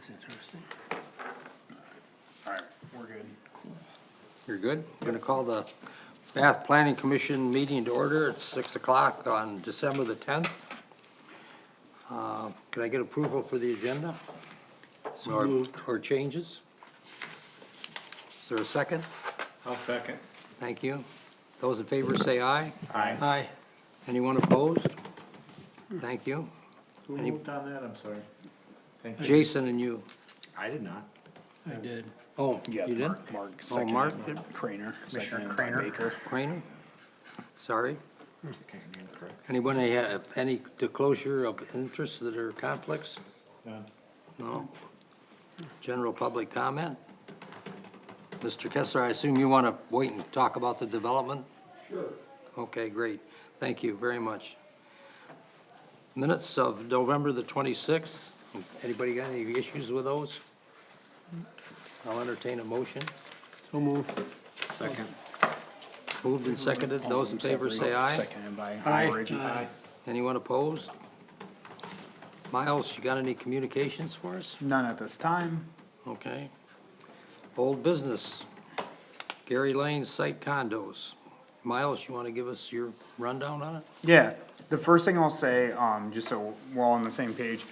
That's interesting. Alright, we're good. You're good? I'm gonna call the Bath Planning Commission meeting to order at 6 o'clock on December the 10th. Can I get approval for the agenda? Or changes? Is there a second? I'll second. Thank you. Those in favor say aye. Aye. Aye. Anyone opposed? Thank you. Who Any- moved on that? I'm sorry. Thank you. Jason and you. I did not. I did. Oh, Yeah, you did? Mark Oh, seconded. Mark did? Craner, Commissioner seconded by Craner. Baker. Craner? Sorry. Okay, you're correct. Anybody have any disclosure of interests that are conflicts? None. No? General public comment? Mr. Kessler, I assume you want to wait and talk about the development? Sure. Okay, great. Thank you very much. Minutes of November the 26th. Anybody got any issues with those? I'll entertain a motion. So move. Second. Moved and seconded. Those in favor say aye. Seconded by Aye. Reggie. Aye. Anyone opposed? Miles, you got any communications for us? None at this time. Okay. Old business. Gary Lane Site Condos. Miles, you want to give us your rundown on it? Yeah, the first thing I'll say, just so we're all on the same page.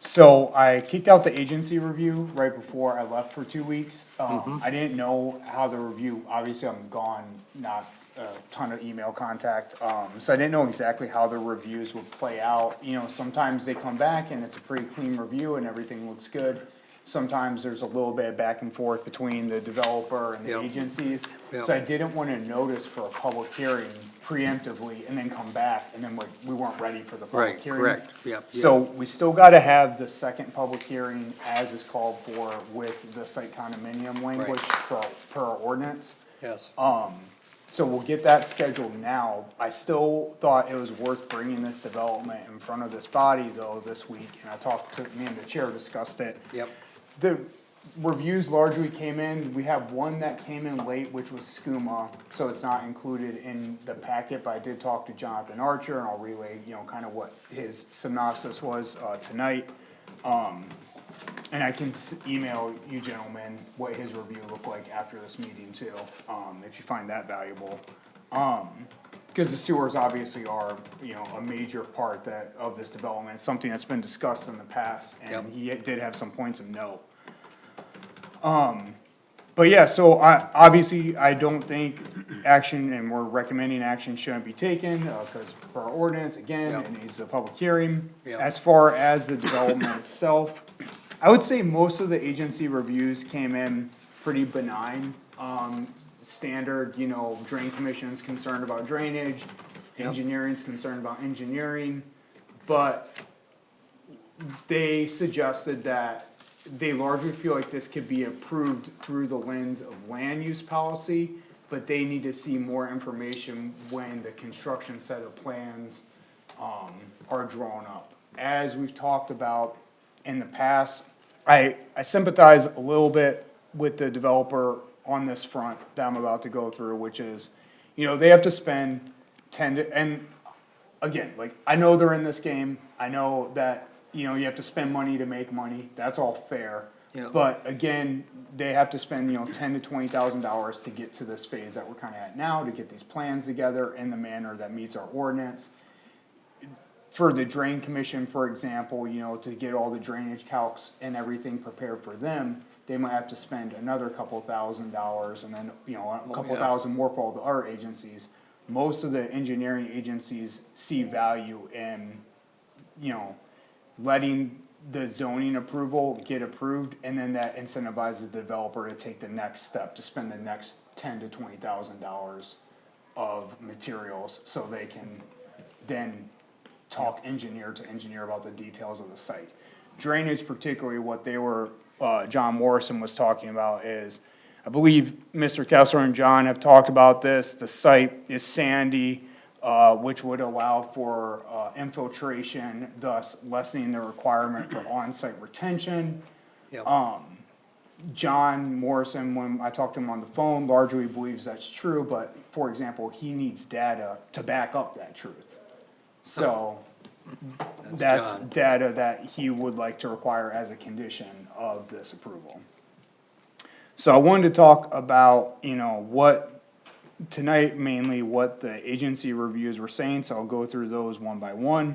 So I kicked out the agency review right before I left for 2 weeks. I didn't know how the review, obviously I'm gone, not a ton of email contact. So I didn't know exactly how the reviews would play out. You know, sometimes they come back and it's a pretty clean review and everything looks good. Sometimes there's a little bit of back and forth between the developer and the Yep. agencies. Yep. So I didn't wanna notice for a public hearing preemptively and then come back and then we weren't ready for the public Right, hearing. correct. Yep. So we still gotta have the second public hearing as is called for with the site condominium language per our ordinance. Yes. So we'll get that scheduled now. I still thought it was worth bringing this development in front of this body though this week, and I talked to, me and the chair discussed it. Yep. The reviews largely came in, we have one that came in late, which was SCUMA, so it's not included in the packet, but I did talk to Jonathan Archer, and I'll relay, you know, kinda what his synopsis was, tonight. And I can email you gentlemen what his review looked like after this meeting too, if you find that valuable. Cause the sewers obviously are, you know, a major part of this development, something that's been discussed in the past, Yep. and he did have some points of note. But yeah, so obviously, I don't think action, and we're recommending action shouldn't be taken, cause per our ordinance, again, Yep. it needs a public hearing. Yep. As far as the development itself, I would say most of the agency reviews came in pretty benign. Standard, you know, drain commission's concerned about drainage, engineering's concerned about engineering, but they suggested that they largely feel like this could be approved through the lens of land use policy, but they need to see more information when the construction set of plans, are drawn up. As we've talked about in the past, I sympathize a little bit with the developer on this front that I'm about to go through, which is, you know, they have to spend and again, like, I know they're in this game, I know that, you know, you have to spend money to make money, that's all fair. Yeah. But again, they have to spend, you know, $10,000 to $20,000 to get to this phase that we're kinda at now, to get these plans together in the manner that meets our ordinance. For the drain commission, for example, you know, to get all the drainage calcs and everything prepared for them, they might have to spend another couple $1,000 and then, you know, a couple yeah. thousand more for all the other agencies. Most of the engineering agencies see value in, you know, letting the zoning approval get approved, and then that incentivizes the developer to take the next step, to spend the next $10,000 to $20,000 of materials, so they can then talk engineer to engineer about the details of the site. Drainage particularly, what they were, John Morrison was talking about is, I believe Mr. Kessler and John have talked about this, the site is sandy, which would allow for, infiltration, thus lessening the requirement for on-site retention. Yep. John Morrison, when I talked to him on the phone, largely believes that's true, but for example, he needs data to back up that truth. So, that's John. data that he would like to require as a condition of this approval. So I wanted to talk about, tonight mainly what the agency reviews were saying, so I'll go through those one by one.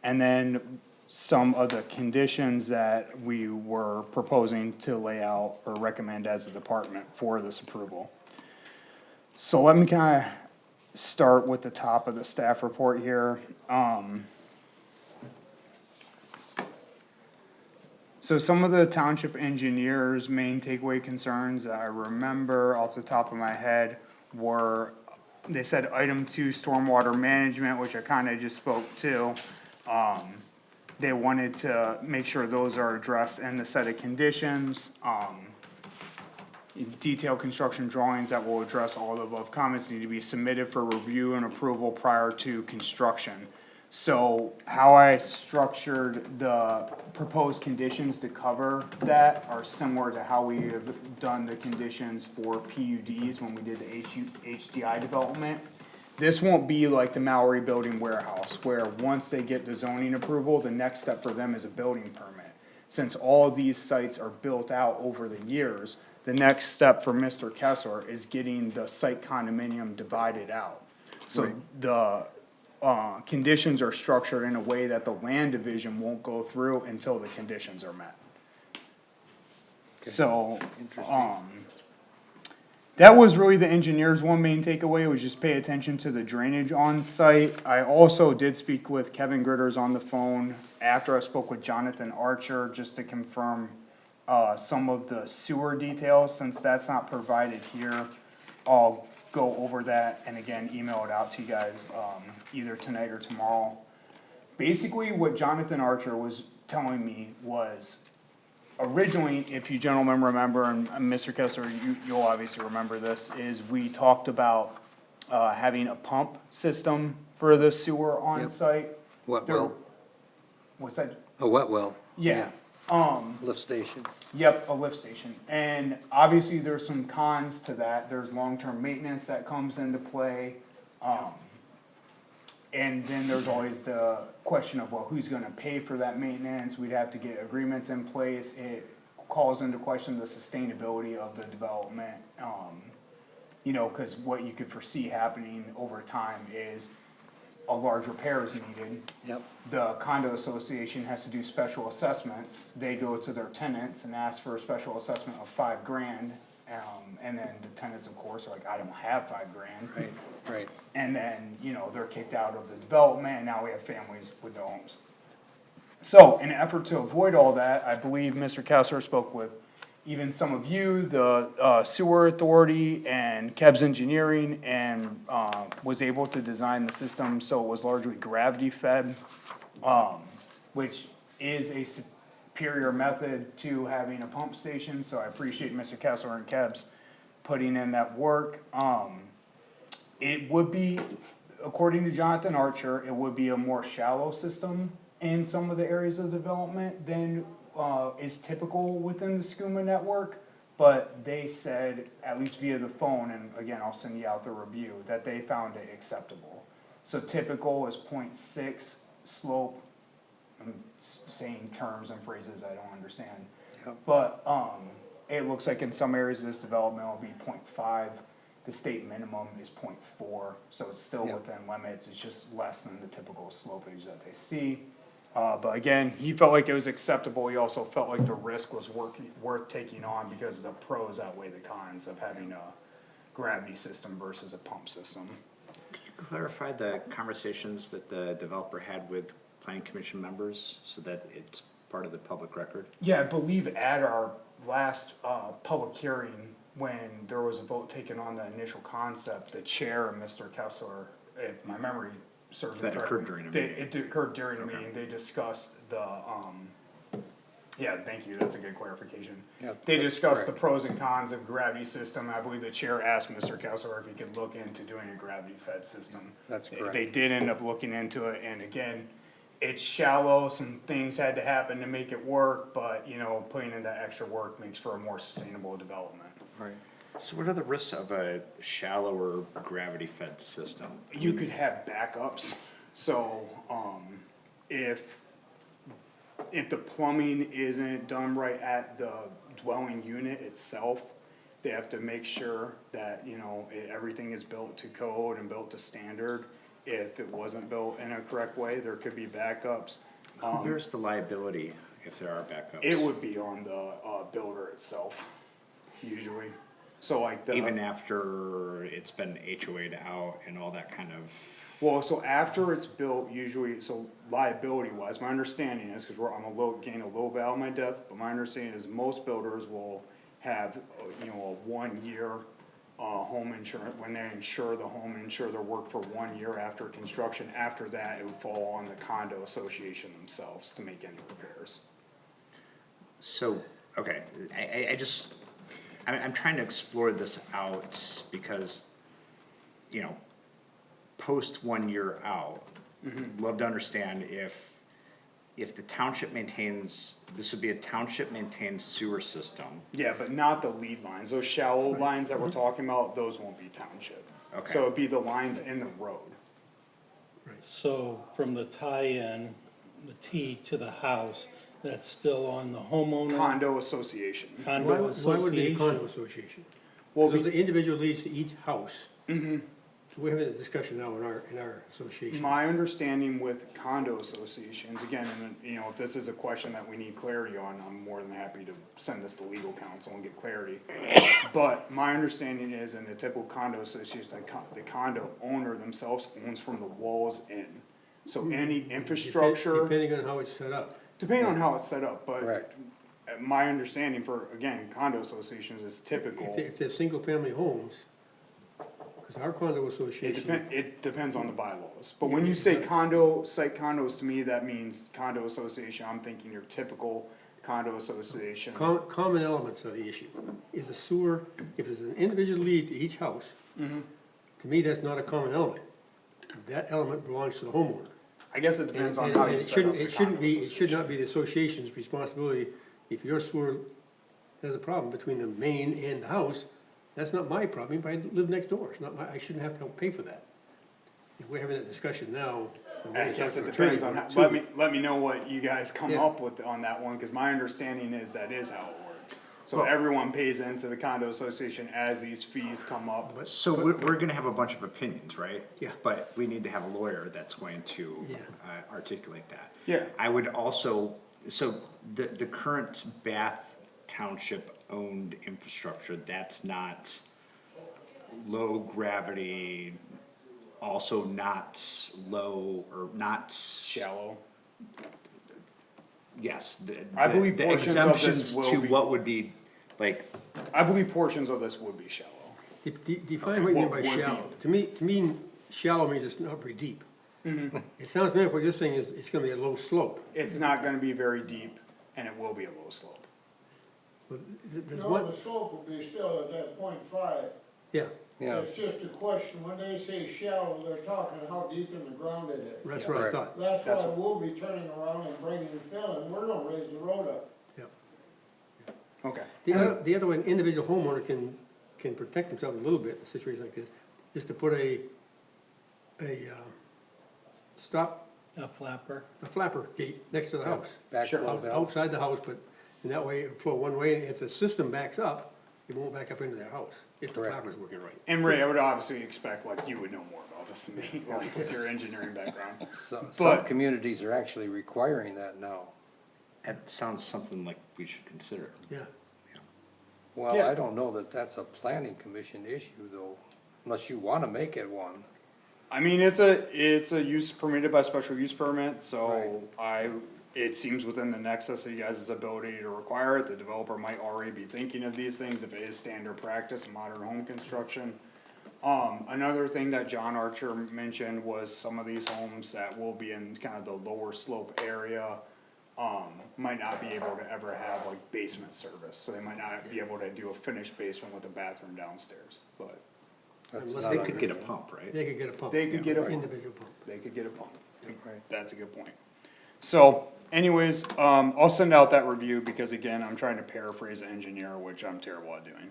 And then some of the conditions that we were proposing to lay out or recommend as a department for this approval. So let me kinda start with the top of the staff report here. So some of the township engineers' main takeaway concerns that I remember off the top of my head were, they said item 2, stormwater management, which I kinda just spoke to. They wanted to make sure those are addressed in the set of conditions. Detailed construction drawings that will address all the above comments need to be submitted for review and approval prior to construction. So how I structured the proposed conditions to cover that are similar to how we have done the conditions for PUDs when we did the HDI development. This won't be like the Mallory Building Warehouse, where once they get the zoning approval, the next step for them is a building permit. Since all of these sites are built out over the years, the next step for Mr. Kessler is getting the site condominium divided out. So the, conditions are structured in a way that the land division won't go through until the conditions are met. So, that was really the engineer's one main takeaway, was just pay attention to the drainage on site. I also did speak with Kevin Gritters on the phone after I spoke with Jonathan Archer, just to confirm some of the sewer details, since that's not provided here. I'll go over that and again, email it out to you guys, either tonight or tomorrow. Basically, what Jonathan Archer was telling me was, originally, if you gentlemen remember, and Mr. Kessler, you'll obviously remember this, is we talked about having a pump system for the sewer on Yep. site. Wet There- well, What's that? a wet well. Yeah, Lift station. yep, a lift station, and obviously there's some cons to that, there's long-term maintenance that comes into play. And then there's always the question of, well, who's gonna pay for that maintenance, we'd have to get agreements in place, it calls into question the sustainability of the development. Cause what you could foresee happening over time is a large repair is needed. Yep. The condo association has to do special assessments, they go to their tenants and ask for a special assessment of $5,000. And then the tenants, of course, are like, I don't have $5,000. Right. And then, they're kicked out of the development, and now we have families with no homes. So, in an effort to avoid all that, I believe Mr. Kessler spoke with even some of you, the sewer authority and Kebs Engineering, and was able to design the system so it was largely gravity fed, which is a superior method to having a pump station, so I appreciate Mr. Kessler and Kebs putting in that work. It would be, according to Jonathan Archer, it would be a more shallow system in some of the areas of development than is typical within the SCUMA network. But they said, at least via the phone, and again, I'll send you out the review, that they found it acceptable. So typical is 0.6 slope, I'm saying terms and phrases I don't understand. Yep. But, it looks like in some areas of this development will be 0.5. The state minimum is 0.4, so it's still Yep. within limits, it's just less than the typical slopage that they see. But again, he felt like it was acceptable, he also felt like the risk was worth taking on because the pros outweigh the cons of having a gravity system versus a pump system. Clarify the conversations that the developer had with planning commission members so that it's part of the public record? Yeah, I believe at our last, public hearing, when there was a vote taken on the initial concept, the chair and Mr. Kessler, if my memory serves me That occurred correctly, during a meeting. It occurred during a Okay. meeting, they discussed the, yeah, thank you, that's a good clarification. Yep, They that's discussed the correct. pros and cons of gravity system, I believe the chair asked Mr. Kessler if he could look into doing a gravity fed system. That's They- correct. They did end up looking into it, and again, it's shallow, some things had to happen to make it work, but, putting in that extra work makes for a more sustainable development. Right. So what are the risks of a shallower gravity fed system? You could have backups, so, if the plumbing isn't done right at the dwelling unit itself, they have to make sure that, you know, everything is built to code and built to standard. If it wasn't built in a correct way, there could be backups. Where's the liability if there are backups? It would be on the, builder itself, usually. So like the. Even after it's been HOA'd out and all that kind of, Well, so after it's built, usually, so liability wise, my understanding is, cause getting a little bit out of my depth, but my understanding is most builders will have, you know, a 1 year, home insurance, when they insure the home, insure their work for 1 year after construction. After that, it would fall on the condo association themselves to make any repairs. so, okay, I'm trying to explore this out because, you know, post 1 year out, love to understand if the township maintains, this would be a township maintained sewer system. Yeah, but not the lead lines, those shallow lines that we're talking about, those won't be township. Okay. So it'd be the lines in the road. So from the tie-in, the T to the house, that's still on the homeowner? Condo association. Condo Why would it be a condo association? association? Well, Because the individual leads to each house. We're having a discussion now in our association. my understanding with condo associations, again, and you know, if this is a question that we need clarity on, I'm more than happy to send this to legal counsel and get clarity. But my understanding is in the typical condo association, the condo owner themselves owns from the walls in. So any infrastructure, Depending on how it's set up. depending on how it's set up, but Correct. my understanding for, again, condo associations is typical. If they're single-family homes, because our condo association, It depends on the bylaws, but when you say site condos, to me, that means condo association, I'm thinking your typical condo association. common elements are the issue. Is a sewer, if there's an individual lead to each house, to me, that's not a common element. That element belongs to the homeowner. I guess it depends on And how you it set up shouldn't, the it shouldn't condo be, it should association. not be the association's responsibility. If your sewer has a problem between the main and the house, that's not my problem, if I live next door, it's not my, I shouldn't have to pay for that. If we're having that discussion now. then we're I gonna guess talk it to depends attorney on, about it, let me know what you guys come Yeah. up with on that one, cause my understanding is that is how it works. So Well- everyone pays into the condo association as these fees come up. So we're gonna have a bunch of opinions, right? Yeah. But we need to have a lawyer that's going to Yeah. articulate that. Yeah. I would also, so the current Bath Township owned infrastructure, that's not low gravity, also not low or not, Shallow. yes, I believe the portions of this exemptions will to be- what would be, like, I believe portions of this would be shallow. Define what you mean by What would be- shallow. To me, shallow means it's not very deep. It sounds to me like what you're saying is it's gonna be a low slope. It's not gonna be very deep, and it will be a low slope. But there's No, one, the slope will be still at that 0.5. yeah, Yeah, It's just a question, when they say shallow, they're talking how deep in the ground it is. that's what I Correct. thought, That's That's why we'll be turning around and bringing fill, and we're gonna raise the road up. yeah. Okay. The other way, an individual homeowner can protect himself a little bit in a situation like this, is to put a A flapper? a flapper gate next to the house. backflow Out- valve. Outside the house, but, and that way it'll flow one way, and if the system backs up, it won't back up into their house, if the Correct. flapper's working right. And Ray, I would obviously expect, like, you would know more about this than me, like, with your engineering background. Some But- communities are actually requiring that now. that sounds something like we should consider. Yeah, Well, Yeah. I don't know that that's a planning commission issue though, unless you wanna make it one. I mean, it's a use permitted by special use permit, so it seems within the nexus of you guys' ability to require it. The developer might already be thinking of these things if it is standard practice in modern home construction. Another thing that John Archer mentioned was some of these homes that will be in kind of the lower slope area, might not be able to ever have like basement service, so they might not be able to do a finished basement with a bathroom downstairs, but That's Unless not They a- could get a pump, right? they could get a pump. They could get a pump. Individual pump. they could get a pump. Right. That's a good point. So anyways, I'll send out that review because again, I'm trying to paraphrase an engineer, which I'm terrible at doing.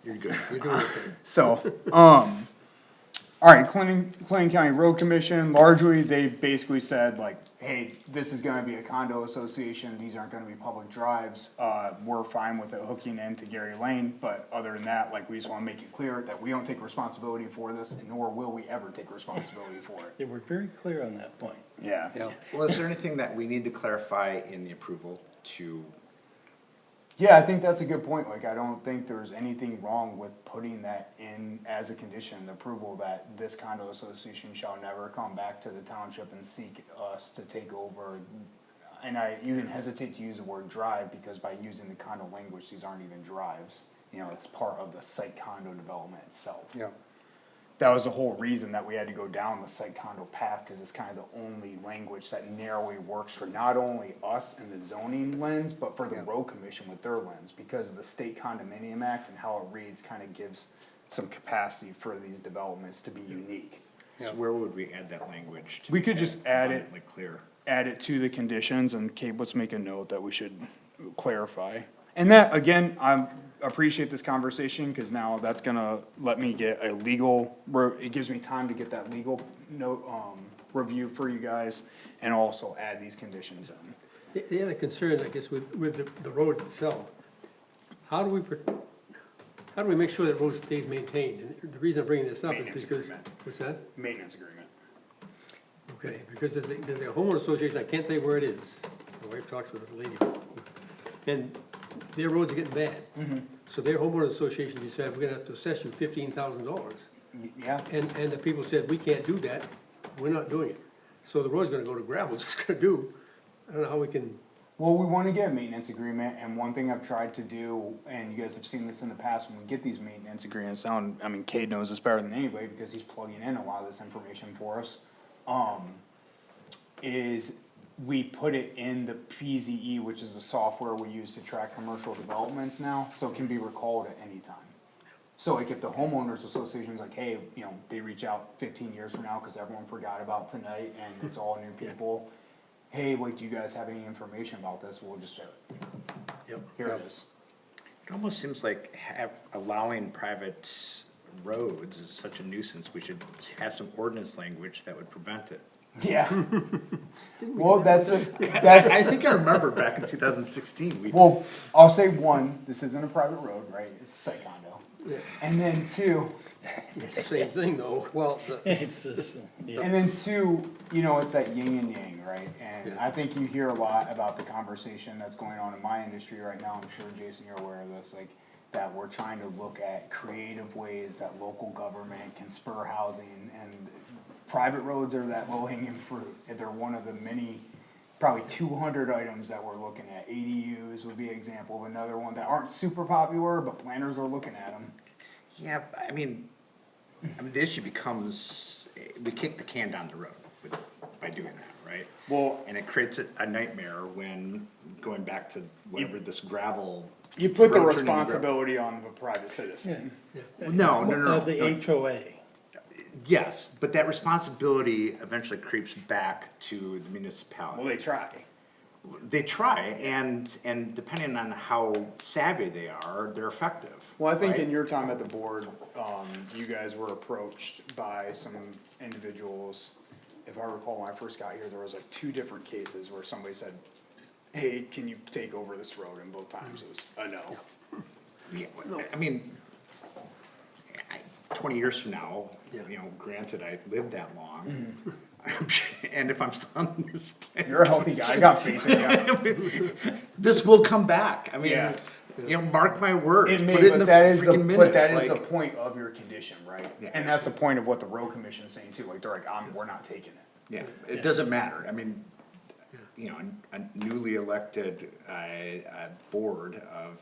You're good. You're doing it. So, Alright, Clinton County Road Commission, largely, they basically said like, hey, this is gonna be a condo association, these aren't gonna be public drives. We're fine with it hooking into Gary Lane, but other than that, like, we just wanna make it clear that we don't take responsibility for this, and nor will we ever take responsibility for it. They were very clear on that point. Yeah. Yeah, Well, is there anything that we need to clarify in the approval to, Yeah, I think that's a good point, like, I don't think there's anything wrong with putting that in as a condition, the approval that this condo association shall never come back to the township and seek us to take over. And I even hesitate to use the word drive, because by using the condo language, these aren't even drives, you know, it's part of the site condo development itself. yeah. That was the whole reason that we had to go down the site condo path, cause it's kind of the only language that narrowly works for not only us and the zoning lens, but for the road commission with their lens, because of the state condominium act and how it reads kinda gives some capacity for these developments to be unique. so where would we add that language? To We make could that just add it- abundantly clear. Add it to the conditions, and Kate, let's make a note that we should clarify. And that, again, I appreciate this conversation, cause now that's gonna let me get a legal, it gives me time to get that legal note, review for you guys, and also add these conditions in. The other concern, I guess, with the road itself, how do we make sure that road stays maintained? And the reason I'm bringing this up is Maintenance because, agreement. what's that? Maintenance agreement. Okay, because there's a homeowner association, I can't tell you where it is, my wife talks with a lady, and their roads are getting bad. So their homeowner association decided, we're gonna have to assess you $15,000. Yeah, And the people said, we can't do that, we're not doing it. So the road's gonna go to gravel, it's gonna do, I don't know how we can, well, we wanna get a maintenance agreement, and one thing I've tried to do, and you guys have seen this in the past, when we get these maintenance agreements, I mean, Cade knows this better than anybody, because he's plugging in a lot of this information for us. Is we put it in the PZE, which is the software we use to track commercial developments now, so it can be recalled at any time. So like if the homeowners association's like, hey, you know, they reach out 15 years from now, cause everyone forgot about tonight, and it's all new people. Hey, wait, do you guys have any information about this? We'll just say, yep. here it is. It almost seems like allowing private roads is such a nuisance, we should have some ordinance language that would prevent it. Yeah. Well, that's I think I remember back in 2016, we. well, I'll say one, this isn't a private road, right? It's a site condo. Yeah. And then two, It's the same thing, though. Well, It's just, yeah. and then two, you know, it's that yin and yang, right? And Yeah. I think you hear a lot about the conversation that's going on in my industry right now, I'm sure Jason, you're aware of this, like, that we're trying to look at creative ways that local government can spur housing, and private roads are that low hanging fruit, and they're one of the many, probably 200 items that we're looking at. ADUs would be an example of another one that aren't super popular, but planners are looking at them. Yeah, I mean, the issue becomes, we kick the can down the road by doing that, right? Well, And it creates a nightmare when, going back to whatever this gravel. you put the road turning to gravel. responsibility on the private citizen. No, The HOA. Yes, but that responsibility eventually creeps back to the Well, municipality. they try. They try, and depending on how savvy they are, they're effective. Well, I think right? in your time at the board, you guys were approached by some individuals. If I recall, when I first got here, there was like 2 different cases where somebody said, hey, can you take over this road? And both times it was a no. Yeah, I mean, 20 years from now, Yeah. you know, granted, I lived that long. I'm sure- And if I'm still on this planet. You're a healthy guy, I got faith in you. This will come back, I mean, Yeah. you know, mark my words, It put may, it in but the that is the, freaking but that minutes, is the like, point of your condition, right? Yeah. And that's the point of what the road commission's saying too, like, they're like, we're not taking it. yeah, it doesn't matter, I mean, you know, a newly elected, board of,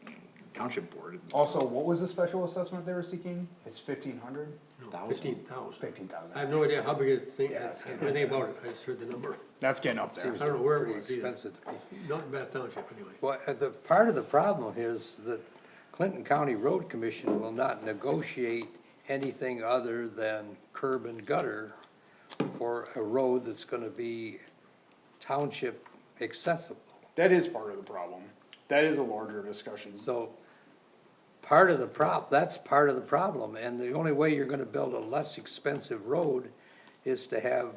you know, township board. Also, what was the special assessment they were seeking? It's 1,500? Thousand. 15,000. 15,000. I have no idea how big it's thing, Yeah, I it's don't know anything about it, I just heard the number, That's getting up there. seems I don't know where it pretty was either. expensive to me. not in Bath Township anyway. Well, the part of the problem is that Clinton County Road Commission will not negotiate anything other than curb and gutter for a road that's gonna be township accessible. That is part of the problem. That is a larger discussion. So that's part of the problem, and the only way you're gonna build a less expensive road is to have,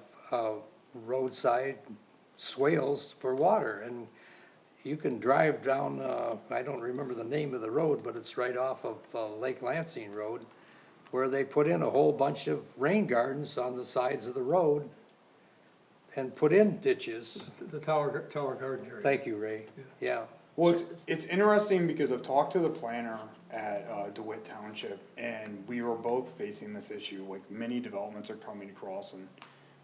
roadside swales for water, and you can drive down, I don't remember the name of the road, but it's right off of, Lake Lansing Road, where they put in a whole bunch of rain gardens on the sides of the road and put in ditches. The Tower Garden area. Thank you, Ray, yeah. Well, it's interesting because I've talked to the planner at, DeWitt Township, and we were both facing this issue, like, many developments are coming across, and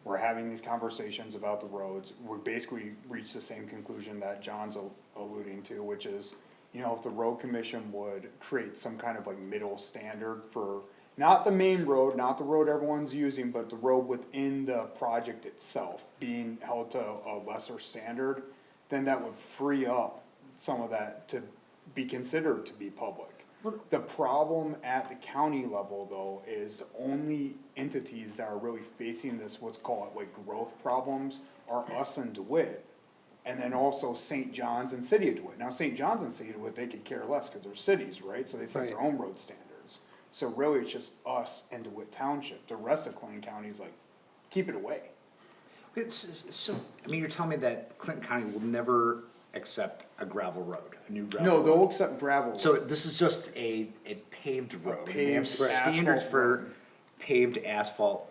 we're having these conversations about the roads. We basically reached the same conclusion that John's alluding to, which is, you know, if the road commission would create some kind of like middle standard for, not the main road, not the road everyone's using, but the road within the project itself being held to a lesser standard, then that would free up some of that to be considered to be public. The problem at the county level, though, is the only entities that are really facing this, what's called like growth problems, are us and DeWitt. And then also St. John's and City of DeWitt. Now, St. John's and City of DeWitt, they could care less, cause they're cities, right? So they set their Right. own road standards. So really, it's just us and DeWitt Township. The rest of Clinton County is like, keep it away. So, I mean, you're telling me that Clinton County will never accept a gravel road, a new gravel No, road? they'll accept gravel. So this is just a paved road, they have paved standards asphalt for road. paved asphalt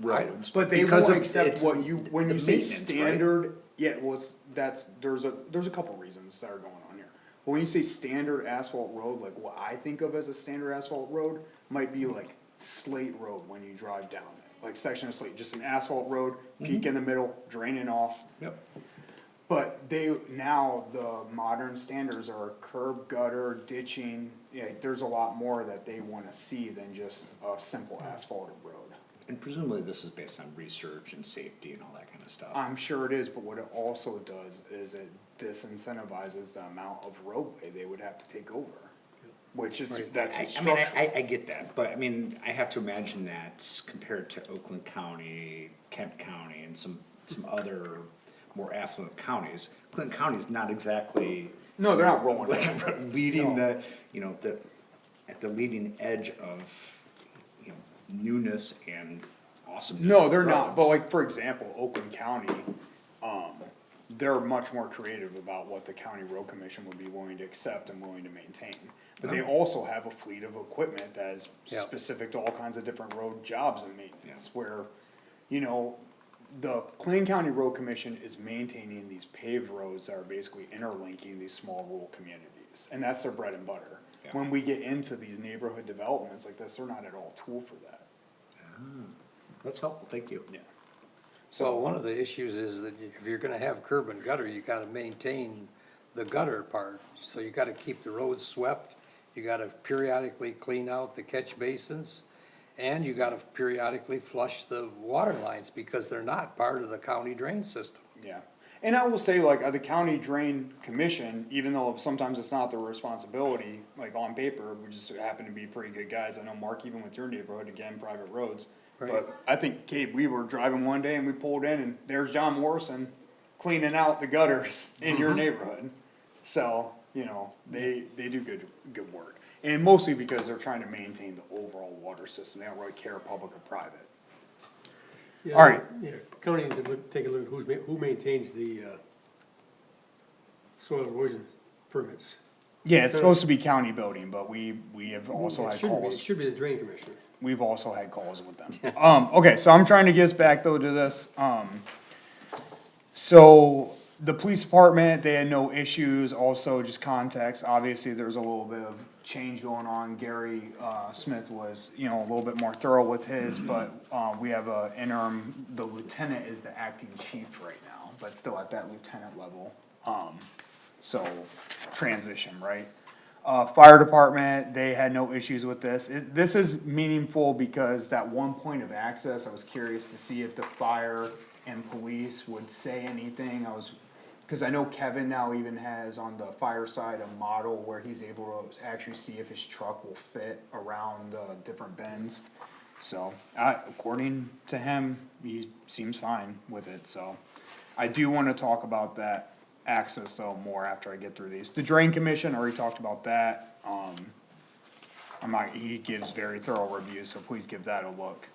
roads. But they because won't of accept its- what you, when the you say maintenance, right? standard, yeah, well, there's a couple reasons that are going on here. But when you say standard asphalt road, like what I think of as a standard asphalt road, might be like Slate Road when you drive down it. Like section of Slate, just an asphalt road, peak in the middle, draining off. Yep. But now the modern standards are curb, gutter, ditching, yeah, there's a lot more that they wanna see than just a simple asphalted road. And presumably this is based on research and safety and all that kind of stuff. I'm sure it is, but what it also does is it disincentivizes the amount of roadway they would have to take over. Which is, that's I mean, structural. I get that, but I mean, I have to imagine that compared to Oakland County, Kent County, and some other more affluent counties, Clinton County is not exactly. No, they're not rolling. like leading the, you know, at the leading edge of, you know, newness and awesomeness. No, of they're not, roads. but like, for example, Oakland County, they're much more creative about what the county road commission would be willing to accept and willing to maintain. But they also have a fleet of equipment that is Yeah. specific to all kinds of different road jobs and maintenance, where, you know, the Clayton County Road Commission is maintaining these paved roads that are basically interlinking these small rural communities, and that's their bread and butter. Yeah. When we get into these neighborhood developments like this, they're not at all tool for that, That's helpful, thank you. yeah. So one of the issues is that if you're gonna have curb and gutter, you gotta maintain the gutter part. So you gotta keep the roads swept, you gotta periodically clean out the catch basins, and you gotta periodically flush the water lines, because they're not part of the county drain system. Yeah, and I will say, like, the county drain commission, even though sometimes it's not their responsibility, like, on paper, we just happen to be pretty good guys. I know, Mark, even with your neighborhood, again, private roads. Right. But I think, Kate, we were driving one day and we pulled in and there's John Morrison cleaning out the gutters in your neighborhood. So, you know, they do good work. And mostly because they're trying to maintain the overall water system. They don't really care public or private. Yeah, All right. Yeah, county, to take a look at who maintains the, soil erosion permits. Yeah, it's supposed to be county building, but we have also It had shouldn't be, calls. it should be the drain commissioner. We've also had calls with them. Okay, so I'm trying to get us back though to this, so the police department, they had no issues, also just context, obviously there's a little bit of change going on. Gary, Smith was, you know, a little bit more thorough with his, but, we have a interim, the lieutenant is the acting chief right now, but still at that lieutenant level. So, transition, right? Fire department, they had no issues with this. This is meaningful because that one point of access, I was curious to see if the fire and police would say anything. Cause I know Kevin now even has on the fire side a model where he's able to actually see if his truck will fit around the different bends. So, according to him, he seems fine with it, so. I do wanna talk about that access though more after I get through these. The drain commission, already talked about that, he gives very thorough reviews, so please give that a look.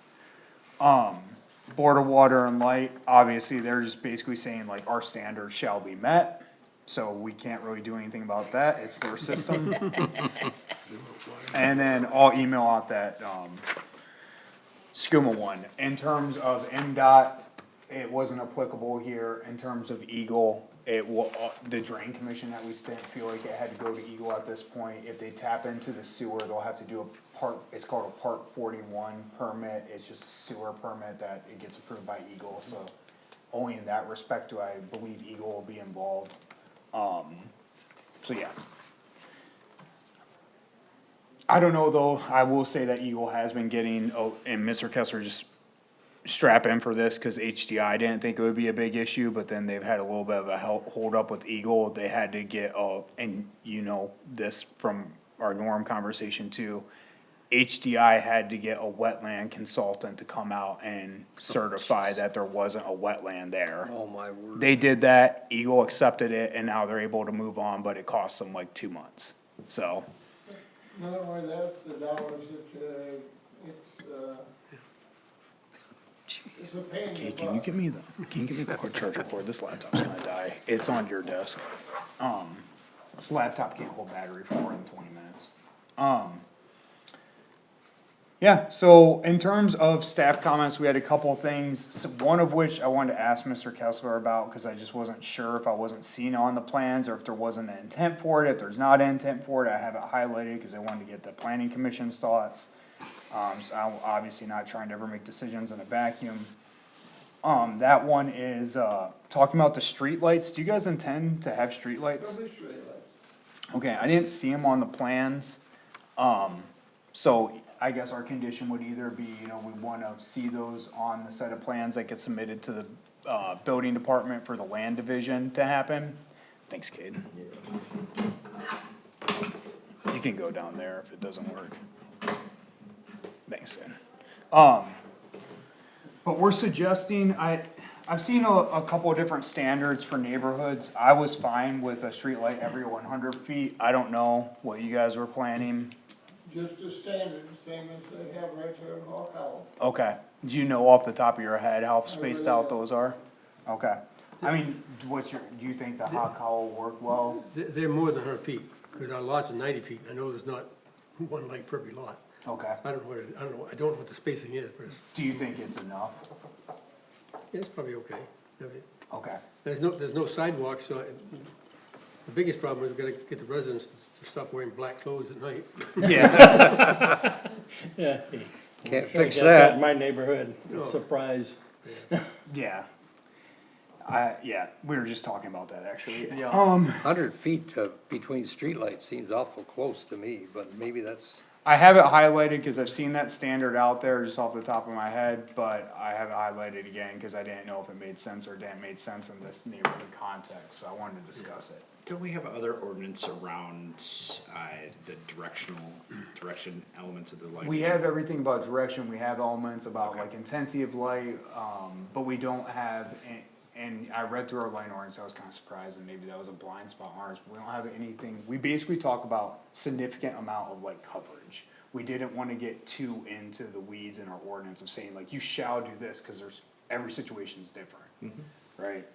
Board of Water and Light, obviously, they're just basically saying like our standards shall be met, so we can't really do anything about that, it's their system. And then I'll email out that, SCUMA one, in terms of MDOT, it wasn't applicable here, in terms of Eagle, the drain commission that we didn't feel like it had to go to Eagle at this point, if they tap into the sewer, they'll have to do a part, it's called a Part 41 permit, it's just a sewer permit that it gets approved by Eagle, so only in that respect do I believe Eagle will be involved, so yeah. I don't know though, I will say that Eagle has been getting, and Mr. Kessler just strap in for this, cause HDI didn't think it would be a big issue, but then they've had a little bit of a hold up with Eagle, they had to get, and you know this from our Norm conversation too. HDI had to get a wetland consultant to come out and certify that there wasn't a wetland there. Oh, my word. They did that, Eagle accepted it, and now they're able to move on, but it cost them like 2 months, so. Not only that, the dollars that, it's a pain in the Okay, butt. can you give me the cord charger cord, this laptop's gonna die, it's on your desk. This laptop can't hold battery for more than 20 minutes. Yeah, so in terms of staff comments, we had a couple of things, one of which I wanted to ask Mr. Kessler about, cause I just wasn't sure if I wasn't seeing on the plans, or if there wasn't an intent for it, if there's not an intent for it, I have it highlighted, cause I wanted to get the planning commission's thoughts. So I'm obviously not trying to ever make decisions in a vacuum. That one is, talking about the streetlights, do you guys intend to have streetlights? Rubbish trailer. Okay, I didn't see them on the plans, so I guess our condition would either be, you know, we wanna see those on the set of plans that get submitted to the, building department for the land division to happen. Thanks, Cade. You can go down there if it doesn't work. Thanks, Cade. But we're suggesting, I've seen a couple of different standards for neighborhoods, I was fine with a streetlight every 100 feet, I don't know what you guys were planning. Just a standard, same as they have right there in Hawk Hollow. Okay, do you know off the top of your head how spaced out those are? Okay, I mean, do you think the Hawk Hollow will work well? They're more than 100 feet, because our lots are 90 feet, I know there's not one light for every lot. Okay, I don't know what the spacing is, but do you think it's enough? it's probably okay. I mean, Okay, there's no sidewalks, so the biggest problem is we gotta get the residents to stop wearing black clothes at night. yeah, Yeah. Can't I fix got that. in my neighborhood, Oh. surprise. yeah. Yeah, we were just talking about that actually. 100 feet between streetlights seems awful close to me, but maybe that's, I have it highlighted, cause I've seen that standard out there just off the top of my head, but I have it highlighted again, cause I didn't know if it made sense or didn't make sense in this neighborhood context, so I wanted to discuss it. Don't we have other ordinance around, the direction elements of the light? We have everything about direction, we have elements about like intensity of light, but we don't have, and I read through our line ordinance, I was kinda surprised, and maybe that was a blind spot on ours, we don't have anything, we basically talk about significant amount of like coverage. We didn't wanna get too into the weeds in our ordinance of saying like, you shall do this, cause every situation's different, right?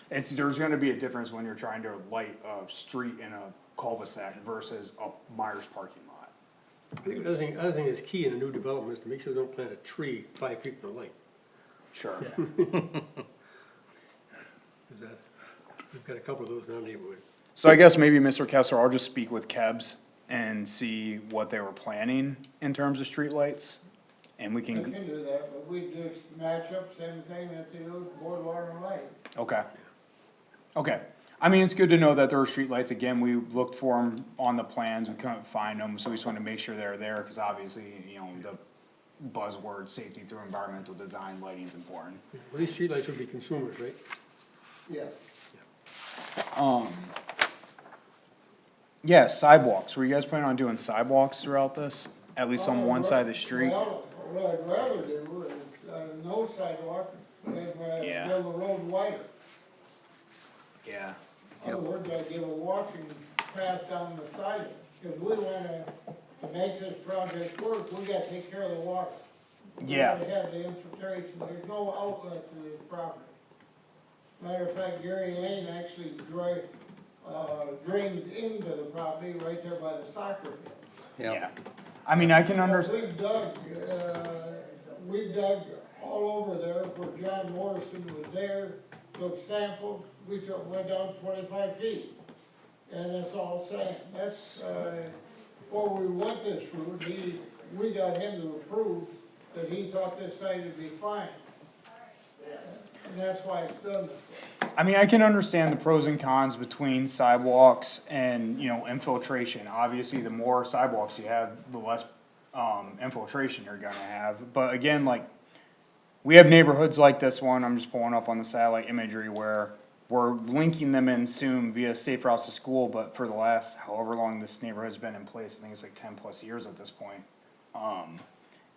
There's gonna be a difference when you're trying to light a street in a cul-de-sac versus a Myers parking lot. I think the other thing that's key in a new development is to make sure they don't plant a tree 5 feet from the light. Sure. We've got a couple of those in our neighborhood. So I guess maybe Mr. Kessler, I'll just speak with Kebs and see what they were planning in terms of streetlights. And we We can, can do that, but we just match up same thing that they do with Board, Water and Light. okay. Okay, I mean, it's good to know that there are streetlights, again, we looked for them on the plans, we couldn't find them, so we just wanted to make sure they're there, cause obviously, you know, the buzzword, safety through environmental design, lighting is important. Well, these streetlights would be consumers, right? Yes. Yeah, sidewalks, were you guys planning on doing sidewalks throughout this, at least on one side of the street? Well, what I'd rather do is, no sidewalk, and, Yeah. build the road wider. Yeah, In other words, I give a walking path down the side, because we wanna, to make this project work, we gotta take care of the water. Yeah. We gotta have the infiltration, there's no outlet to this property. Matter of fact, Gary Lane actually drains into the property right there by the soccer field. Yeah, I mean, I can But understand, we've dug all over there where John Morrison was there, took samples, went down 25 feet. And it's all sand, that's, before we went this route, we got him to approve that he thought this site would be fine. And that's why it's done this way. I mean, I can understand the pros and cons between sidewalks and, you know, infiltration. Obviously, the more sidewalks you have, the less, infiltration you're gonna have. But again, like, we have neighborhoods like this one, I'm just pulling up on the satellite imagery where we're linking them in soon via Safe Routes to School, but for the last however long this neighborhood's been in place, I think it's like 10+ years at this point.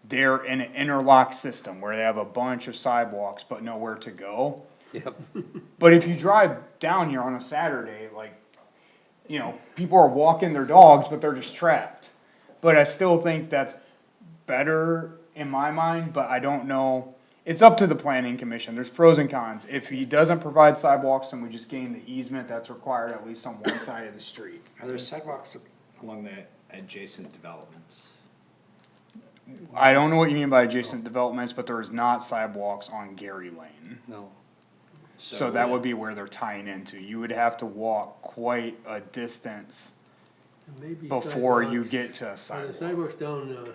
They're in an interlock system where they have a bunch of sidewalks but nowhere to go. yep, But if you drive down here on a Saturday, like, you know, people are walking their dogs, but they're just trapped. But I still think that's better in my mind, but I don't know. It's up to the planning commission. There's pros and cons. If he doesn't provide sidewalks and we just gain the easement that's required at least on one side of the street. Are there sidewalks along the adjacent developments? I don't know what you mean by adjacent developments, but there is not sidewalks on Gary Lane. no, So that would be where they're tying into. You would have to walk quite a distance Maybe before you sidewalks- get to a Are there sidewalk. sidewalks down,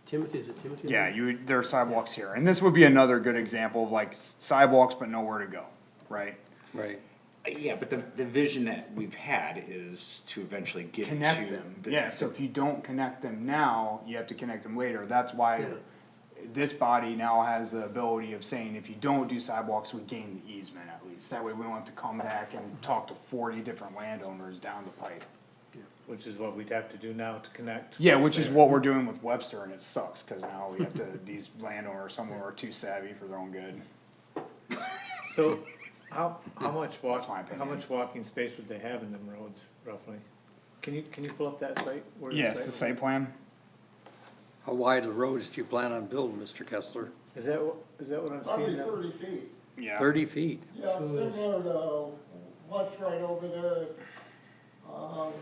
Timothy, is it Timothy? Yeah, there are sidewalks here, and this would be another good example of like sidewalks but nowhere to go, right? right, Yeah, but the vision that we've had is to eventually get to. Connect them, yeah, so if you don't connect them now, you have to connect them later, that's why Yeah. this body now has the ability of saying, if you don't do sidewalks, we gain the easement at least, that way we don't have to come back and talk to 40 different landowners down the pipe. Which is what we'd have to do now to connect. Yeah, which is what we're doing with Webster, and it sucks, cause now we have to, these landowners, some of them are too savvy for their own good. So, how much my how opinion. much walking space would they have in them roads roughly? Can you pull up that site? Where Yes, the site plan, how wide of roads do you plan on building, Mr. Kessler? Is that what I'm Probably seeing now? 30 feet. yeah. 30 feet, Yeah, similar to what's right over there,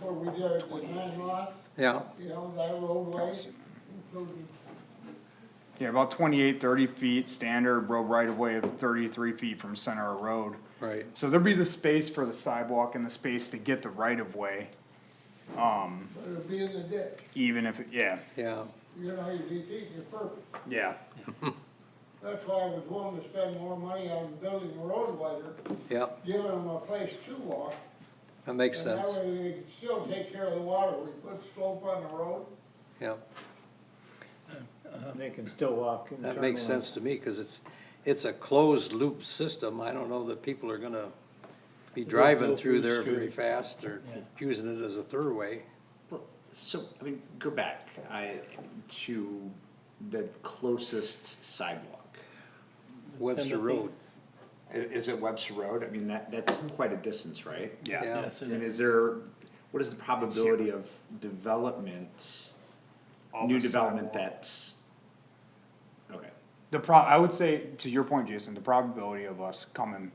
where we did the 9 lots, yeah, you know, that roadway, including, Yeah, about 28, 30 feet, standard road right of way of 33 feet from center of road. right, So there'd be the space for the sidewalk and the space to get the right of way, but it'll be in the ditch. even if, yeah, You know, your defeat your purpose. yeah. That's why I was willing to spend more money on building the road wider, yeah, giving them a place to walk. that makes And that sense, way they can still take care of the water. We put slope on the road. yeah. They can still walk and That turn makes around. sense to me, cause it's a closed loop system, I don't know that people are gonna be driving go through through the there very street. fast or using it as a thoroughway. Well, so, I mean, go back, to the closest sidewalk. Webster Timothy. Road, Is it Webster Road? I mean, that's quite a distance, right? Yeah, yeah, Yes, it And is. is there, what is the probability of development, Of new a development sidewalk. that's, okay. I would say, to your point, Jason, the probability of us coming,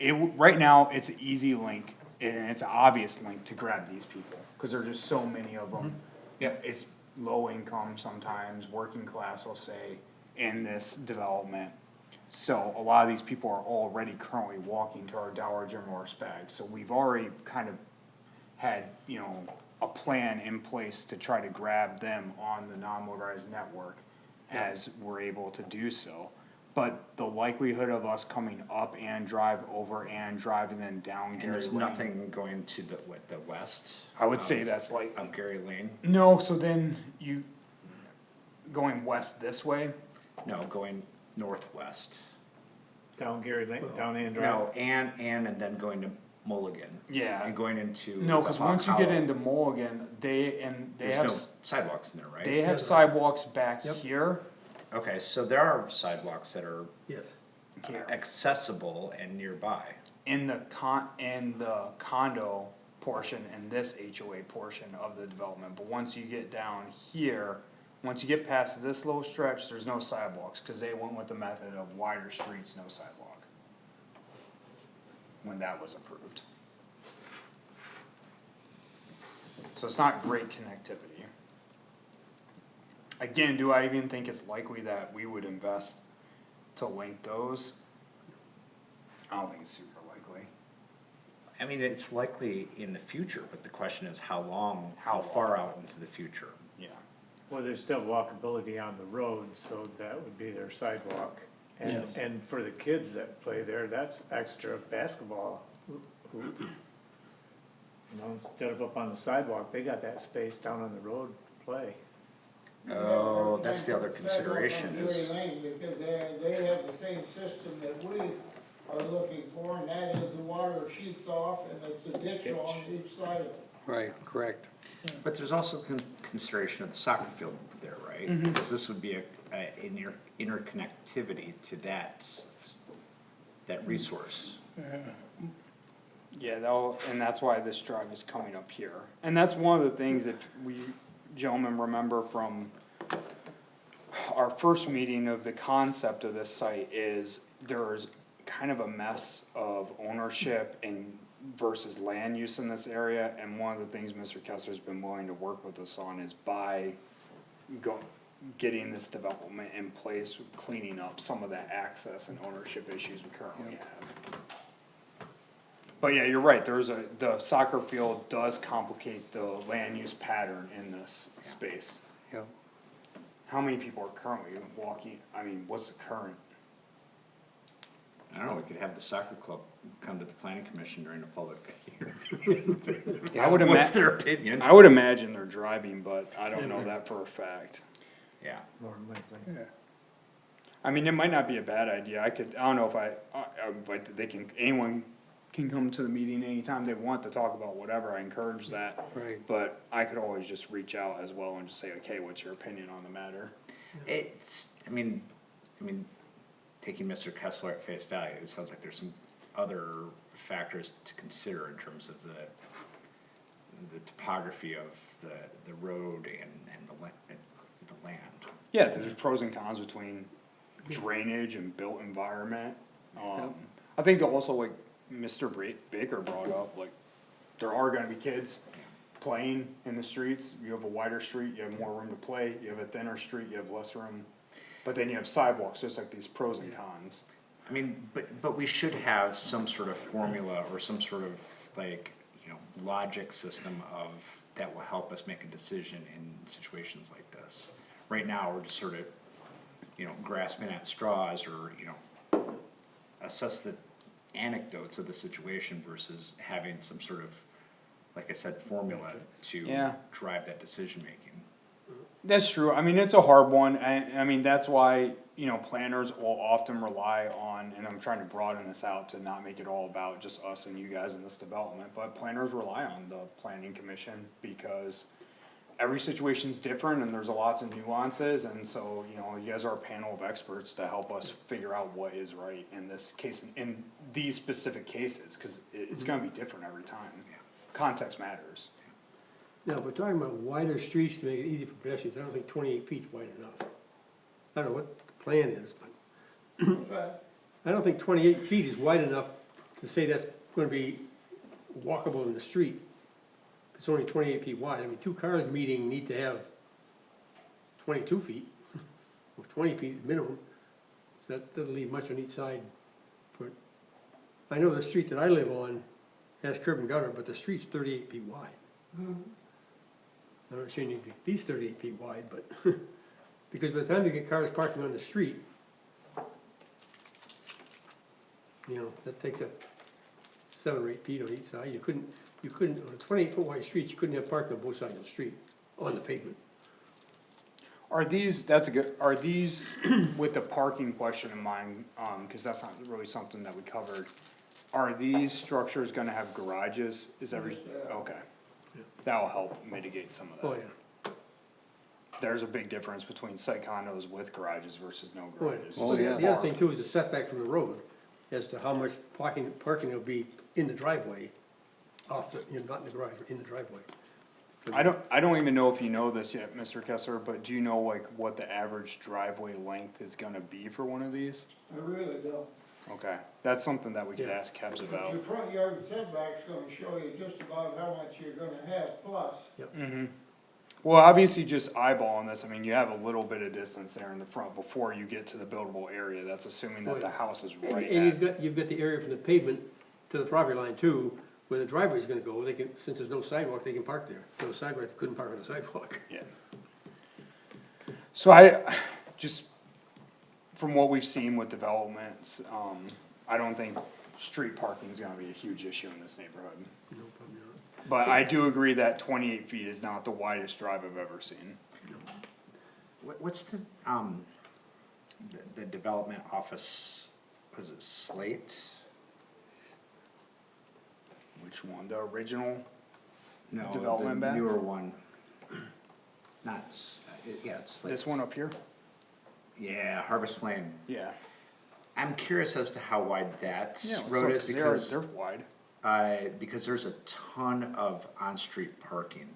right now, it's an easy link, and it's an obvious link to grab these people, cause there's just so many of them. Yeah, it's low income sometimes, working class, I'll say, in this development. So a lot of these people are already currently walking to our Dower General or Spag, so we've already kind of had, you know, a plan in place to try to grab them on the non-motorized network as we're able to do so. But the likelihood of us coming up and drive over and driving then down And Gary there's Lane. nothing going to the west? I would say of- that's like, Of Gary Lane? no, so then you, going west this way, No, going northwest. Down Gary Lane, down and Drive. No, and then going to Mulligan. Yeah. And going into. no, the cause Hawk once you get Hollow. into Mulligan, they There's have, no sidewalks in there, right? they have sidewalks back Yep. here. Okay, so there are sidewalks that are Yes. accessible and nearby. in the condo portion and this HOA portion of the development, but once you get down here, once you get past this little stretch, there's no sidewalks, cause they went with the method of wider streets, no sidewalk. When that was approved. So it's not great connectivity. Again, do I even think it's likely that we would invest to link those? I don't think it's super likely. I mean, it's likely in the future, but the question is how far out into the future? Yeah. Well, there's still walkability on the road, so that would be their sidewalk. And, Yes. and for the kids that play there, that's extra basketball hoop. You know, instead of up on the sidewalk, they got that space down on the road to play. Oh, that's the other consideration Sidewalk on is, Dairy Lane, because they have the same system that we are looking for, and that is the water sheets off and it's a ditch on each side of it. Right, correct. but there's also consideration of the soccer field there, right? Mm-hmm. Because this would be a interconnectivity to that resource. Yeah, and that's why this drive is coming up here. And that's one of the things, if we gentlemen remember from our first meeting of the concept of this site, is there's kind of a mess of ownership and versus land use in this area, and one of the things Mr. Kessler's been willing to work with us on is by getting this development in place, cleaning up some of the access and ownership issues we currently have. But yeah, you're right, the soccer field does complicate the land use pattern in this space. Yeah. How many people are currently walking, I mean, what's the current? I don't know, we could have the soccer club come to the planning commission during the public hearing. I would What's imagine, their opinion? I would imagine they're driving, but I don't know that for a fact. Yeah, More than likely. I mean, it might not be a bad idea, I don't know if but anyone can come to the meeting anytime they want to talk about whatever, I encourage that. Right. But I could always just reach out as well and just say, okay, what's your opinion on the matter? I mean, taking Mr. Kessler at face value, it sounds like there's some other factors to consider in terms of the topography of the road and the land. Yeah, there's pros and cons between drainage and built environment. I think also like Mr. Baker brought up, like, there are gonna be kids playing in the streets. You have a wider street, you have more room to play, you have a thinner street, you have less room. But then you have sidewalks, there's like these pros and cons. I mean, but we should have some sort of formula or some sort of like, logic system that will help us make a decision in situations like this. Right now, we're just sort of, grasping at straws or, assess the anecdotes of the situation versus having some sort of, like I said, formula to Yeah. drive that decision making. That's true, I mean, it's a hard one, I mean, that's why, planners will often rely on, and I'm trying to broaden this out to not make it all about just us and you guys in this development, but planners rely on the planning commission, because every situation's different and there's lots of nuances, and so, you guys are a panel of experts to help us figure out what is right in this case, in these specific cases, cause it's gonna be different every time. Context matters. Now, if we're talking about wider streets to make it easy for pedestrians, I don't think 28 feet's wide enough. I don't know what the plan is, but What's that? I don't think 28 feet is wide enough to say that's gonna be walkable in the street. It's only 28 feet wide. I mean, two cars meeting need to have 22 feet, or 20 feet minimum. So that doesn't leave much on each side for, I know the street that I live on has curb and gutter, but the street's 38 feet wide. I'm not sure you need to be at least 38 feet wide, but, because by the time you get cars parking on the street, that takes up 7 or 8 feet on each side. You couldn't, on a 28-foot wide street, you couldn't have parking on both sides of the street, on the pavement. Are these, are these with the parking question in mind, cause that's not really something that we covered. Are these structures gonna have garages? Is every, okay. That'll help mitigate some of that. Oh, yeah. There's a big difference between site condos with garages versus no Oh, yeah. garages. Oh, yeah. The other thing too is the setback from the road. as to how much parking will be in the driveway, off the, not in the garage, but in the driveway. I don't even know if you know this yet, Mr. Kessler, but do you know like what the average driveway length is gonna be for one of these? I really don't. Okay, that's something that we could Yeah. ask Kebs Your about. front yard setback's gonna show you just about how much you're gonna have plus. Well, obviously just eyeballing this, I mean, you have a little bit of distance there in the front before you get to the buildable area, that's assuming that the house is And right and at. you've got the area from the pavement to the property line too, where the driveway's gonna go, they can, since there's no sidewalk, they can park there. So the sidewalk, they couldn't park on the sidewalk. Yeah. So just, from what we've seen with developments, I don't think street parking is gonna be a huge issue in this neighborhood. No, probably not. But I do agree that 28 feet is not the widest drive I've ever seen. What's the development office, was it Slate? Which one, the original? No, Development the back? newer one. Not, yeah, it's Slate. This one up here? Yeah, Harvest Lane. Yeah. I'm curious as to how wide that Yeah, road is because, they're wide. because there's a ton of on-street parking.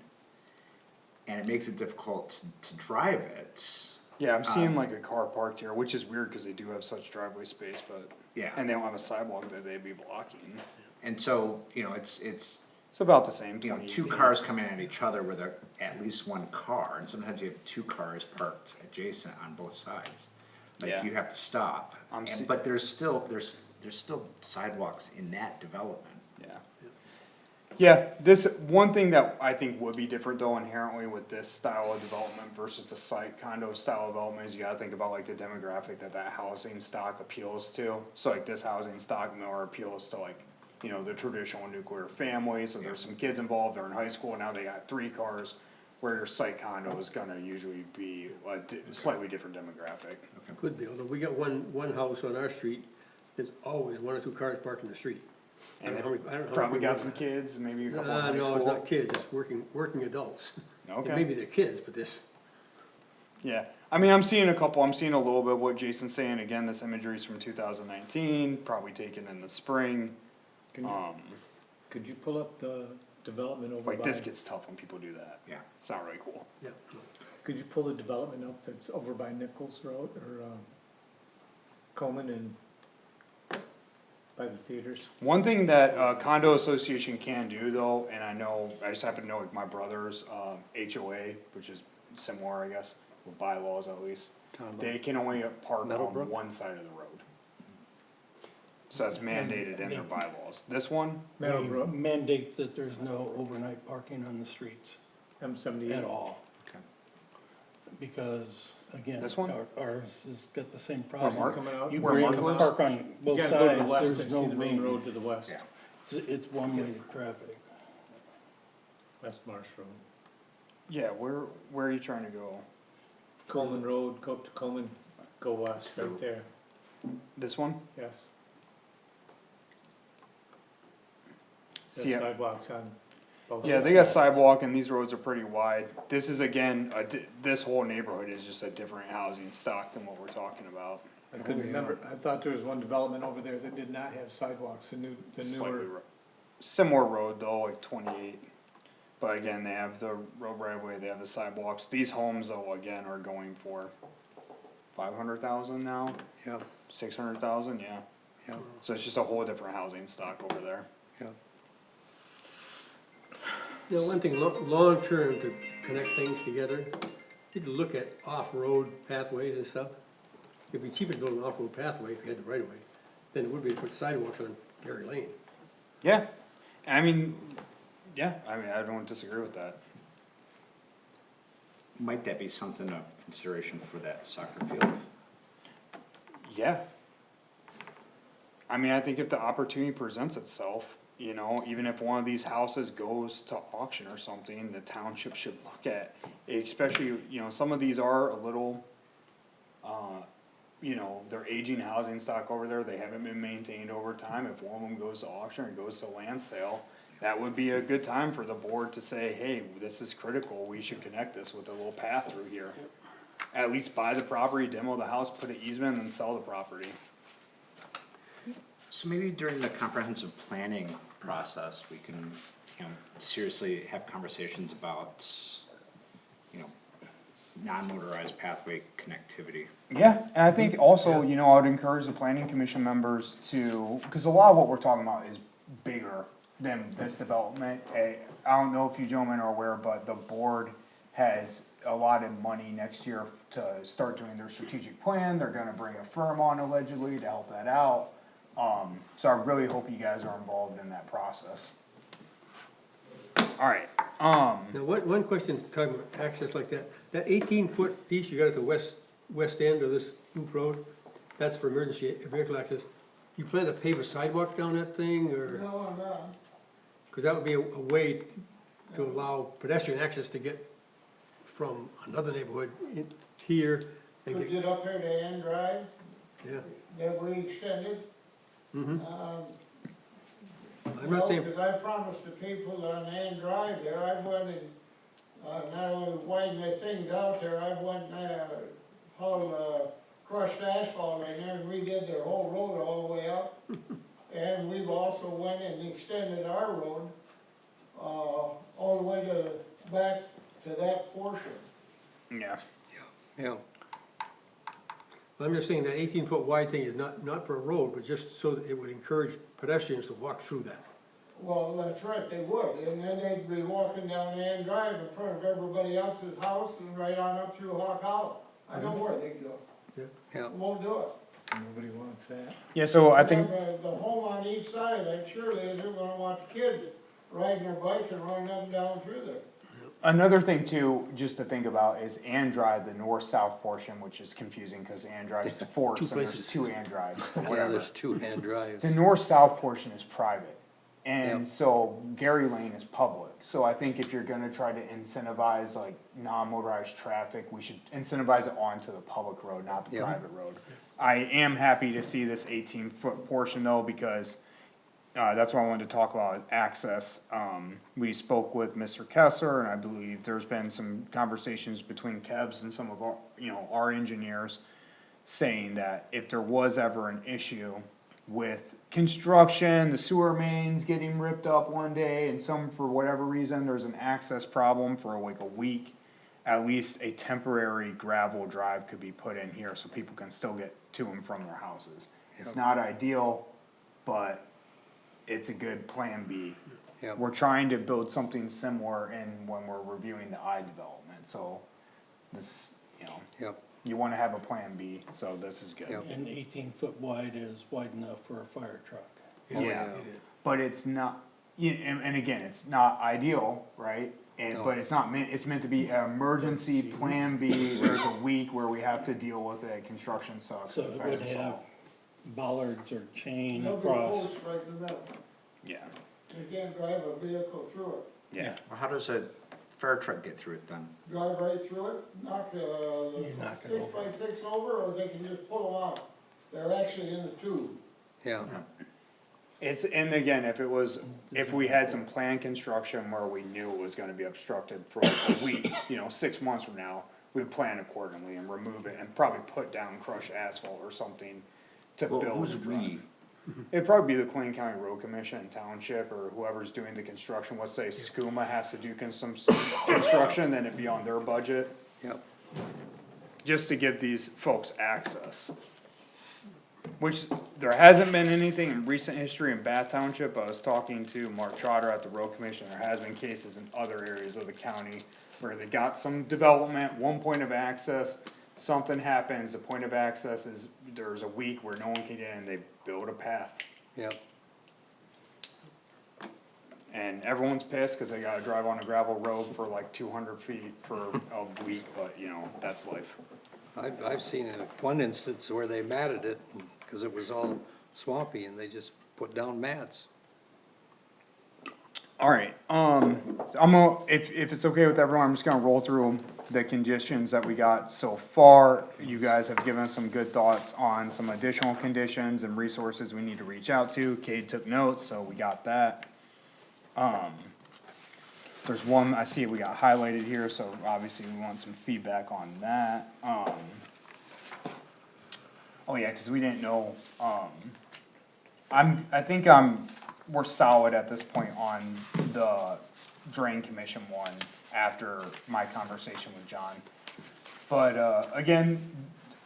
And it makes it difficult to drive it. Yeah, I'm seeing like a car parked here, which is weird cause they do have such driveway space, but. Yeah. And they don't have a sidewalk that they'd be blocking. And so, it's, It's about the same, 28 two feet. cars coming at each other with at least one car, and sometimes you have two cars parked adjacent on both sides. Like, Yeah. you have to stop, I'm see- but there's still sidewalks in that development. Yeah. Yeah, this, one thing that I think would be different though inherently with this style of development versus the site condo style development is you gotta think about like the demographic that housing stock appeals to. So like this housing stock more appeals to like, the traditional nuclear family, so there's some kids involved, they're in high school, now they got 3 cars. Where your site condo is gonna usually be a slightly different demographic. Could be, although we got one house on our street, there's always 1 or 2 cars parked in the street. I And don't know how many- I don't know how probably many got we some got. kids, maybe a couple in high No, it's school. not kids, it's working adults. Okay. Maybe they're kids, but this, Yeah, I mean, I'm seeing a little bit of what Jason's saying, again, this imagery is from 2019, probably taken in the spring. Can you, could you pull up the development over by? Like, this gets tough when people do that. Yeah. It's not really cool. yeah. Could you pull the development up that's over by Nichols Road or, Coleman and by the theaters? One thing that condo association can do though, and I just happen to know like my brother's, HOA, which is similar, I guess, with bylaws at least. They can only park on Meadowbrook? one side of the road. So that's mandated in their bylaws. This one, We Meadowbrook, mandate that there's no overnight parking on the streets M78. at all. Okay. Because, again, This one? ours has got the same problem. Mark? Coming out. You Where bring Mark a lives? park on You both gotta go to the sides, west there's and no see the main road room. to the west, Yeah. It's one-way traffic. West Marsh Road. yeah, where are you trying to go? Coleman Road, go up to Coleman, go west, right there, This one? yes. See, There's sidewalks on both. yeah, they got sides. sidewalk and these roads are pretty wide. This is again, this whole neighborhood is just a different housing stock than what we're talking about. I couldn't remember, I thought there was one development over there that did not have sidewalks, the Slightly newer, similar road though, like 28. But again, they have the road right away, they have the sidewalks. These homes though, again, are going for 500,000 now, Yeah, 600,000, yeah. yeah, So it's just a whole different housing stock over there. yeah. One thing, long-term to connect things together, you need to look at off-road pathways and stuff. It'd be cheaper to build an off-road pathway if you had the right of way, than it would be to put sidewalks on Gary Lane. Yeah, I mean, I don't disagree with that. Might that be something of consideration for that soccer field? Yeah. I mean, I think if the opportunity presents itself, even if one of these houses goes to auction or something, the township should look at, especially, some of these are a little, they're aging housing stock over there, they haven't been maintained over time, if one of them goes to auction or goes to land sale, that would be a good time for the board to say, hey, this is critical, we should connect this with a little path through here. At least buy the property, demo the house, put an easement, and then sell the property. So maybe during the comprehensive planning process, we can, you know, seriously have conversations about, you know, non-motorized pathway connectivity. Yeah, and I think also, you know, I would encourage the planning commission members to, cause a lot of what we're talking about is bigger than this development. I don't know if you gentlemen are aware, but the board has allotted money next year to start doing their strategic plan, they're gonna bring a firm on allegedly to help that out. So I really hope you guys are involved in that process. Alright, Now, one question, talking about access like that 18-foot piece you got at the west end of this loop road, that's for emergency vehicle access. You plan to pave a sidewalk down that thing, or, No, I'm not. cause that would be a way to allow pedestrian access to get from another neighborhood here. and To get up there to Ann Drive, Yeah, that we extended. I'm No, not saying, because I promised the people on Ann Drive there, I went and, not only widened the things out there, I went and, hauled, crushed asphalt in there and redid their whole road all the way up. And we've also went and extended our road, all the way to, back to that portion. yeah. Yeah, I'm just saying that 18-foot wide thing is not for a road, but just so that it would encourage pedestrians to walk through that. Well, that's right, they would, and then they'd be walking down Ann Drive in front of everybody else's house and right on up through Hawk Hollow. I know where they go, yeah, won't do it. Nobody wants that. Yeah, so I think, The home on each side of that surely isn't gonna want the kids riding their bike and running up and down through there. another thing too, just to think about is Ann Drive, the north-south portion, which is confusing, cause Ann Drive is forks and there's places. two Ann Drives, or yeah, whatever. there's two hand drives. The north-south portion is private, and Yep. so Gary Lane is public, so I think if you're gonna try to incentivize like non-motorized traffic, we should incentivize it onto the public road, not the Yep. private road. I am happy to see this 18-foot portion though, because, that's what I wanted to talk about, access. We spoke with Mr. Kessler, and I believe there's been some conversations between Kevs and some of our, you know, our engineers, saying that if there was ever an issue with construction, the sewer mains getting ripped up one day, and some, for whatever reason, there's an access problem for like a week, at least a temporary gravel drive could be put in here so people can still get to and from their houses. It's not ideal, but it's a good plan B. Yep. We're trying to build something similar in when we're reviewing the I development, so this, you know, Yep, you wanna have a plan B, so this is good. Yep. And 18-foot wide is wide enough for a fire truck. Yeah, It is. but it's not, and again, it's not ideal, right? And, No. but it's not meant, it's meant to be an emergency plan B, there's a week where we have to deal with it, construction sucks. So it it affects would us have all. bollards or chain There'll be across. posts right in the middle, Yeah, you can't drive a vehicle through it. yeah, Well, how does a fire truck get through it then? Drive right through it, knock, the You knock it 6x6 over, or they can just pull them out. They're actually in the tube. yeah, it's, and again, if we had some planned construction where we knew it was gonna be obstructed for like a week, you know, 6 months from now, we'd plan accordingly and remove it and probably put down crushed asphalt or something to Well, build who's a drive. we? It'd probably be the Clean County Road Commission, Township, or whoever's doing the construction, let's say SCUMA has to do some construction, then it'd be on their budget, yep, just to give these folks access. Which, there hasn't been anything in recent history in Bath Township, I was talking to Mark Trotter at the Road Commission, there has been cases in other areas of the county where they got some development, one point of access, something happens, the point of access is, there's a week where no one can get in, they build a path. yep, And everyone's pissed cause they gotta drive on a gravel road for like 200 feet for a week, but you know, that's life. I've seen in one instance where they matted it, cause it was all swampy, and they just put down mats. Alright, I'm gonna, if it's okay with everyone, I'm just gonna roll through the conditions that we got so far. You guys have given us some good thoughts on some additional conditions and resources we need to reach out to. Cade took notes, so we got that. There's one I see we got highlighted here, so obviously we want some feedback on that. Oh yeah, cause we didn't know, I think we're solid at this point on the drain commission one after my conversation with John. But, again,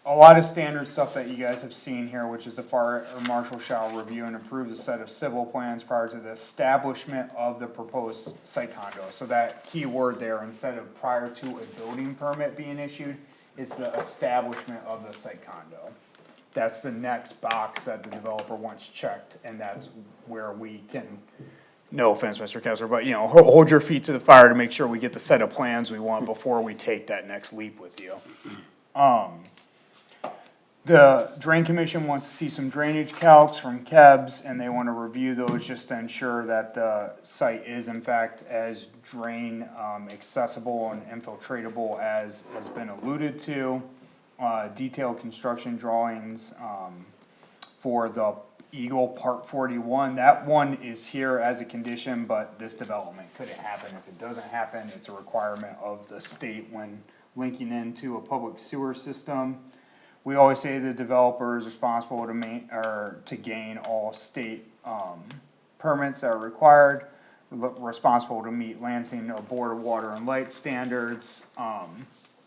a lot of standard stuff that you guys have seen here, which is the fire marshal shall review and approve the set of civil plans prior to the establishment of the proposed site condo. So that key word there, instead of prior to a building permit being issued, it's the establishment of the site condo. That's the next box that the developer wants checked, and that's where we can, no offense, Mr. Kessler, but hold your feet to the fire to make sure we get the set of plans we want before we take that next leap with you. The drain commission wants to see some drainage calcs from KEBS, and they wanna review those just to ensure that the site is in fact as drain, accessible and infiltratable as has been alluded to. Detailed construction drawings, for the Eagle Part 41, that one is here as a condition, but this development couldn't happen. If it doesn't happen, it's a requirement of the state when linking into a public sewer system. We always say the developer is responsible to gain all state, permits that are required, responsible to meet Lansing Board of Water and Light standards.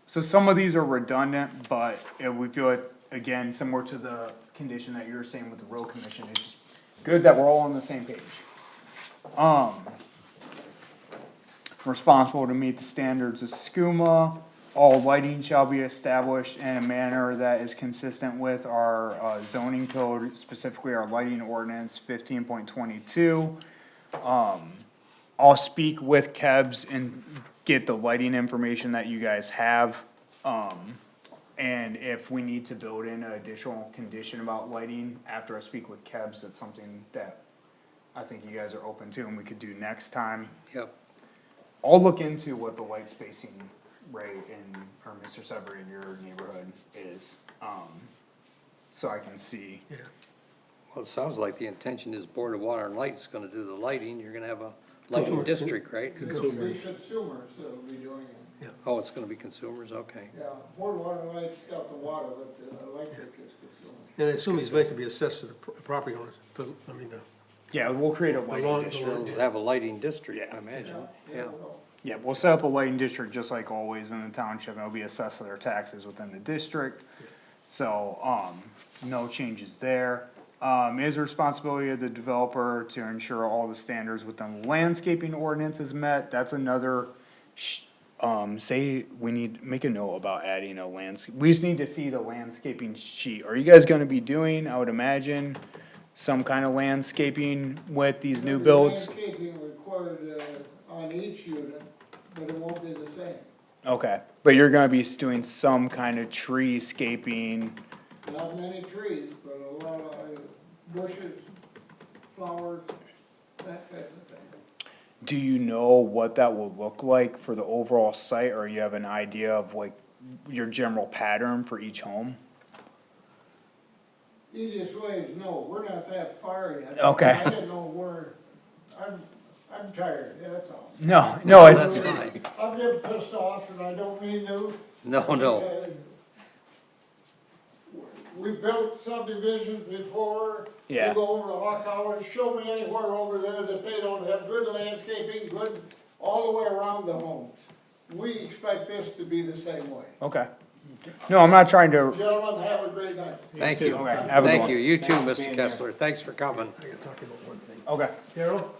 So some of these are redundant, but we feel it, again, similar to the condition that you were saying with the road commission, it's just good that we're all on the same page. Responsible to meet the standards of SCUMA. All lighting shall be established in a manner that is consistent with our zoning code, specifically our lighting ordinance 15.22. I'll speak with KEBS and get the lighting information that you guys have. And if we need to build in an additional condition about lighting after I speak with KEBS, that's something that I think you guys are open to and we could do next time. Yep. I'll look into what the light spacing rate or Mr. Sever in your neighborhood is, so I can see. Yeah. Well, it sounds like the intention is Board of Water and Light's gonna do the lighting, you're gonna have a lighting district, right? It'll be consumers that'll be doing it. Oh, it's gonna be consumers, okay. Yeah, Board of Water and Light's got the water, but the electric is consumers. And I assume these lights will be assessed to the property owners, Yeah, we'll create a lighting long- district. They'll have a lighting district, Yeah. I imagine, Yeah, yeah. well, Yeah, we'll set up a lighting district just like always in the township, and it'll be assessed to their taxes within the district. So, no changes there. It is the responsibility of the developer to ensure all the standards within the landscaping ordinance is met, that's another, say, we need, make a note about adding a landscape, we just need to see the landscaping sheet. Are you guys gonna be doing, I would imagine, some kind of landscaping with these new builds? Landscaping required, on each unit, but it won't be the same. Okay, but you're gonna be doing some kind of treescaping, Not many trees, but a lot of bushes, flowers, that type of thing. do you know what that will look like for the overall site, or you have an idea of like your general pattern for each home? Easiest way is no, we're not that far yet. Okay. I didn't know where, I'm tired, that's all. No, it's, That's fine. I'm getting pissed off and I don't mean to. No. We built subdivisions before. Yeah. You go over to Hawk Hollow, show me anywhere over there that they don't have good landscaping, good, all the way around the homes. We expect this to be the same way. okay. No, I'm not trying to, Gentlemen, have a great night. Thank you. Okay, have a good Thank one. you, you too, Mr. Kessler, thanks for coming. I gotta talk to you about one thing. okay. Carol?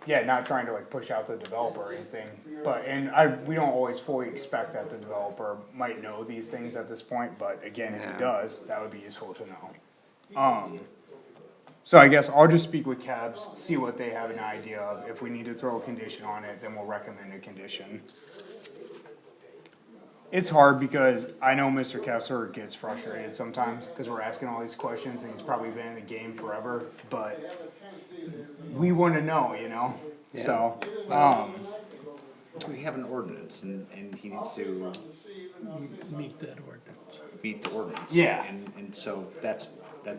Yeah, not trying to like push out the developer or anything, but, we don't always fully expect that the developer might know these things at this point, but again, if he Yeah. does, that would be useful to know. So I guess I'll just speak with KEBS, see what they have an idea of, if we need to throw a condition on it, then we'll recommend a condition. It's hard because I know Mr. Kessler gets frustrated sometimes, cause we're asking all these questions and he's probably been in the game forever, but we wanna know, so, We have an ordinance and he needs to Meet that ordinance. meet the ordinance. Yeah. And so that's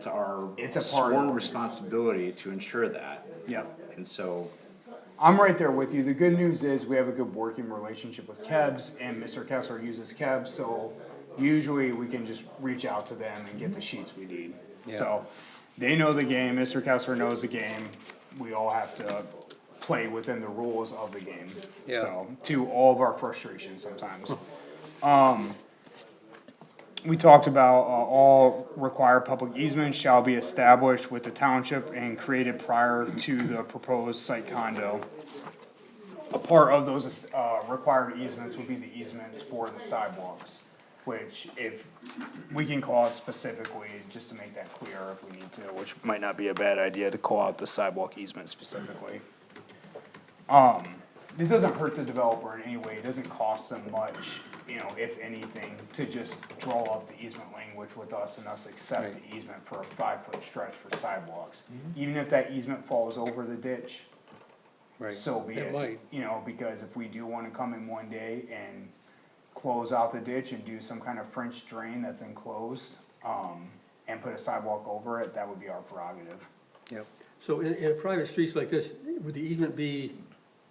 our It's a part of the sworn ordinance. responsibility to ensure that. yep. And so, I'm right there with you. The good news is we have a good working relationship with KEBS and Mr. Kessler uses KEBS, so usually we can just reach out to them and get the sheets we need. So, they know the game, Mr. Kessler knows the game, we all have to play within the rules of the game. Yeah. So, to all of our frustration sometimes. We talked about, all required public easements shall be established with the township and created prior to the proposed site condo. A part of those, required easements would be the easements for the sidewalks, which if, we can call it specifically, just to make that clear if we need to, which might not be a bad idea to call out the sidewalk easement specifically. It doesn't hurt the developer in any way, it doesn't cost them much, you know, if anything, to just draw up the easement language with us and us accept the easement for a 5-foot stretch for sidewalks. Even if that easement falls over the ditch, Right. so be It it. might. You know, because if we do wanna come in one day and close out the ditch and do some kind of French drain that's enclosed, and put a sidewalk over it, that would be our prerogative. Yep. So in private streets like this, would the easement be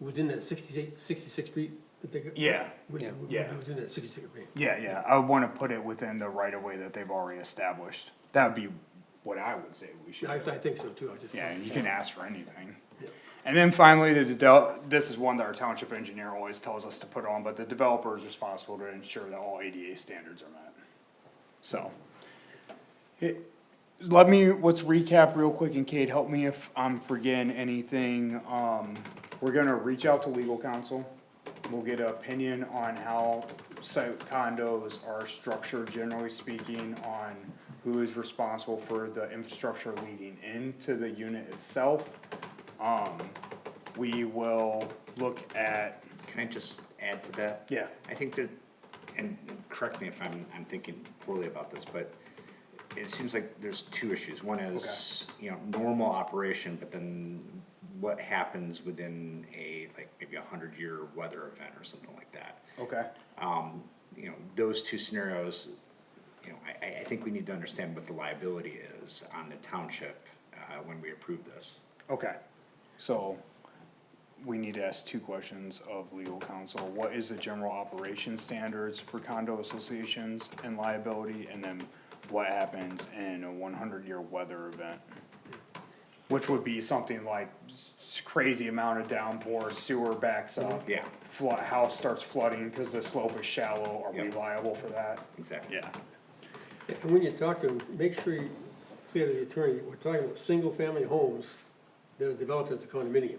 within that 66 feet? that they got? Yeah. Would Yeah. would Yeah. be within that 66 feet? Yeah, I would wanna put it within the right of way that they've already established. That would be what I would say we should. I think so too, I just. Yeah, and you can ask for anything. Yeah. And then finally, this is one that our township engineer always tells us to put on, but the developer is responsible to ensure that all ADA standards are met. So. Let's recap real quick, and Kate, help me if I'm forgetting anything. We're gonna reach out to legal counsel. We'll get an opinion on how site condos are structured, generally speaking, on who is responsible for the infrastructure leading into the unit itself. We will look at, Can I just add to that? yeah, I think that, and correct me if I'm thinking poorly about this, but it seems like there's two issues. One is, you know, normal operation, but then what happens within a, like, maybe 100-year weather event or something like that. okay, You know, those two scenarios, you know, I think we need to understand what the liability is on the township, when we approve this. okay. So, we need to ask two questions of legal counsel. What is the general operation standards for condo associations and liability? And then what happens in a 100-year weather event? Which would be something like crazy amount of downpour, sewer backs up. Yeah. House starts flooding because the slope is shallow, are we Yep. liable for that? Exactly. Yeah, And when you talk to them, make sure you clear to the attorney, we're talking about single-family homes that are developed as a condominium.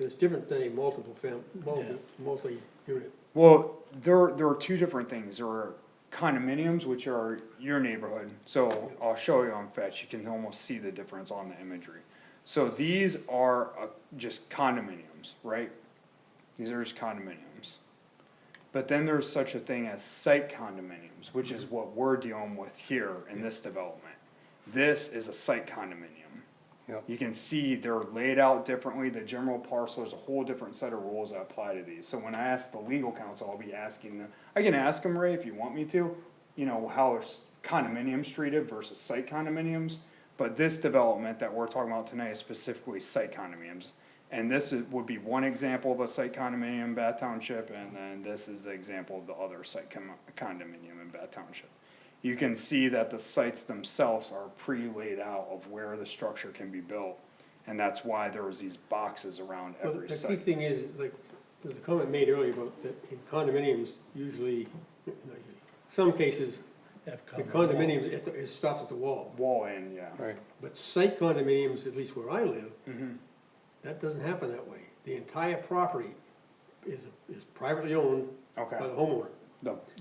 It's different than a multi-unit. well, there are two different things, there are condominiums, which are your neighborhood, so I'll show you on Fetch, you can almost see the difference on the imagery. So these are, just condominiums, right? These are just condominiums. But then there's such a thing as site condominiums, which is what we're dealing with here in this development. This is a site condominium. Yep. You can see they're laid out differently, the general parcel is a whole different set of rules that apply to these. So when I ask the legal counsel, I'll be asking them, I can ask them, Ray, if you want me to, you know, how are condominiums treated versus site condominiums. But this development that we're talking about tonight is specifically site condominiums. And this would be one example of a site condominium in Bath Township, and then this is the example of the other site condominium in Bath Township. You can see that the sites themselves are pre-laid out of where the structure can be built. And that's why there was these boxes around Well, every the key site. thing is, like, there's a comment made earlier about that in condominiums, usually, some cases, Have the common condominium, walls. it stops at the wall. Wall in, yeah. Right. But site condominiums, at least where I live, Mhm. that doesn't happen that way. The entire property is privately owned by Okay, the homeowner.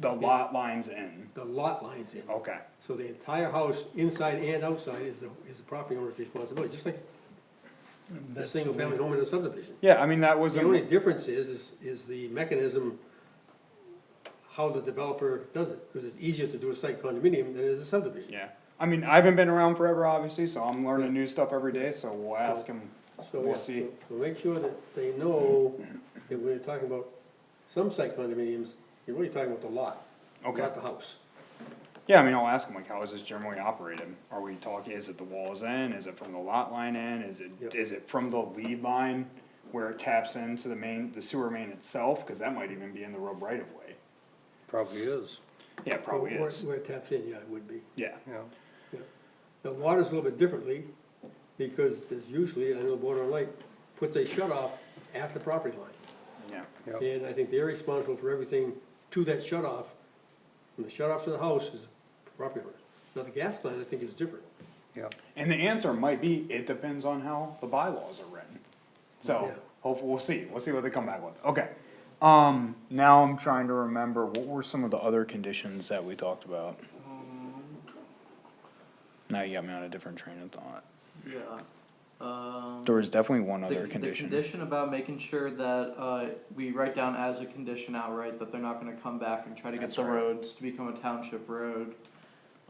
the lot lines in, The lot lines in. okay, So the entire house, inside and outside, is the property owner's responsibility, just like a That's single-family home in a subdivision. yeah, I mean, that was, The only difference is the mechanism, how the developer does it, because it's easier to do a site condominium than it is a subdivision. yeah. I mean, I haven't been around forever, obviously, so I'm learning new stuff every day, so we'll ask him, So, we'll yeah, see. so make sure that they know that when you're talking about some site condominiums, you're really talking about the lot, Okay. not the house. Yeah, I mean, I'll ask him, like, how is this generally operated? Are we talking, is it the walls in, is it from the lot line in, Yep. is it from the lead line where it taps into the sewer main itself, cause that might even be in the road right of way. Probably is, Yeah, it probably Where- is, Where it taps in, yeah, it would be. yeah. yeah. Now, water's a little bit differently, because there's usually, I know Water and Light puts a shut off at the property line. Yeah. And I think they're responsible for everything to that shut off. And the shut off to the house is property owner. Now, the gas line, I think, is different. Yeah. And the answer might be, it depends on how the bylaws are written. So, Yeah. hopefully, we'll see what they come back with, okay. Now I'm trying to remember, what were some of the other conditions that we talked about? Now you got me on a different train of thought. Yeah. There was definitely one The other condition. condition about making sure that, we write down as a condition outright that they're not gonna come back and try to get That's the right. roads to become a township road.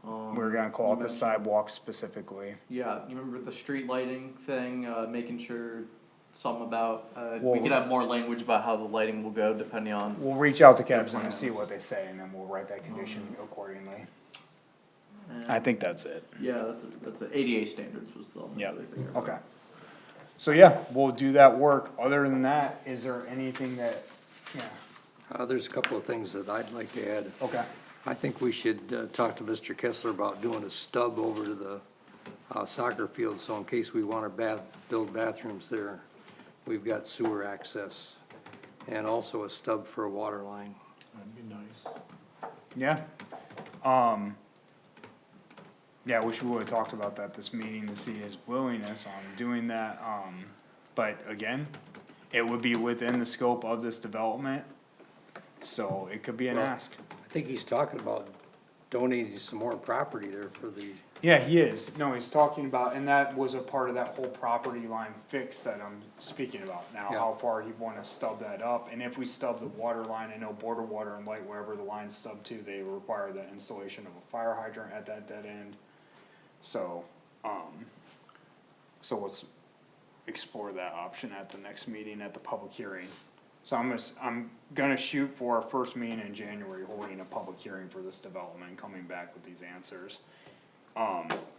We're gonna call it the mentioned- sidewalk specifically. Yeah, you remember the street lighting thing, making sure some about, Well- we could have more language about how the lighting will go depending on. We'll reach out to Kevin and see what they say, and then we'll write that condition accordingly. I think that's it. Yeah, that's a ADA standards was the only Yeah, other thing. okay. So yeah, we'll do that work. Other than that, is there anything that, yeah, There's a couple of things that I'd like to add. okay. I think we should talk to Mr. Kessler about doing a stub over to the soccer field, so in case we want to build bathrooms there, we've got sewer access, and also a stub for a water line. That'd be nice. Yeah. Yeah, we would've talked about that this meeting to see his willingness on doing that, but again, it would be within the scope of this development, so it could be an Well- ask. I think he's talking about donating some more property there for the, Yeah, he is, no, he's talking about, and that was a part of that whole property line fix that I'm speaking about now, Yeah. how far he wanna stub that up, and if we stub the water line, I know Border Water and Light, wherever the line's stubbed to, they require the installation of a fire hydrant at that dead end. So, so let's explore that option at the next meeting, at the public hearing. So I'm gonna shoot for our first meeting in January, holding a public hearing for this development, coming back with these answers.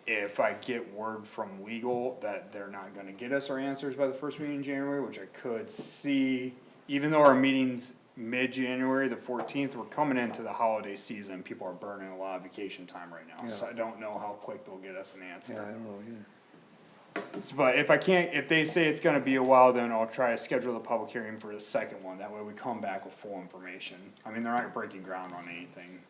If I get word from legal that they're not gonna get us our answers by the first meeting in January, which I could see, even though our meeting's mid-January, the 14th, we're coming into the holiday season, people are burning a lot of vacation time right now, so I don't know how quick they'll get us an answer. yeah, I don't know either. But if they say it's gonna be a while, then I'll try to schedule the public hearing for the second one, that way we come back with full information. I mean, they're not breaking ground on anything.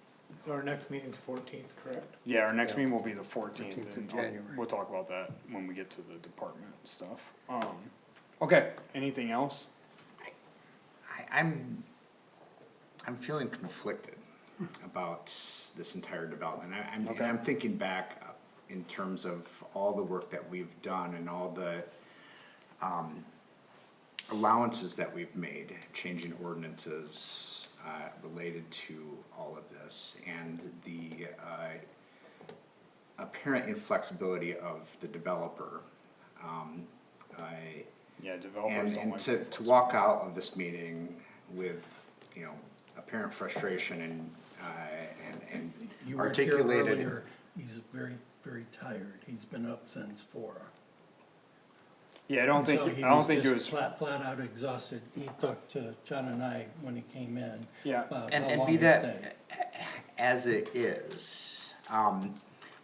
So our next meeting's 14th, correct? Yeah, our next meeting will be the 14th, 14th of and January. we'll talk about that when we get to the department stuff. Okay, anything else? I'm feeling conflicted about this entire development. Okay. I'm thinking back in terms of all the work that we've done and all the allowances that we've made, changing ordinances related to all of this, and the apparent inflexibility of the developer. Yeah, developers don't And like. to walk out of this meeting with, you know, apparent frustration and You weren't here articulated. earlier. He's very, very tired. He's been up since 4. Yeah, I don't So think he it just was, flat out exhausted. He talked to John and I when he came in. yeah, about And, how and long be he'd that stay. as it is,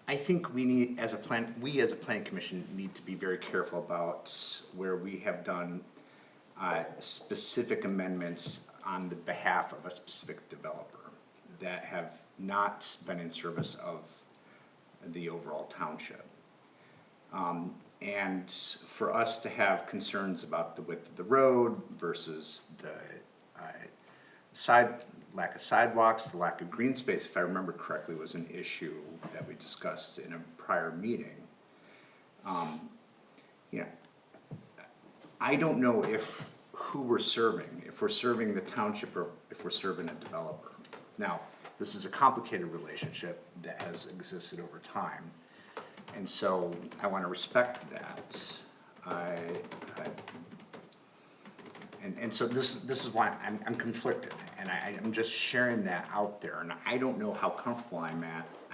I think we need, as a planning commission, need to be very careful about where we have done specific amendments on the behalf of a specific developer that have not been in service of the overall township. And for us to have concerns about the width of the road versus the lack of sidewalks, the lack of green space, if I remember correctly, was an issue that we discussed in a prior meeting. You know, I don't know who we're serving, if we're serving the township or if we're serving a developer. Now, this is a complicated relationship that has existed over time, and so I wanna respect that. And so this is why I'm conflicted, and I'm just sharing that out there, and I don't know how comfortable I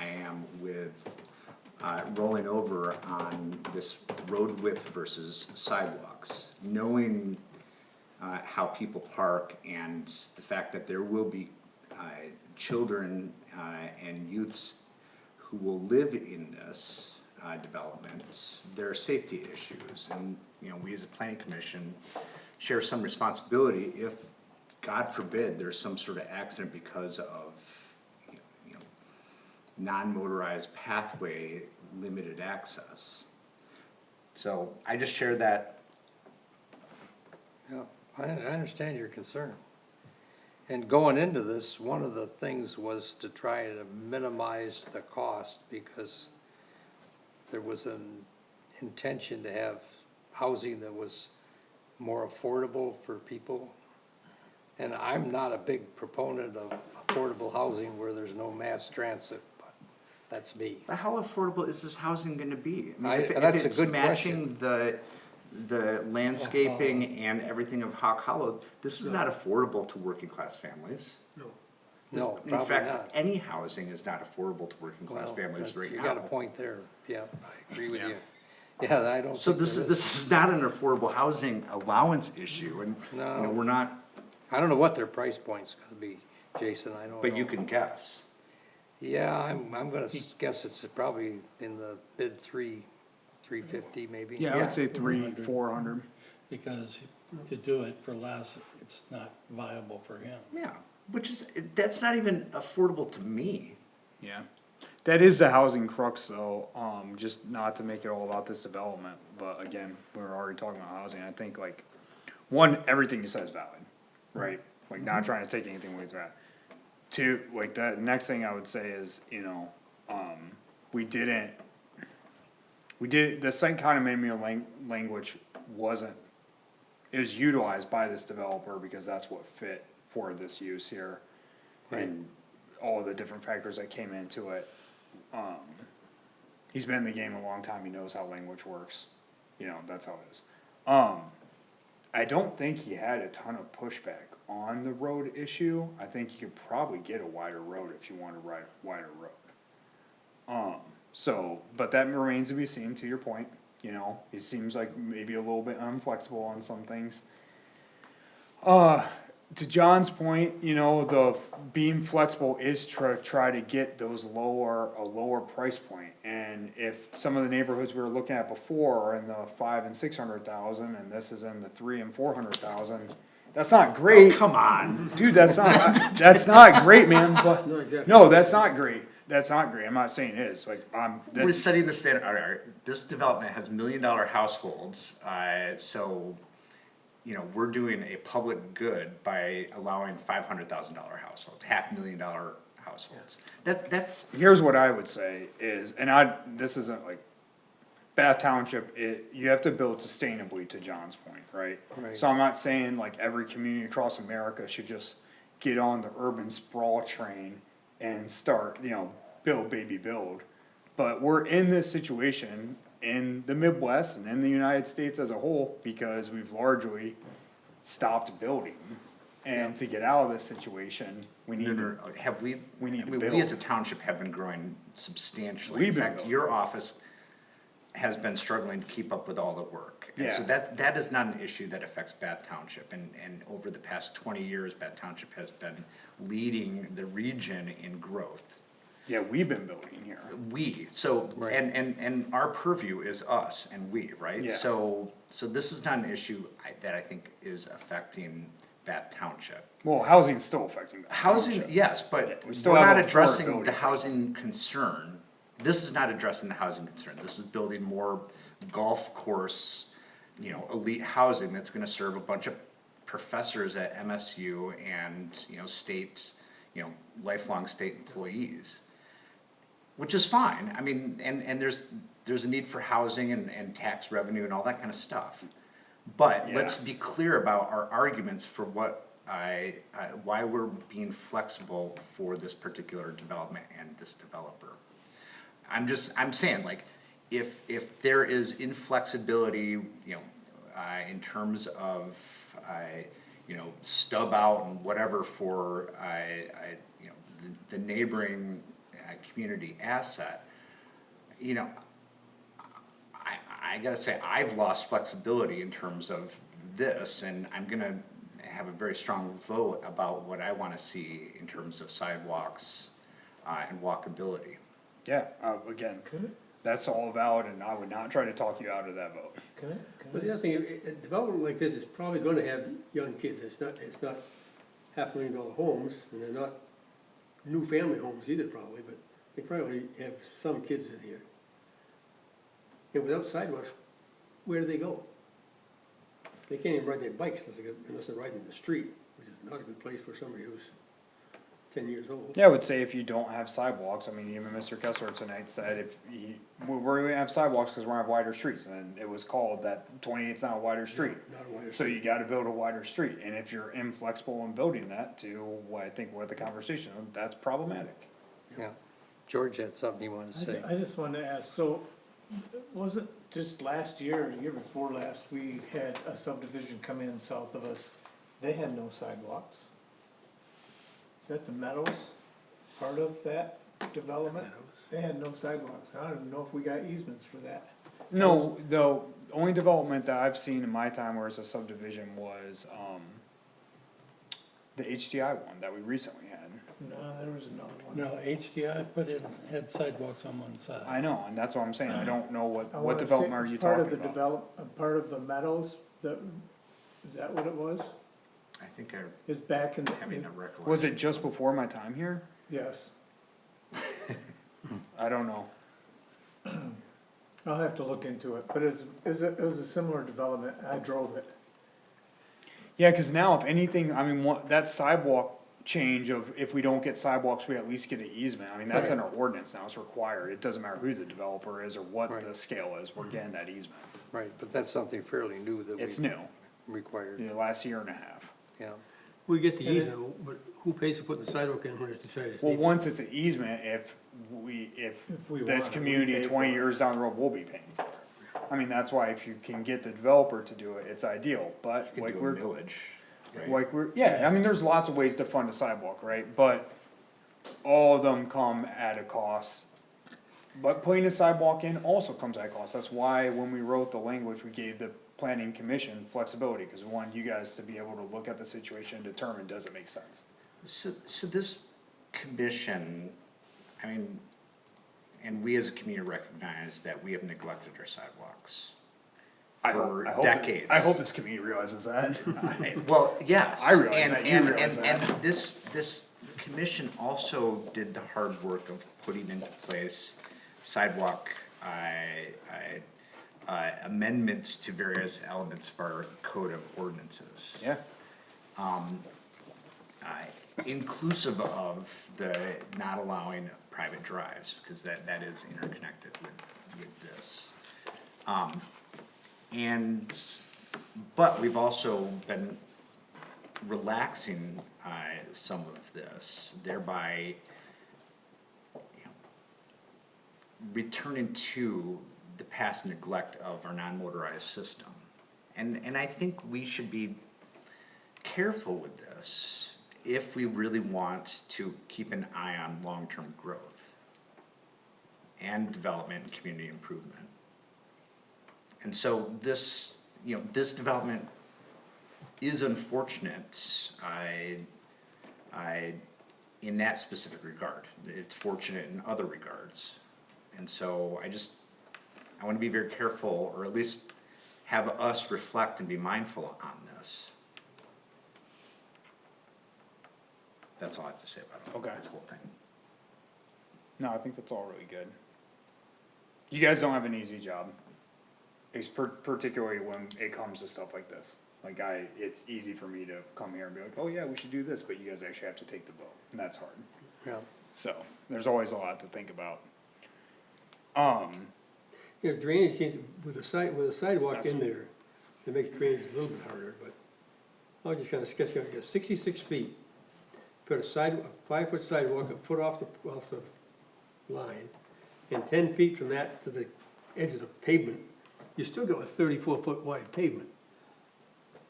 am with rolling over on this road width versus sidewalks, knowing how people park and the fact that there will be children and youths who will live in this, developments, there are safety issues, and, you know, we as a planning commission share some responsibility if, God forbid, there's some sort of accident because of, you know, non-motorized pathway, limited access. So I just share that. Yeah, I understand your concern. And going into this, one of the things was to try to minimize the cost because there was an intention to have housing that was more affordable for people. And I'm not a big proponent of affordable housing where there's no mass transit, but that's me. But how affordable is this housing gonna be? That's a good matching the landscaping and everything of Hawk Hollow, this is not affordable to working class families. No, In probably fact, not. any housing is not affordable to working class Well, families that- right now. You got a point there, yeah, I agree with you. Yeah, I don't So think this there is, this is not an affordable housing allowance issue, and, you know, No. we're not, I don't know what their price point's gonna be, Jason, I don't know. but you can guess. Yeah, I'm gonna guess it's probably in the mid 350 maybe. Yeah, I Yeah. would say 300-400. Because to do it for less, it's not viable for him. Yeah, which is, that's not even affordable to me. Yeah, that is the housing crux though, just not to make it all about this development, but again, we're already talking about housing, I think like, one, everything you said is valid, right? Like, not trying to take anything away from that. Two, like, the next thing I would say is, you know, the site condominium language wasn't, it was utilized by this developer because that's what fit for this use here. And all the different factors that came into it. He's been in the game a long time, he knows how language works, you know, that's how it is. I don't think he had a ton of pushback on the road issue, I think you could probably get a wider road if you want to ride a wider road. So, but that remains to be seen, to your point, you know, he seems like maybe a little bit unflexible on some things. To John's point, you know, the being flexible is try to get those a lower price point. And if some of the neighborhoods we were looking at before are in the 500,000 and 600,000, and this is in the 300,000 and 400,000, that's not great. Come on. Dude, that's not great, man, but, no, that's not great, I'm not saying it is, like, We're this, setting the standard, all right, this development has $1 million households, so, you know, we're doing a public good by allowing $500,000 households, $500,000 households. That's, here's what I would say is, and this isn't like, Bath Township, you have to build sustainably, to John's point, right? Right. So I'm not saying like every community across America should just get on the urban sprawl train and start, you know, build. But we're in this situation in the Midwest and in the United States as a whole because we've largely stopped building. And to get out of this situation, we need to, have we, we need I to mean, we build. as a township have been growing substantially. We've In been fact, building. your office has been struggling to keep up with all the work. And so Yeah. that is not an issue that affects Bath Township, and over the past 20 years, Bath Township has been leading the region in growth. yeah, we've been building here. So, Right. and our purview is us and we, right? Yeah. So this is not an issue that I think is affecting Bath Township. Well, housing's still affecting Bath Housing, Township. yes, but We still we're have not a addressing affordability the problem. housing concern. This is not addressing the housing concern, this is building more golf course, you know, elite housing that's gonna serve a bunch of professors at MSU and, you know, states, you know, lifelong state employees. Which is fine, I mean, and there's a need for housing and tax revenue and all that kind of stuff. But let's Yeah. be clear about our arguments for what why we're being flexible for this particular development and this developer. I'm saying, like, if there is inflexibility, you know, in terms of, you know, stub out and whatever for, you know, the neighboring community asset, you know, I gotta say, I've lost flexibility in terms of this, and I'm gonna have a very strong vote about what I wanna see in terms of sidewalks, and walkability. Yeah, again, that's all valid, and I would not try to talk you out of that vote. Can I, But can the I, other thing, a development like this is probably gonna have young kids, it's not $500,000 homes, and they're not new family homes either probably, but they probably have some kids in here. And without sidewalks, where do they go? They can't even ride their bikes unless they're riding in the street, which is not a good place for somebody who's 10 years old. Yeah, I would say if you don't have sidewalks, I mean, even Mr. Kessler tonight said if we're gonna have sidewalks because we're gonna have wider streets, and it was called that 28's not a wider street. Not a wider So you gotta build a wider street, and if you're inflexible in building that to what I think what the conversation, that's problematic. Yeah. George had something he wanted to say. I just wanted to ask, so, was it just last year, or year before last, we had a subdivision come in south of us, they had no sidewalks? Is that the Meadows, part of that development? They had no sidewalks, I don't even know if we got easements for that. No, the only development that I've seen in my time where it's a subdivision was, the HDI one that we recently had. No, there was another one. No, HDI had sidewalks on one side. I know, and that's what I'm saying, I don't know what I wanna say development are it's you part of talking the about? part of the Meadows, that, is that what it was? I think I'm It's back in, having a recollection. Was it just before my time here? yes, I don't know. I'll have to look into it, but it was a similar development, I drove it. Yeah, cause now if anything, I mean, what, that sidewalk change of if we don't get sidewalks, we at least get an easement, I mean, that's in our ordinance now, it's required, it doesn't matter who the developer is or what the Right. scale is, we're getting that easement. Right, but that's something fairly new that It's we new, required, in the last year and a half. yeah. We get the easement, but who pays for putting the sidewalk in when it's decided? Well, once it's an easement, if we this want it, we community pay for 20 it. years down the road, will be paying for it. I mean, that's why if you can get the developer to do it, it's ideal, but You like could do a we're, millage, right? like we're, yeah, I mean, there's lots of ways to fund a sidewalk, right? But all of them come at a cost. But putting a sidewalk in also comes at a cost, that's why when we wrote the language, we gave the planning commission flexibility, cause we wanted you guys to be able to look at the situation and determine, does it make sense? So this commission, I mean, and we as a community recognize that we have neglected our sidewalks for decades. I hope this community realizes that. Well, yes. I realize that, you realize And this commission also did the hard work of putting into place sidewalk, amendments to various elements of our code of ordinances. Yeah. Inclusive of the not allowing private drives, because that is interconnected with this. But we've also been relaxing, some of this, thereby, you know, returning to the past neglect of our non-motorized system. And I think we should be careful with this if we really want to keep an eye on long-term growth and development and community improvement. And so this, you know, this development is unfortunate, in that specific regard. It's fortunate in other regards. And so I wanna be very careful, or at least have us reflect and be mindful on this. That's all I have to say about Okay. this whole thing. No, I think that's all really good. You guys don't have an easy job. Particularly when it comes to stuff like this. Like it's easy for me to come here and be like, oh yeah, we should do this, but you guys actually have to take the vote, and that's hard. Yeah. So, there's always a lot to think about. Yeah, drainage seems, with a sidewalk That's- in there, it makes drainage a little bit harder, but I'll just kinda sketch out, you got 66 feet. Put a 5-foot sidewalk, a foot off the line, and 10 feet from that to the edge of the pavement, you still got a 34-foot wide pavement.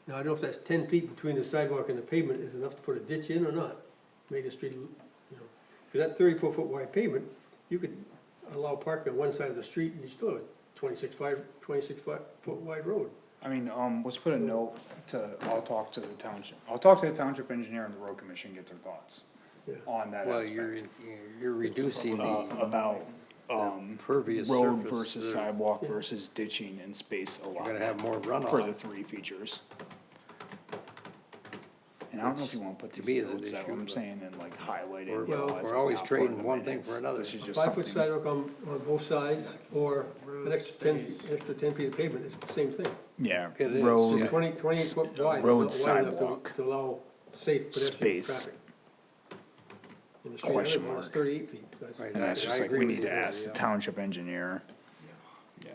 Now, I don't know if that's 10 feet between the sidewalk and the pavement is enough to put a ditch in or not, make the street, you know. Cause that 34-foot wide pavement, you could allow parking on one side of the street and you still have a 26-foot wide road. I mean, let's put a note I'll talk to the township engineer and the road commission, get their thoughts Yeah. on that Well, aspect. you're reducing the, About Pervious road surface, versus they're- sidewalk versus ditching and space You're gonna allotment have more for the runoff. three features. And I don't know if you wanna put To these me is an notes out, issue, I'm but- saying, and like highlighting. We're, you know, as we're always not part of trading the one thing minutes. for another. This is just 5-foot something, sidewalk on both sides, or an extra 10 feet of pavement, it's the same thing. yeah, It is, road, yeah. 28 foot wide Road is not wide enough sidewalk. to allow safe pedestrian Space. traffic. And the street Question avenue is mark. 38 feet. Right. and that's I just like, agree we with need you to there, ask the yeah. township engineer. Yeah.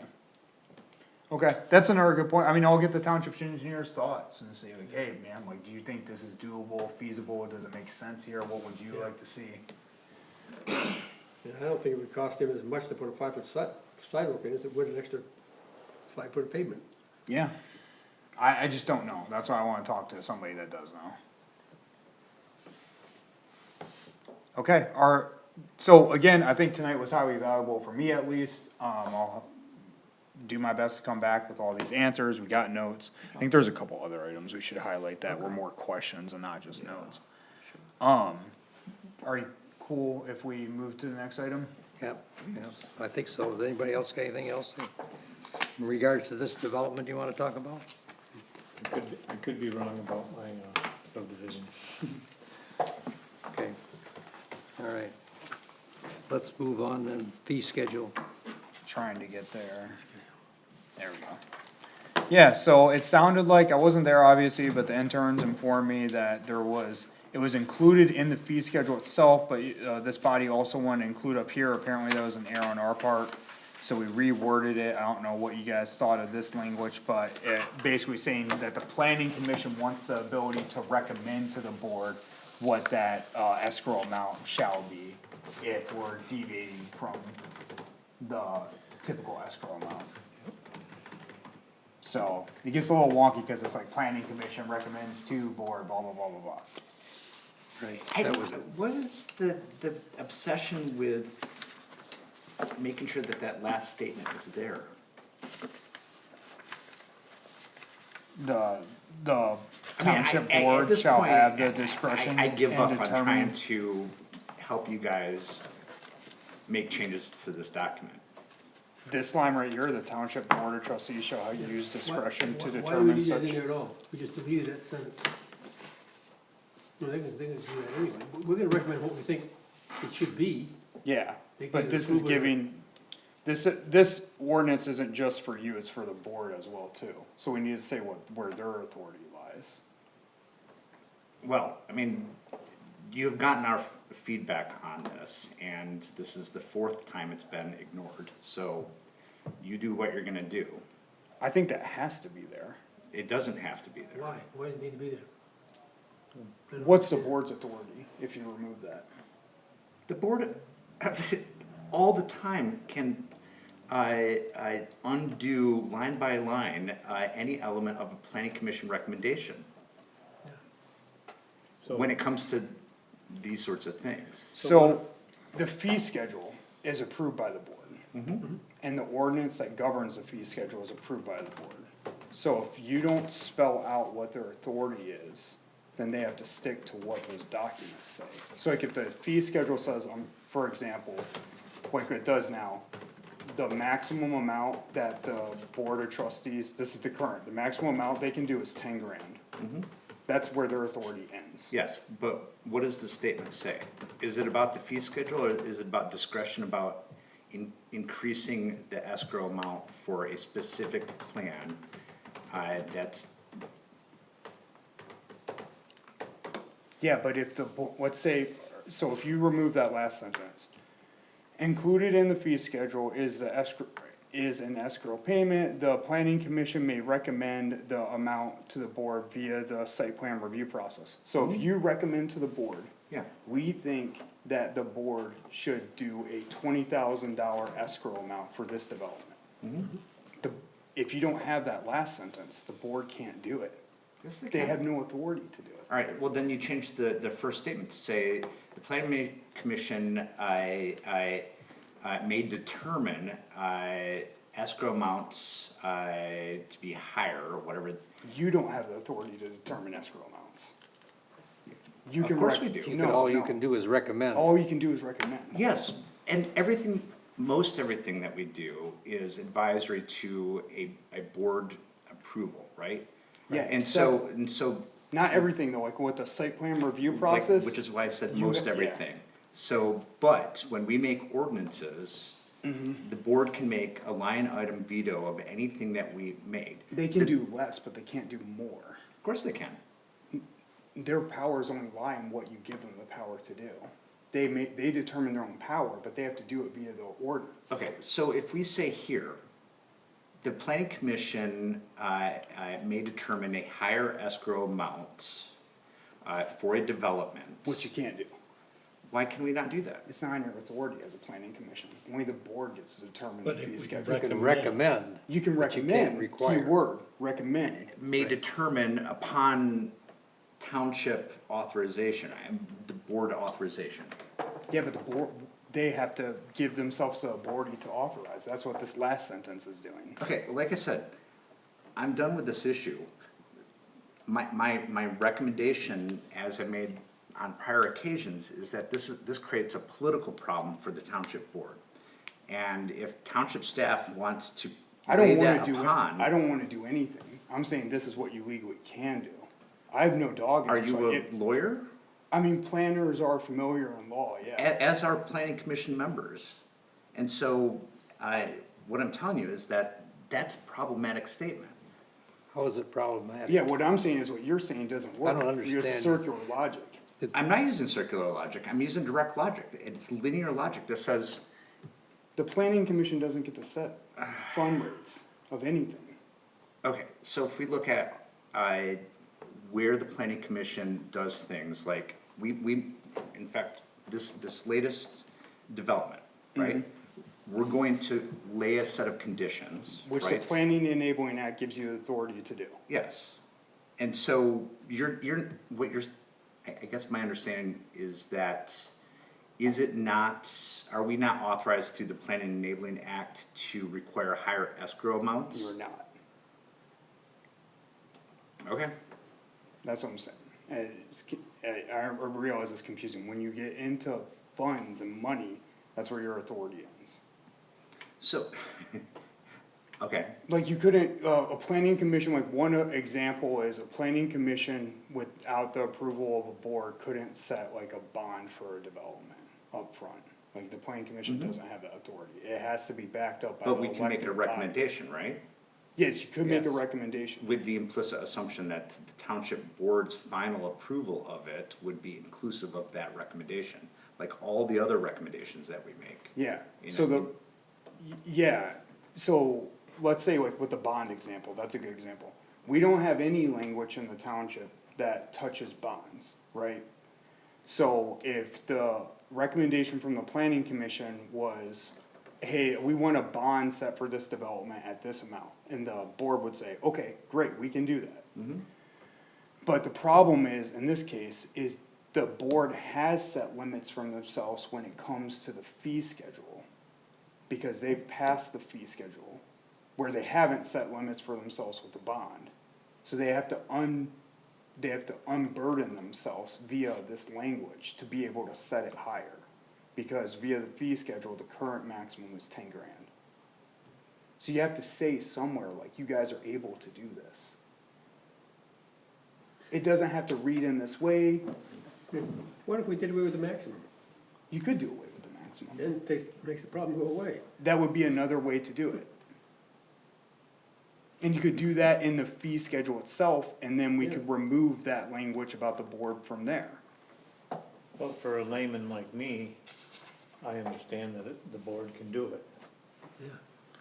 Okay, that's another good point, I mean, I'll get the township engineer's thoughts and say like, hey, man, like, do you think this is doable, feasible, does it make sense here, what would you like to see? And I don't think it would cost him as much to put a 5-foot sidewalk in as it would an extra 5 foot of pavement. Yeah, I just don't know, that's why I wanna talk to somebody that does know. Okay, so again, I think tonight was highly valuable for me at least, I'll do my best to come back with all these answers, we got notes. I think there's a couple other items we should highlight that were more questions and not just notes. Are you cool if we move to the next item? Yep, yep, I think so. Does anybody else got anything else in regards to this development you wanna talk about? I could be wrong about my subdivision. Okay, all right. Let's move on then, fee schedule. Trying to get there. There we go. Yeah, so it sounded like, I wasn't there obviously, but the interns informed me that it was included in the fee schedule itself, but, this body also wanted to include up here, apparently that was an error on our part. So we reworded it, I don't know what you guys thought of this language, but it basically saying that the planning commission wants the ability to recommend to the board what that, escrow amount shall be if we're deviating from the typical escrow amount. So, it gets a little wonky, cause it's like planning commission recommends to board, blah, blah, blah, blah, blah. Right, I, that was, what is the obsession with making sure that that last statement is there? The I mean, township at board this shall point, have the discretion I give and up on trying determine. to help you guys make changes to this document. This line right here, the township board of trustees shall use discretion to Why do we determine need that in such. there at all? We just deleted that sentence. No, they can do that anyway. We're gonna recommend what we think it should be. Yeah, They can but this is approve it. giving, this ordinance isn't just for you, it's for the board as well too. So we need to say where their authority lies. Well, I mean, you've gotten our feedback on this, and this is the 4th time it's been ignored, so you do what you're gonna do. I think that has to be there. It doesn't have to be there. Why? Why does it need to be there? I don't What's the understand. board's authority if you remove that? The board, all the time, can undo line by line, any element of a planning commission recommendation So, when it comes to these sorts of things. So, the fee schedule is approved by the board. And the ordinance that governs the fee schedule is approved by the board. So if you don't spell out what their authority is, then they have to stick to what those documents say. So like if the fee schedule says, for example, like it does now, the maximum amount that the board of trustees, this is the current, the maximum amount they can do is 10 grand. That's where their authority ends. Yes, but what does the statement say? Is it about the fee schedule, or is it about discretion about increasing the escrow amount for a specific plan, that's, Yeah, but if let's say, so if you remove that last sentence, included in the fee schedule is an escrow payment, the planning commission may recommend the amount to the board via the site plan review process. So if you recommend to the board, yeah, we think that the board should do a $20,000 escrow amount for this development. If you don't have that last sentence, the board can't do it. yes, they They can. have no authority to do it. Alright, well, then you change the first statement to say, the planning commission, may determine, escrow amounts, to be higher, or whatever. You don't have the authority to determine escrow amounts. You Of can course rec- we do. you No, can, all you no. can do is recommend. All you can do is recommend. Yes, and everything most everything that we do is advisory to a board approval, right? Yeah, And so, Not everything though, like with the site plan review like, process. which is why I said you most ha- yeah. everything. So, but when we make ordinances, the board can make a line item veto of anything that we made. They can do less, but they can't do more. Of course they can. Their powers only lie in what you give them the power to do. They determine their own power, but they have to do it via the ordinance. Okay, so if we say here, the planning commission, may determine a higher escrow amount, for a development. Which you can't do. Why can we not do that? It's not in your authority as a planning commission. Only the board gets to determine the But if fee we schedule. You can recommend. You can but you can't recommend, require. keyword, recommend. May determine upon township authorization, the board authorization. Yeah, but the board, they have to give themselves the authority to authorize. That's what this last sentence is doing. Okay, like I said, I'm done with this issue. My recommendation, as I made on prior occasions, is that this creates a political problem for the township board. And if township staff wants to I don't lay wanna that do, upon, I don't wanna do anything. I'm saying this is what you legally can do. I have no dog in are this you fight. a lawyer? I mean, planners are familiar in law, yeah. As are planning commission members. And so, what I'm telling you is that that's a problematic statement. How is it problematic? Yeah, what I'm saying is what you're saying doesn't work. don't It's understand. circular logic. I'm not using circular logic, I'm using direct logic. It's linear logic that says, The planning commission doesn't get to set fund rates of anything. okay, so if we look at, where the planning commission does things, like, we, in fact, this latest development, right? We're going to lay a set of conditions, Which the right? Planning Enabling Act gives you the authority to do. Yes, and so I guess my understanding is that, is it not, are we not authorized through the Planning Enabling Act to require higher escrow amounts? You're not. Okay, That's what I'm saying. And I realize it's confusing. When you get into funds and money, that's where your authority ends. so, okay, Like you couldn't, a planning commission, like one example is a planning commission without the approval of a board couldn't set like a bond for a development up front. Like the planning commission doesn't have that authority. It has to be backed up by the but we elected can make it a body. recommendation, right? Yes, you could make a Yes. recommendation. With the implicit assumption that the township board's final approval of it would be inclusive of that recommendation, like all the other recommendations that we make. Yeah, You so know, yeah, so let's say like with the bond example, that's a good example. We don't have any language in the township that touches bonds, right? So if the recommendation from the planning commission was, hey, we want a bond set for this development at this amount, and the board would say, okay, great, we can do that. But the problem is, in this case, is the board has set limits from themselves when it comes to the fee schedule. Because they've passed the fee schedule, where they haven't set limits for themselves with the bond. So they have to unburden themselves via this language to be able to set it higher. Because via the fee schedule, the current maximum is 10 grand. So you have to say somewhere, like, you guys are able to do this. It doesn't have to read in this way, What if we did away with the maximum? you could do away with the maximum. Then it makes the problem go away. That would be another way to do it. And you could do that in the fee schedule itself, and then we could remove that language about the board from there. But for a layman like me, I understand that the board can do it.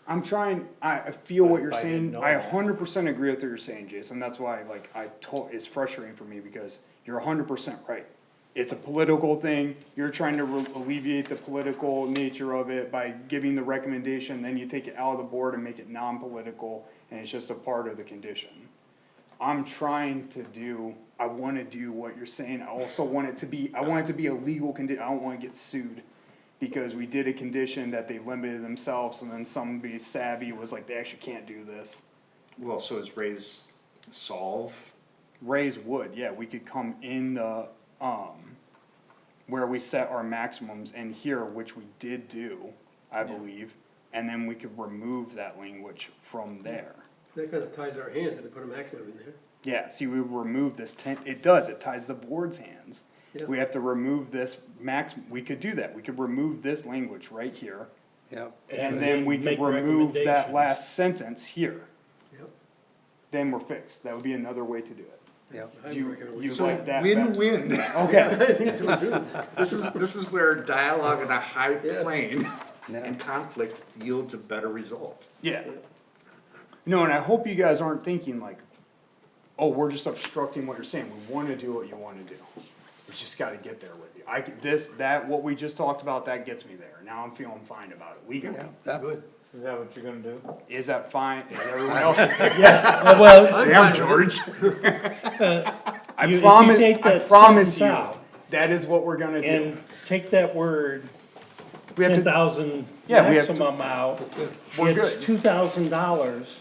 I'm trying, I feel what you're If I didn't saying, know I that. 100% agree with what you're saying, Jason, that's why, like, it's frustrating for me, because you're 100% right. It's a political thing, you're trying to alleviate the political nature of it by giving the recommendation, then you take it out of the board and make it non-political, and it's just a part of the condition. I'm trying to do, I wanna do what you're saying, I also want it to be, I want it to be a legal I don't wanna get sued. Because we did a condition that they limited themselves, and then somebody savvy was like, they actually can't do this. well, so is raise solve, Raise would, yeah, we could come in the, where we set our maximums and here, which we did do, I believe, and then we could remove that language from there. That kind of ties our hands if we put a maximum in there. Yeah, see, we remove this it ties the board's hands. Yeah. We have to remove this we could do that, we could remove this language right here, Yep, and then we make could remove that recommendations. last sentence here, Yep. then we're fixed, that would be another way to do it. yep. I You, reckon it was- you like that better? Win-win. Okay, I think so too. This is where dialogue on a high Yeah. plane Yeah. and conflict yields a better result. yeah. No, and I hope you guys aren't thinking like, oh, we're just obstructing what you're saying, we wanna do what you wanna do. We just gotta get there with you. What we just talked about, that gets me there, now I'm feeling fine about it legally. Yeah, that, Good. Is that what you're gonna do? Is that fine? Is everyone else? Well, Damn, George. I You- if you promise, take I that promise sentence you, out that is what we're gonna do. and take that word, We have ten to, thousand Yeah, we have to- maximum out, we're it's good, $2,000,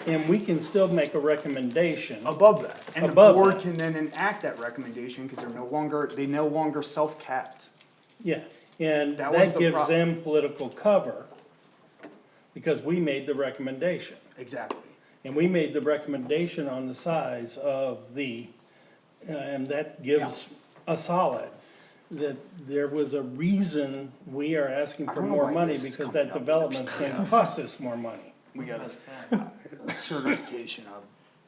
and we can still make a recommendation. above that. And the Above board that. can then enact that recommendation, cause they no longer self-capped. Yeah, and That was that the gives them political cover, because we made the recommendation. Exactly. And we made the recommendation on the size of and that gives a solid, that there was a reason we are asking I for don't know more why money, this is because coming that up. development's gonna cost us more money. We got a certification of,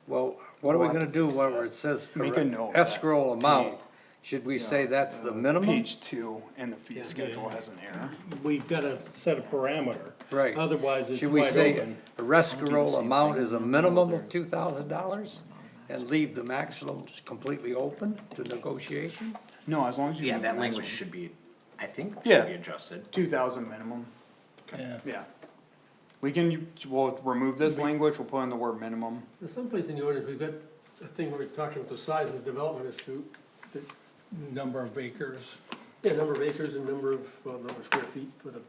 well, what are we We'll have gonna to do fix where that. it says Make a note of that. escrow amount? Should we say that's the minimum? page 2 and the fee schedule has an error. We've gotta set a parameter. Right. Otherwise, it's Should we wide say open. the escrow amount is a minimum of $2,000 and leave the maximum completely open to negotiation? No, as long as you. Yeah, leave that the language maximum. should be, I think, Yeah. should be adjusted. 2,000 minimum, Yeah. yeah. We'll remove this language, we'll put in the word minimum. There's someplace in the ordinance, we've got a thing where we're talking about the size of the development is to, the, Number of acres. yeah, number of acres and number of square feet for the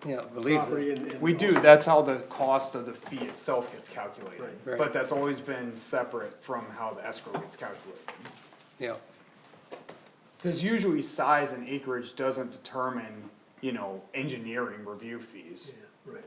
Yeah, believe property it. and. We do, that's how the cost of the fee itself gets calculated. Right. But that's always been separate from how the escrow gets calculated. Yeah, Cause usually size and acreage doesn't determine, engineering review fees. Yeah, right.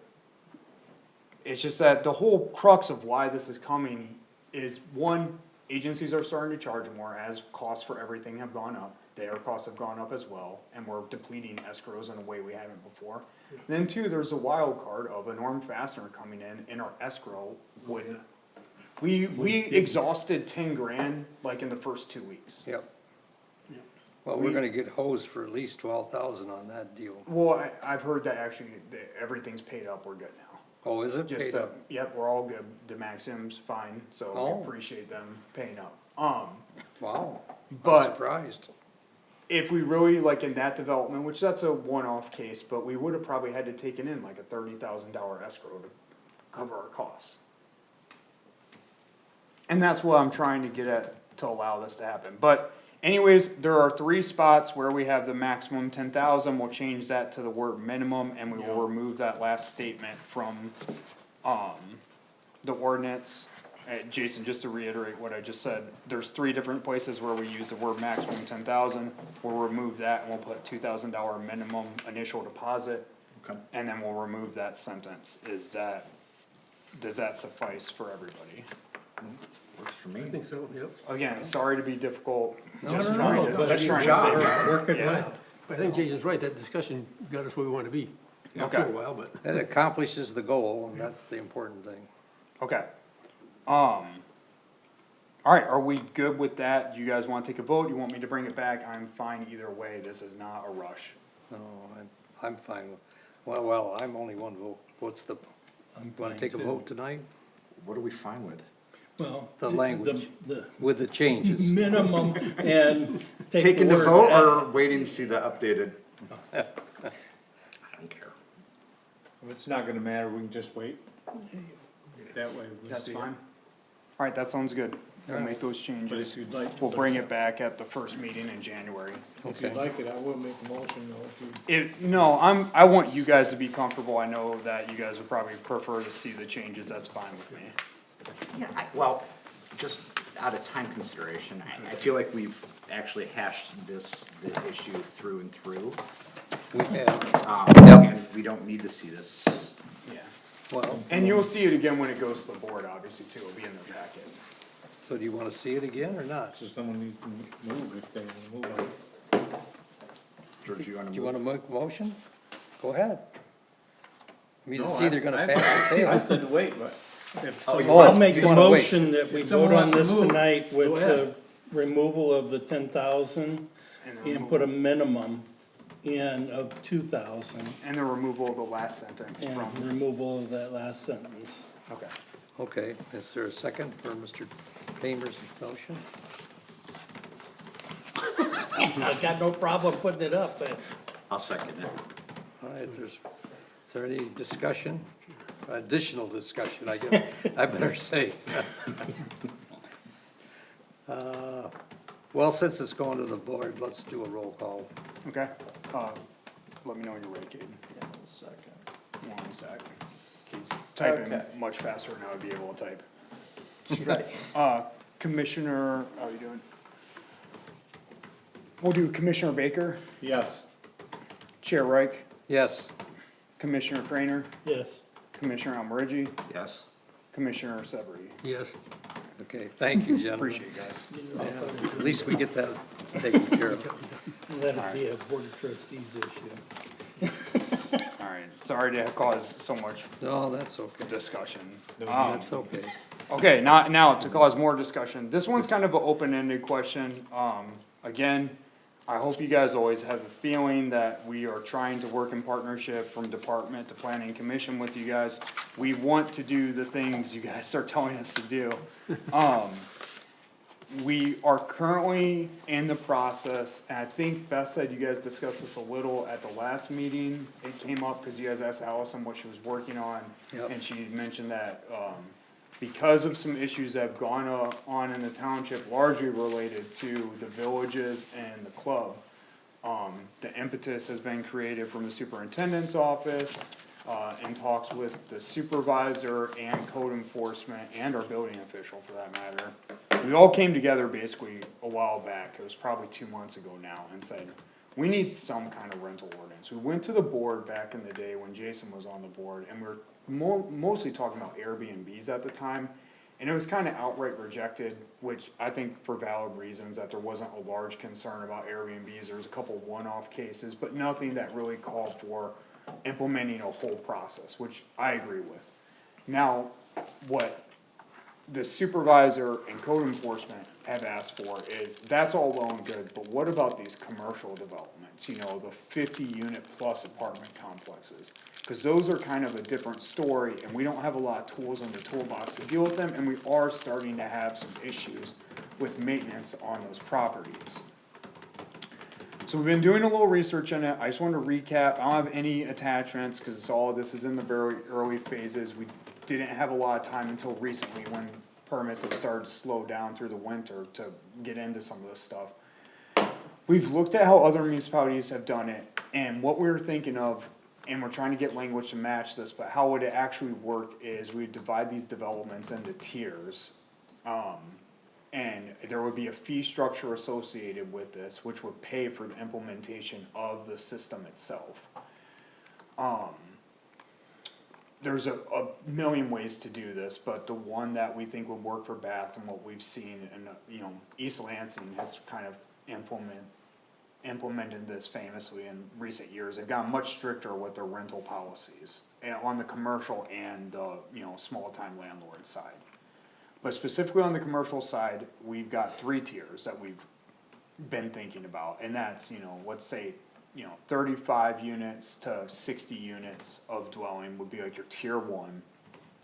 It's just that the whole crux of why this is coming is, one, agencies are starting to charge more as costs for everything have gone up. Their costs have gone up as well, and we're depleting escrows in a way we haven't before. Then two, there's a wild card of a Norm Fastener coming in our escrow would, we exhausted 10 grand like in the first 2 weeks. yep. Well, we're gonna get hosed for at least 12,000 on that deal. Well, I've heard that actually, that everything's paid up, we're good now. Oh, is it Just, paid up? yep, we're all good, the Maxim's fine, so Oh. we appreciate them paying up. Wow, I'm But surprised. if we really, like in that development, which that's a one-off case, but we would've probably had to taken in like a $30,000 escrow to cover our costs. And that's what I'm trying to get at to allow this to happen, but anyways, there are 3 spots where we have the maximum 10,000, we'll change that to the word minimum, and we will remove that last statement from, the ordinance. Jason, just to reiterate what I just said, there's 3 different places where we use the word maximum 10,000, we'll remove that and we'll put $2,000 minimum initial deposit. Okay. And then we'll remove that sentence, does that suffice for everybody? Works for I me. think so, yep. Again, sorry to be difficult, just no, trying no, to, but just your trying to save. Working Yeah. well. But I think Jason's right, that discussion got us where we want to be. Okay. After a while, but. It accomplishes the goal, and that's the important thing. Okay. Alright, are we good with that? You guys wanna take a vote? You want me to bring it back? I'm fine either way, this is not a rush. No, I'm fine with, well, I'm only one vote. What's the, I'm wanna fine take a too. vote tonight? What are we fine with? Well. The language. The With the changes? minimum and take Taking the word vote out. or waiting to see the updated? I don't care. If it's not gonna matter, we can just wait. That way we That's see it. fine. Alright, that sounds good. We'll make those But changes. if you'd like, We'll bring it back at the first meeting in January. if you'd Okay. like it, I will make a motion though, if you. No, I want you guys to be comfortable, I know that you guys would probably prefer to see the changes, that's fine with me. Yeah, well, just out of time consideration, I feel like we've actually hashed the issue through and through. We have, And we don't need to see this. Yeah. well, And you'll see it again when it goes to the board, obviously, too, it'll be in the packet. so do you wanna see it again or not? So someone needs to move if they wanna move on it. George, you wanna Do you move? wanna make a motion? Go ahead. I mean, it's No, either gonna I- pass or fail. I said to wait, but if Oh, someone- Oh, I'll make you a wanna wait. motion that we If someone vote on wants to this move, tonight go with the ahead. removal of the 10,000 and put a minimum in of 2,000 And the removal of the last sentence and from, removal of that last sentence. okay. Okay, is there a second for Mr. Kramer's motion? I got no problem putting it up, but I'll second it. All right, is there any discussion? Additional discussion, I guess, I better say. Well, since it's going to the board, let's do a roll call. Okay, let me know when you're ready, Caden. Yeah, 1 second. 1 sec. He's typing Okay. much faster than I would be able to type. Right. Commissioner, how are you doing? We'll do Commissioner Baker, Yes. Chair Reich, Yes, Commissioner Crainer, yes. Commissioner Almarigi, Yes? Commissioner Severie. Yes. okay, thank you, gentlemen. Appreciate it, guys. Yeah, at least we get that taken care of. Let it be a board of trustees issue. Alright, sorry to cause so much No, that's okay, discussion. that's okay. Okay, now to cause more discussion, this one's kind of an open-ended question, again, I hope you guys always have a feeling that we are trying to work in partnership from department to planning commission with you guys. We want to do the things you guys are telling us to do. We are currently in the process, and I think Beth said you guys discussed this a little at the last meeting. It came up because you guys asked Allison what she was working on. Yep. And she mentioned that, because of some issues that have gone on in the township, largely related to the villages and the club. The impetus has been created from the superintendent's office, in talks with the supervisor and code enforcement and our building official for that matter. We all came together basically a while back, it was probably 2 months ago now, and said, we need some kind of rental ordinance. We went to the board back in the day when Jason was on the board, and we were mostly talking about Airbnbs at the time. And it was kinda outright rejected, which I think for valid reasons, that there wasn't a large concern about Airbnbs. There was a couple one-off cases, but nothing that really called for implementing a whole process, which I agree with. Now, what the supervisor and code enforcement have asked for is, that's all well and good, but what about these commercial developments, you know, the 50-unit plus apartment complexes? Cause those are kind of a different story, and we don't have a lot of tools in the toolbox to deal with them, and we are starting to have some issues with maintenance on those properties. So we've been doing a little research on it, I just wanted to recap, I don't have any attachments, cause this is in the very early phases, we didn't have a lot of time until recently when permits have started to slow down through the winter to get into some of this stuff. We've looked at how other municipalities have done it, and what we were thinking of, and we're trying to get language to match this, but how would it actually work is we divide these developments into tiers. And there would be a fee structure associated with this, which would pay for the implementation of the system itself. There's a million ways to do this, but the one that we think would work for Bath and what we've seen, and, you know, East Lansing has kind of implemented this famously in recent years. They've gotten much stricter with their rental policies, on the commercial and the, you know, small-time landlord side. But specifically on the commercial side, we've got 3 tiers that we've been thinking about, and that's, you know, let's say, you know, 35 units to 60 units of dwelling would be like your tier 1,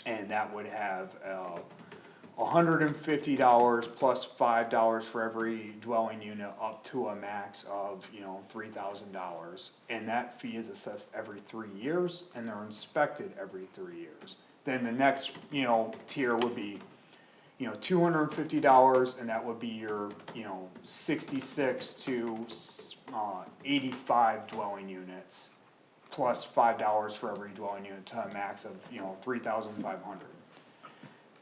and that would have, $150 plus $5 for every dwelling unit up to a max of, you know, $3,000. And that fee is assessed every 3 years, and they're inspected every 3 years. Then the next, you know, tier would be, you know, $250, and that would be your, you know, 66 to 85 dwelling units, plus $5 for every dwelling unit to a max of, you know, 3,500.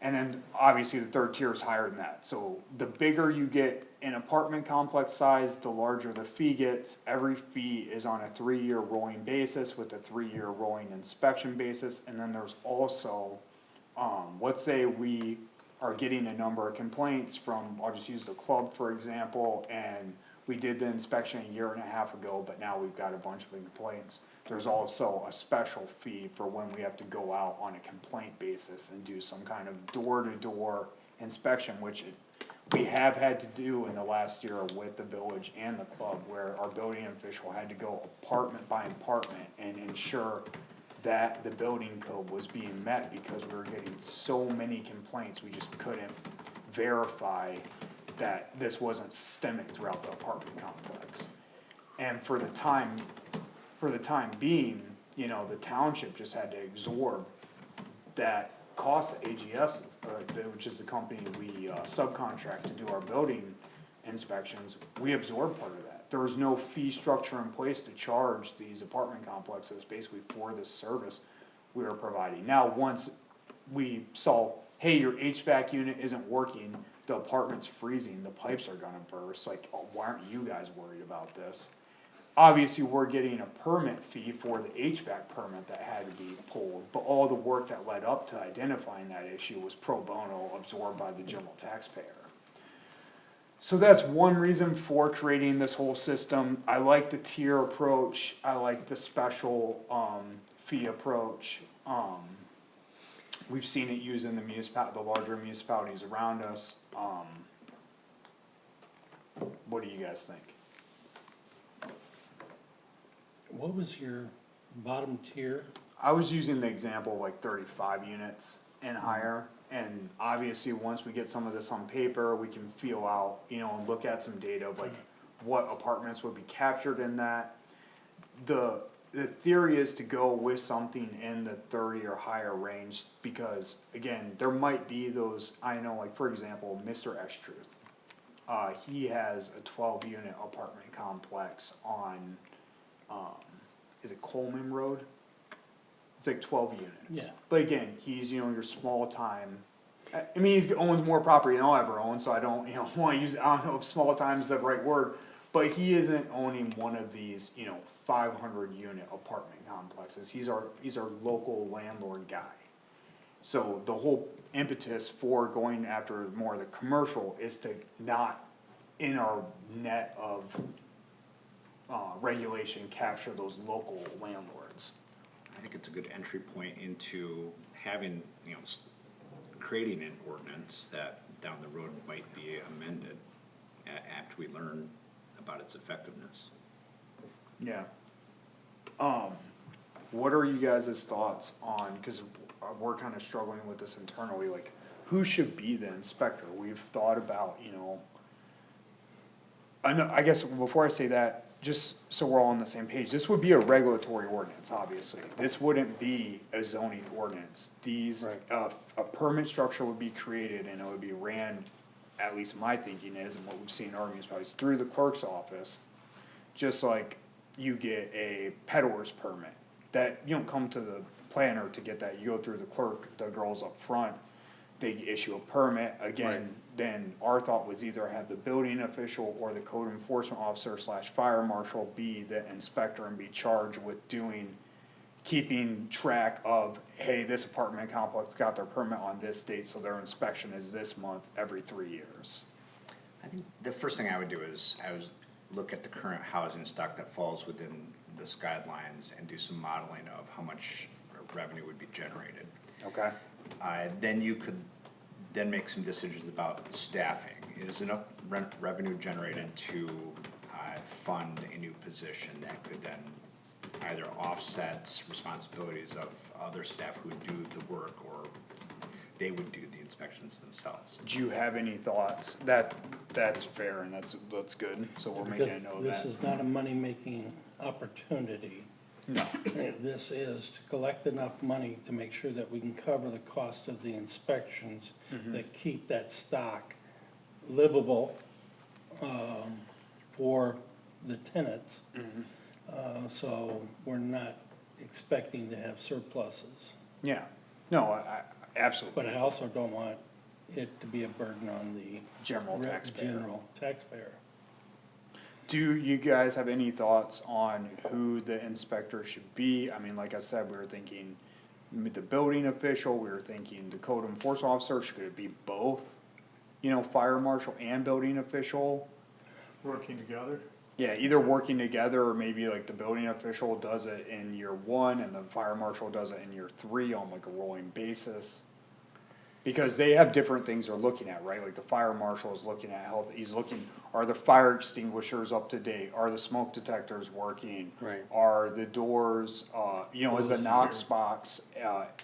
And then obviously the third tier is higher than that, so the bigger you get in apartment complex size, the larger the fee gets. Every fee is on a 3-year rolling basis with a 3-year rolling inspection basis, and then there's also, let's say we are getting a number of complaints from, I'll just use the club for example, and we did the inspection a year and a half ago, but now we've got a bunch of complaints. There's also a special fee for when we have to go out on a complaint basis and do some kind of door-to-door inspection, which we have had to do in the last year with the village and the club, where our building official had to go apartment by apartment and ensure that the building code was being met, because we were getting so many complaints, we just couldn't verify that this wasn't systemic throughout the apartment complex. And for the time being, you know, the township just had to absorb that cost. AGS, which is the company we subcontract to do our building inspections, we absorbed part of that. There was no fee structure in place to charge these apartment complexes basically for this service we were providing. Now, once we saw, hey, your HVAC unit isn't working, the apartment's freezing, the pipes are gonna burst, like, oh, why aren't you guys worried about this? Obviously, we're getting a permit fee for the HVAC permit that had to be pulled, but all the work that led up to identifying that issue was pro bono, absorbed by the general taxpayer. So that's one reason for creating this whole system. I like the tier approach, I like the special, fee approach. We've seen it used in the larger municipalities around us. What do you guys think? What was your bottom tier? I was using the example of like 35 units and higher, and obviously, once we get some of this on paper, we can feel out, you know, and look at some data of like what apartments would be captured in that. The theory is to go with something in the 30 or higher range, because again, there might be those, I know, like for example, Mr. Estruth. He has a 12-unit apartment complex on, is it Coleman Road? It's like 12 units. Yeah. But again, he's, you know, your small time, I mean, he owns more property than I'll ever own, so I don't, you know, wanna use, I don't know if small time is the right word, but he isn't owning one of these, you know, 500-unit apartment complexes. He's our local landlord guy. So the whole impetus for going after more of the commercial is to not, in our net of regulation, capture those local landlords. I think it's a good entry point into having, you know, creating an ordinance that down the road might be amended after we learn about its effectiveness. Yeah. What are you guys' thoughts on, cause we're kinda struggling with this internally, like, who should be the inspector? We've thought about, you know, I guess before I say that, just so we're all on the same page, this would be a regulatory ordinance, obviously. This wouldn't be a zoning ordinance. These, a permit structure would be created and it would be ran, at least my thinking is, and what we've seen in our municipalities, through the clerk's office. Just like you get a peddler's permit, that you don't come to the planner to get that, you go through the clerk, the girls up front. They issue a permit, again, then our thought was either have the building official or the code enforcement officer / fire marshal be the inspector and be charged with keeping track of, hey, this apartment complex got their permit on this date, so their inspection is this month every 3 years. I think the first thing I would do is, look at the current housing stock that falls within this guidelines and do some modeling of how much revenue would be generated. Okay. Then you could then make some decisions about staffing. Is enough revenue generated to fund a new position that could then either offset responsibilities of other staff who would do the work, or they would do the inspections themselves? Do you have any thoughts? That's fair and that's good, so we're making a note of that. This is not a money-making opportunity. No. This is to collect enough money to make sure that we can cover the cost of the inspections that keep that stock livable, for the tenants. So we're not expecting to have surpluses. Yeah, no, Absolutely. But I also don't want it to be a burden on the. General taxpayer. General taxpayer. Do you guys have any thoughts on who the inspector should be? I mean, like I said, we were thinking the building official, we were thinking the code enforcement officer, should it be both? You know, fire marshal and building official? Working together. Yeah, either working together, or maybe like the building official does it in year one and the fire marshal does it in year three on like a rolling basis. Because they have different things they're looking at, right? Like the fire marshal is looking at health, he's looking, are the fire extinguishers up to date? Are the smoke detectors working? Right. Are the doors, you know, is the Knox box,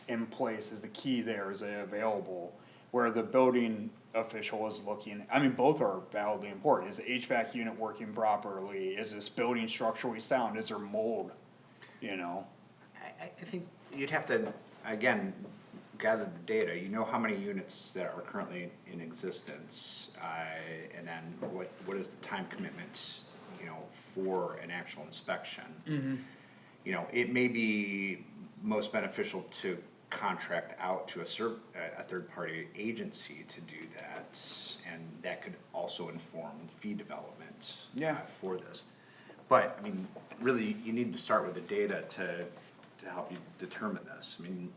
in place, is the key there, is it available? Where the building official is looking, I mean, both are validly important, is the HVAC unit working properly? Is this building structurally sound, is there mold, you know? I think you'd have to, again, gather the data, you know how many units that are currently in existence, and then what is the time commitment, you know, for an actual inspection? You know, it may be most beneficial to contract out to a third-party agency to do that, and that could also inform fee development Yeah. for this. But, I mean, really, you need to start with the data to help you determine this. I mean,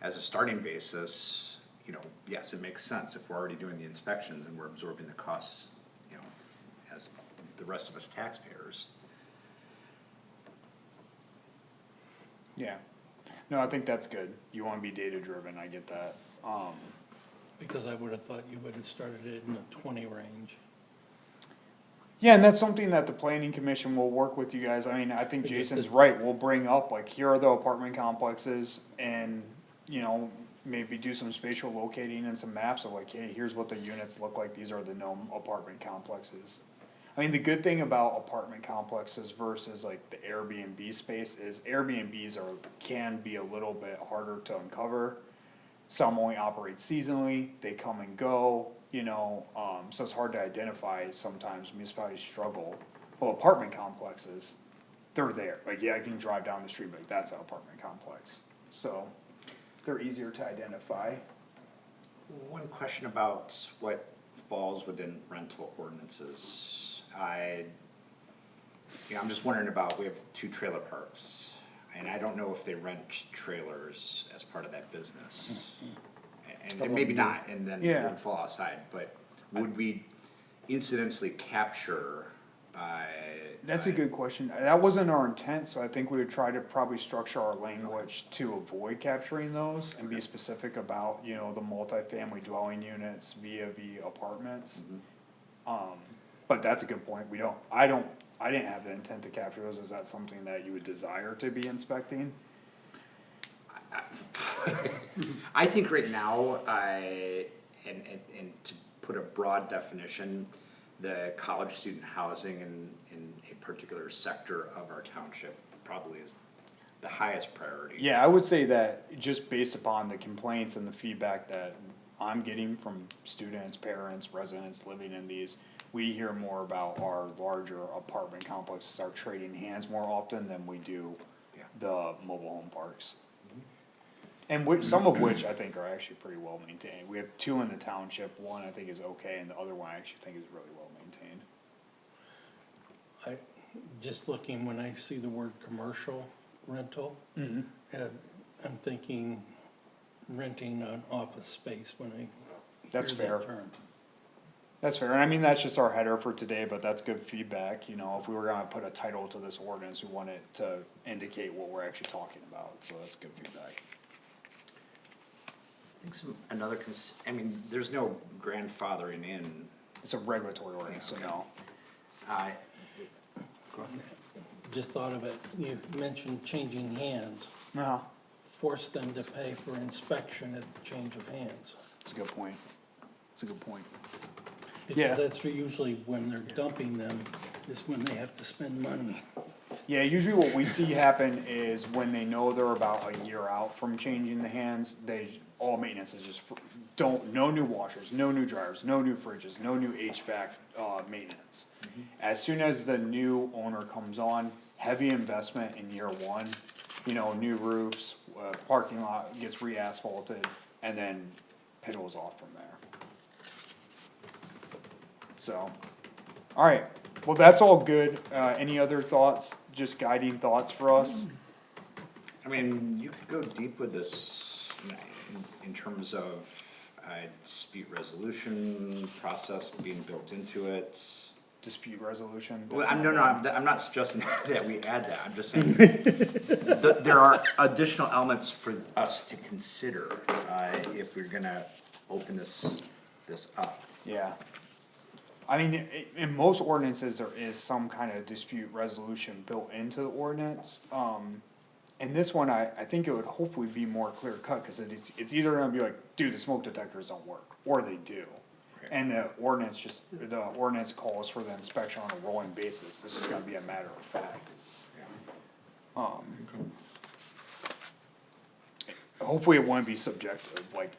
as a starting basis, you know, yes, it makes sense if we're already doing the inspections and we're absorbing the costs, you know, as the rest of us taxpayers. Yeah, no, I think that's good, you wanna be data driven, I get that, Because I would've thought you would've started it in the 20 range. yeah, and that's something that the planning commission will work with you guys, I mean, I think Jason's right, we'll bring up, like, here are the apartment complexes, and, you know, maybe do some spatial locating and some maps of like, hey, here's what the units look like, these are the known apartment complexes. I mean, the good thing about apartment complexes versus like the Airbnb space is Airbnbs can be a little bit harder to uncover. Some only operate seasonally, they come and go, you know, so it's hard to identify sometimes, municipalities struggle. Well, apartment complexes, they're there, like, yeah, I can drive down the street, like, that's an apartment complex, so they're easier to identify. One question about what falls within rental ordinances. I'm just wondering about, we have 2 trailer parks, and I don't know if they rent trailers as part of that business. And maybe not, and then it Yeah. would fall outside, but would we incidentally capture, That's a good question, that wasn't our intent, so I think we would try to probably structure our language to avoid capturing those and be specific about, you know, the multifamily dwelling units via apartments. But that's a good point, I didn't have the intent to capture those, is that something that you would desire to be inspecting? I think right now, and to put a broad definition, the college student housing in a particular sector of our township probably is the highest priority. Yeah, I would say that just based upon the complaints and the feedback that I'm getting from students, parents, residents living in these, we hear more about our larger apartment complexes are trading hands more often than we do Yeah. the mobile home parks. And some of which I think are actually pretty well maintained. We have 2 in the township, one I think is okay, and the other one I actually think is really well maintained. Just looking, when I see the word commercial rental, I'm thinking renting an office space when I That's hear that fair. term. That's fair, and I mean, that's just our header for today, but that's good feedback, you know, if we were gonna put a title to this ordinance, we want it to indicate what we're actually talking about, so that's good feedback. I think another I mean, there's no grandfathering in. It's a regulatory ordinance, so no. Just thought of it, you mentioned changing hands, Uh-huh, force them to pay for inspection at the change of hands. that's a good point, that's a good point. Yeah. Because that's usually when they're dumping them, is when they have to spend money. Yeah, usually what we see happen is when they know they're about a year out from changing the hands, all maintenance is just, no new washers, no new dryers, no new fridges, no new HVAC, maintenance. As soon as the new owner comes on, heavy investment in year one, you know, new roofs, parking lot gets re-asphalted, and then piddles off from there. So, alright, well, that's all good, any other thoughts, just guiding thoughts for us? I mean, you could go deep with this in terms of dispute resolution process being built into it. Dispute resolution? Well, I'm not suggesting that we add that, I'm just saying, there are additional elements for us to consider, if we're gonna open this up. Yeah. I mean, in most ordinances, there is some kind of dispute resolution built into the ordinance. In this one, I think it would hopefully be more clear cut, cause it's either gonna be like, dude, the smoke detectors don't work, or they do. And the ordinance calls for the inspection on a rolling basis, this is gonna be a matter of fact. Hopefully it wouldn't be subjective, like.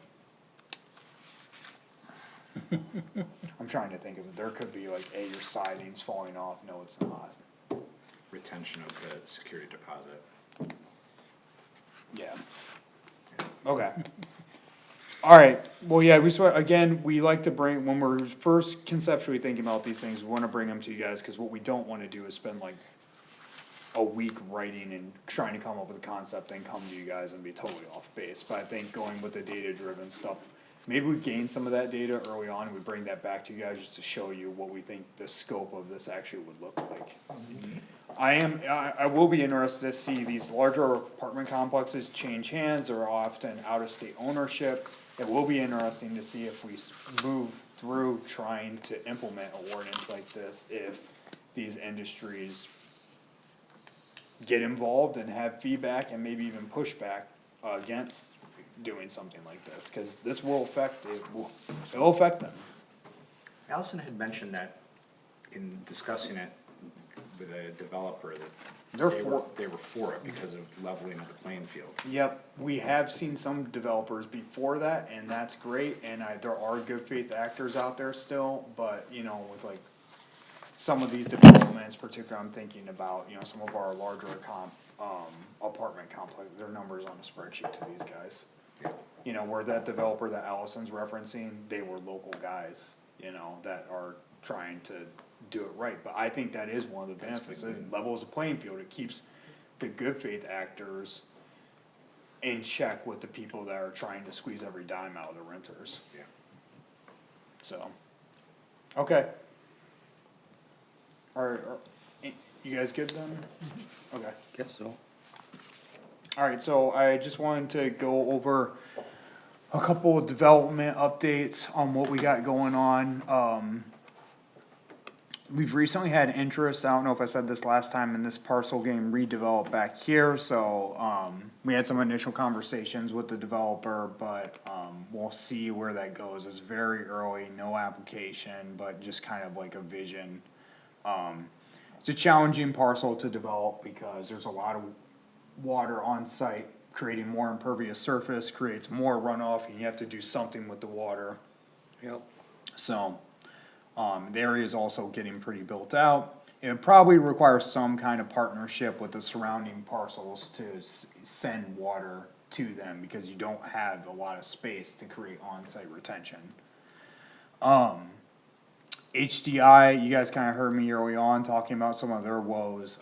I'm trying to think of it, there could be like, hey, your siding's falling off, no, it's not. Retention of the security deposit. Yeah. Okay. Alright, well, yeah, we like to bring, when we're first conceptually thinking about these things, we wanna bring them to you guys, cause what we don't wanna do is spend like a week writing and trying to come up with a concept and come to you guys and be totally off base, but I think going with the data driven stuff, maybe we gain some of that data early on, and we bring that back to you guys just to show you what we think the scope of this actually would look like. I will be interested to see these larger apartment complexes change hands or often out-of-state ownership. It will be interesting to see if we move through trying to implement an ordinance like this, if these industries get involved and have feedback and maybe even pushback against doing something like this, cause this will it'll affect them. Allison had mentioned that in discussing it with a developer, that they were for it because of leveling of the playing field. Yep, we have seen some developers before that, and that's great, and there are good faith actors out there still, but, you know, with like, some of these developments, particularly I'm thinking about, you know, some of our larger apartment complex, their numbers on a spreadsheet to these guys. You know, where that developer that Allison's referencing, they were local guys, you know, that are trying to do it right, but I think that is one of the benefits, it levels the playing field, it keeps the good faith actors in check with the people that are trying to squeeze every dime out of the renters. Yeah. So, okay. You guys good then? Okay. Guess so. Alright, so I just wanted to go over a couple of development updates on what we got going on. We've recently had interest, I don't know if I said this last time, in this parcel getting redeveloped back here, so, we had some initial conversations with the developer, but, we'll see where that goes, it's very early, no application, but just kind of like a vision. It's a challenging parcel to develop because there's a lot of water on site, creating more impervious surface, creates more runoff, and you have to do something with the water. Yep. So, the area is also getting pretty built out. It would probably require some kind of partnership with the surrounding parcels to send water to them, because you don't have a lot of space to create on-site retention. HDI, you guys kinda heard me early on talking about some of their woes,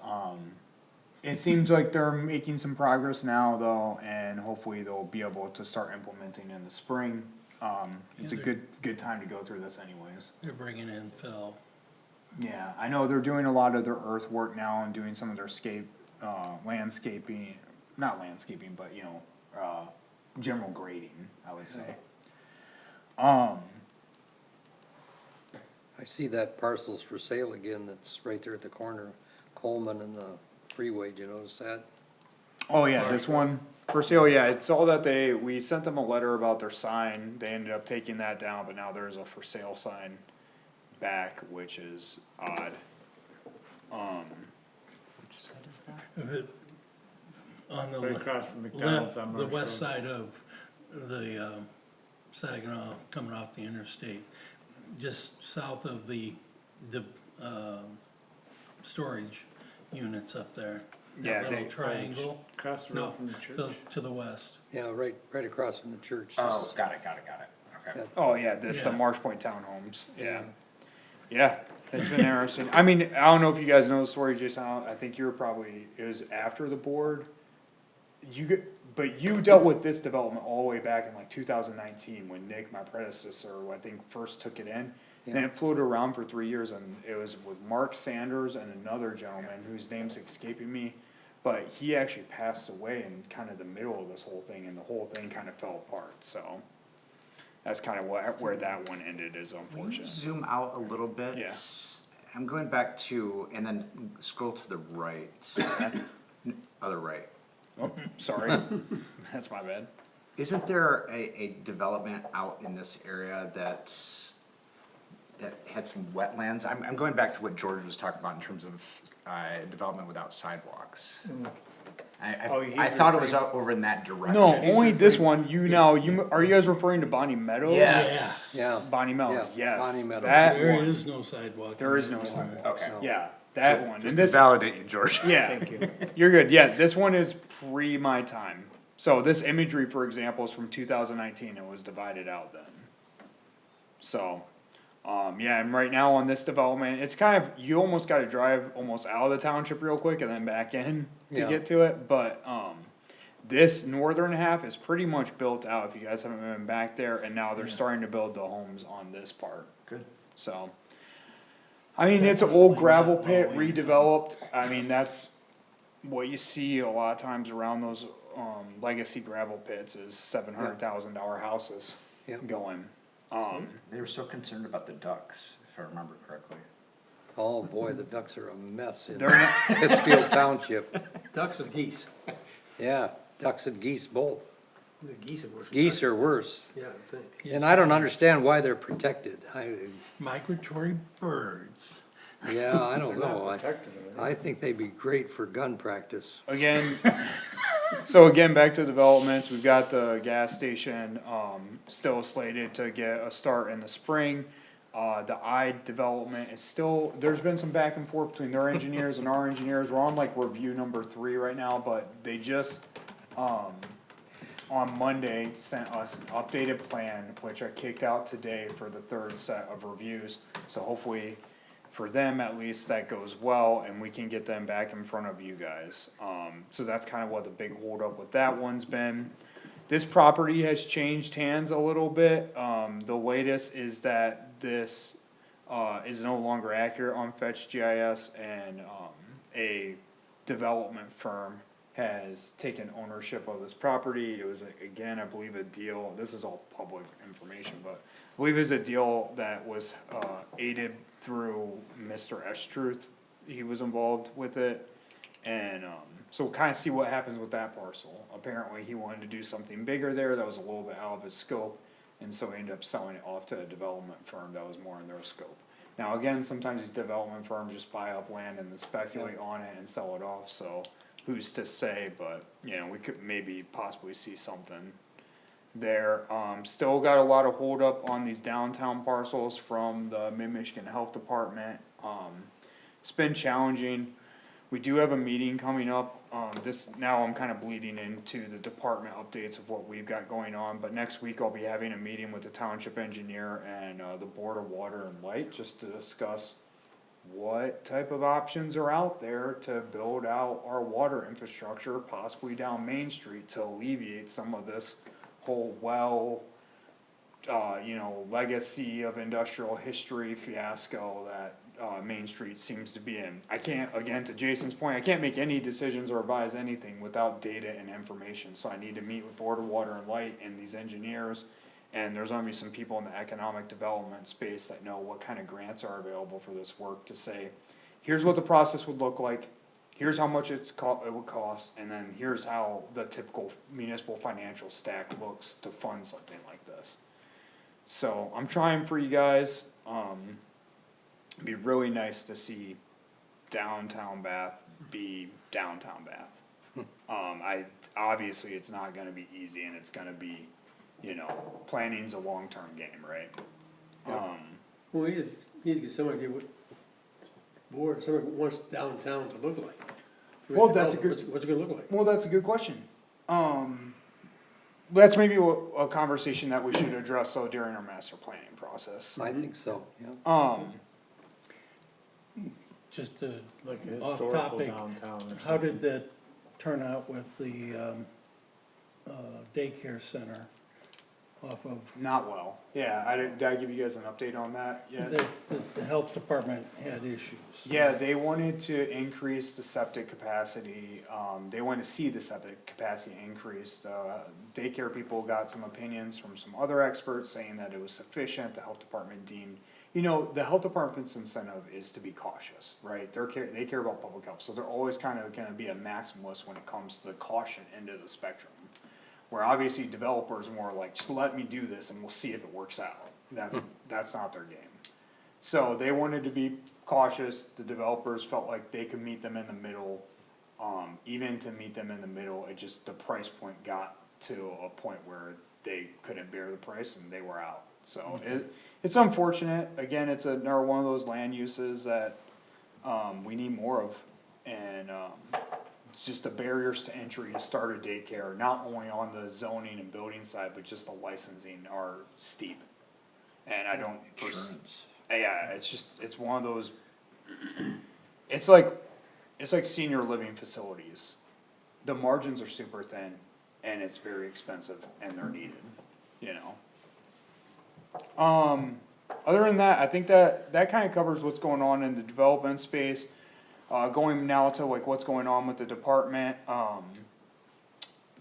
it seems like they're making some progress now though, and hopefully they'll be able to start implementing in the spring. It's a good time to go through this anyways. They're bringing in fill. Yeah, I know they're doing a lot of their earthwork now and doing some of their landscaping, not landscaping, but you know, general grading, I would say. I see that parcel's for sale again, that's right there at the corner, Coleman and the freeway, do you notice that? Oh yeah, this one, for sale, yeah, it's all that we sent them a letter about their sign, they ended up taking that down, but now there's a for sale sign back, which is odd. On the Right across from McDonald's on the Marsh west Road. side of the Saginaw, coming off the interstate, just south of the storage units up there. Yeah, That little triangle. Across the No, road from the church. to the west. Yeah, right across from the church. Oh, got it, okay. Oh, yeah, this, the Yeah. Marsh Point Townhomes, yeah. Yeah, it's been interesting. I mean, I don't know if you guys know the story, Jason, I think you were probably, it was after the board. But you dealt with this development all the way back in like 2019, when Nick, my predecessor, I think first took it in. And Yeah. it floated around for 3 years, and it was with Mark Sanders and another gentleman whose name's escaping me. But he actually passed away in kind of the middle of this whole thing, and the whole thing kind of fell apart, so. That's kind of where that one ended, is unfortunate. Zoom out a little bit. Yeah. I'm going back to, and then scroll to the right. Other right. Oh, sorry, that's my bad. Isn't there a development out in this area that had some wetlands? I'm going back to what George was talking about in terms of, development without sidewalks. Oh, he's I thought it was referring- out over in that direction. No, only this one, are you guys referring to Bonnie Meadows? Yes. Yeah. Bonnie Meadows, Yeah, yes, Bonnie Meadows. that There one, is no sidewalk. there in is that no neighborhood. sidewalk, Okay. yeah, that one, Just and to this, validate you, George. yeah, Thank you. you're good, yeah, this one is pre my time. So this imagery, for example, is from 2019, it was divided out then. So, yeah, and right now on this development, it's kind of, you almost gotta drive almost out of the township real quick and then back in to Yeah. get to it, but, this northern half is pretty much built out, if you guys haven't been back there, and now they're starting to build the homes on this part, Good. so. I mean, it's an old gravel pit redeveloped, I mean, that's what you see a lot of times around those, legacy gravel pits is $700,000 houses Yep. going. They were so concerned about the ducks, if I remember correctly. Oh, boy, the ducks are a mess in They're not, Pittsfield Township. Ducks and geese. Yeah, ducks and geese both. The geese are worse. than Geese ducks. are worse. Yeah, I think. And I don't understand why they're protected. Migratory birds. Yeah, I don't They're not know. protected, are they? I think they'd be great for gun practice. again, so again, back to developments, we've got the gas station, still slated to get a start in the spring. The I development is still, there's been some back and forth between their engineers and our engineers, we're on like review number 3 right now, but they just, on Monday sent us an updated plan, which I kicked out today for the 3rd set of reviews. So hopefully, for them at least, that goes well, and we can get them back in front of you guys. So that's kind of what the big holdup with that one's been. This property has changed hands a little bit, the latest is that this, is no longer accurate on Fetch GIS, and, a development firm has taken ownership of this property. It was, again, I believe a deal, this is all public information, but I believe it was a deal that was, aided through Mr. Estruth. He was involved with it, and, so we'll kinda see what happens with that parcel. Apparently, he wanted to do something bigger there, that was a little bit out of his scope, and so he ended up selling it off to a development firm that was more in their scope. Now, again, sometimes these development firms just buy up land and then speculate on it and sell it off, so who's to say, but, you know, we could maybe possibly see something there. Still got a lot of holdup on these downtown parcels from the Mid-Michigan Health Department. It's been challenging. We do have a meeting coming up, now I'm kinda bleeding into the department updates of what we've got going on, but next week I'll be having a meeting with the township engineer and, the Board of Water and Light, just to discuss what type of options are out there to build out our water infrastructure, possibly down Main Street, to alleviate some of this whole legacy of industrial history fiasco that, Main Street seems to be in. I can't, again, to Jason's point, I can't make any decisions or advise anything without data and information, so I need to meet with Board of Water and Light and these engineers. And there's gonna be some people in the economic development space that know what kind of grants are available for this work, to say, here's what the process would look like, here's how much it would cost, and then here's how the typical municipal financial stack looks to fund something like this. So, I'm trying for you guys, it'd be really nice to see downtown Bath be downtown Bath. Obviously, it's not gonna be easy, and it's gonna be, planning's a long-term game, right? Well, we need to get some idea what board, someone wants downtown to look like. Well, that's a good- What's it gonna look like? Well, that's a good question. That's maybe a conversation that we should address though during our master planning process. I think so, yeah. Just a Like a off historical topic, downtown or how did that turn out with the daycare center off of, Not well. Yeah, did I give you guys an update on that yet? the health department had issues? Yeah, they wanted to increase the septic capacity, they wanted to see the septic capacity increased. Daycare people got some opinions from some other experts saying that it was sufficient, the health department deemed. You know, the health department's incentive is to be cautious, right? They care about public health, so they're always kind of gonna be a maximalist when it comes to the caution end of the spectrum. Where obviously developers are more like, just let me do this and we'll see if it works out. That's not their game. So they wanted to be cautious, the developers felt like they could meet them in the middle. Even to meet them in the middle, it just, the price point got to a point where they couldn't bear the price and they were out. So it's unfortunate, again, it's another one of those land uses that, we need more of. And, just the barriers to entry to start a daycare, not only on the zoning and building side, but just the licensing are steep. And I don't, Insurance. yeah, it's just, it's one of those, it's like senior living facilities. The margins are super thin and it's very expensive and they're needed, you know? Other than that, I think that kinda covers what's going on in the development space. Going now to like what's going on with the department,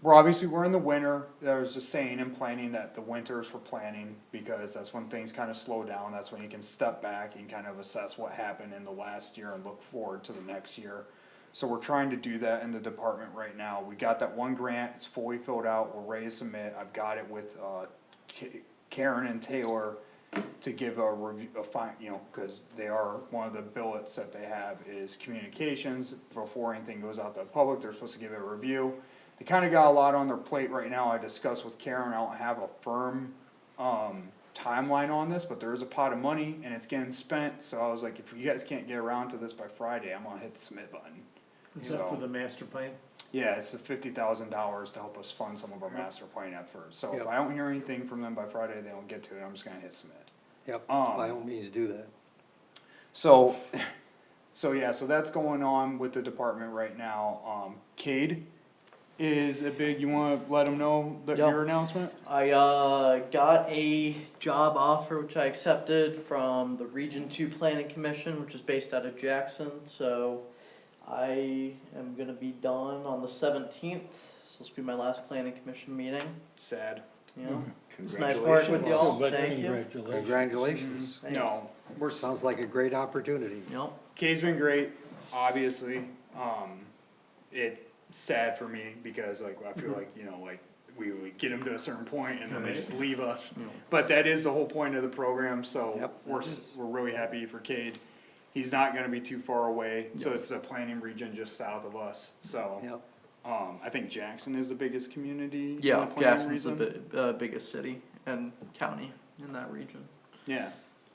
we're in the winter, there's a saying in planning that the winter is for planning, because that's when things kinda slow down, that's when you can step back and kind of assess what happened in the last year and look forward to the next year. So we're trying to do that in the department right now, we got that one grant, it's fully filled out, we're ready to submit, I've got it with, Karen and Taylor to give a review, cause they are, one of the billets that they have is communications, before anything goes out to the public, they're supposed to give it a review. They kinda got a lot on their plate right now, I discussed with Karen, I don't have a firm, timeline on this, but there is a pot of money and it's getting spent, so I was like, if you guys can't get around to this by Friday, I'm gonna hit the submit button. Is that for the master plan? Yeah, it's the $50,000 to help us fund some of our master plan efforts, so if Yep. I don't hear anything from them by Friday, they don't get to it, I'm just gonna hit submit. Yep, by all means do that. So, so that's going on with the department right now, Cade is a big, you wanna let them know that Yep. your announcement? I got a job offer which I accepted from the Region 2 Planning Commission, which is based out of Jackson, so I am gonna be done on the 17th, so this will be my last planning commission meeting, Sad. you know? It's nice working with y'all, But thank you. congratulations. Congratulations. Thanks. No, Sounds like a great opportunity. Yep. Cade's been great, obviously, it's sad for me, because like, I feel like, like, we get them to a certain point and then they just leave us. But that is the whole point of the program, so Yep, that we're, is. we're really happy for Cade. He's not gonna be too far away, so it's a planning region just south of us, so. Yep, I think Jackson is the biggest community. in Yeah, the planning Jackson's the region. biggest city and county in that region. Yeah,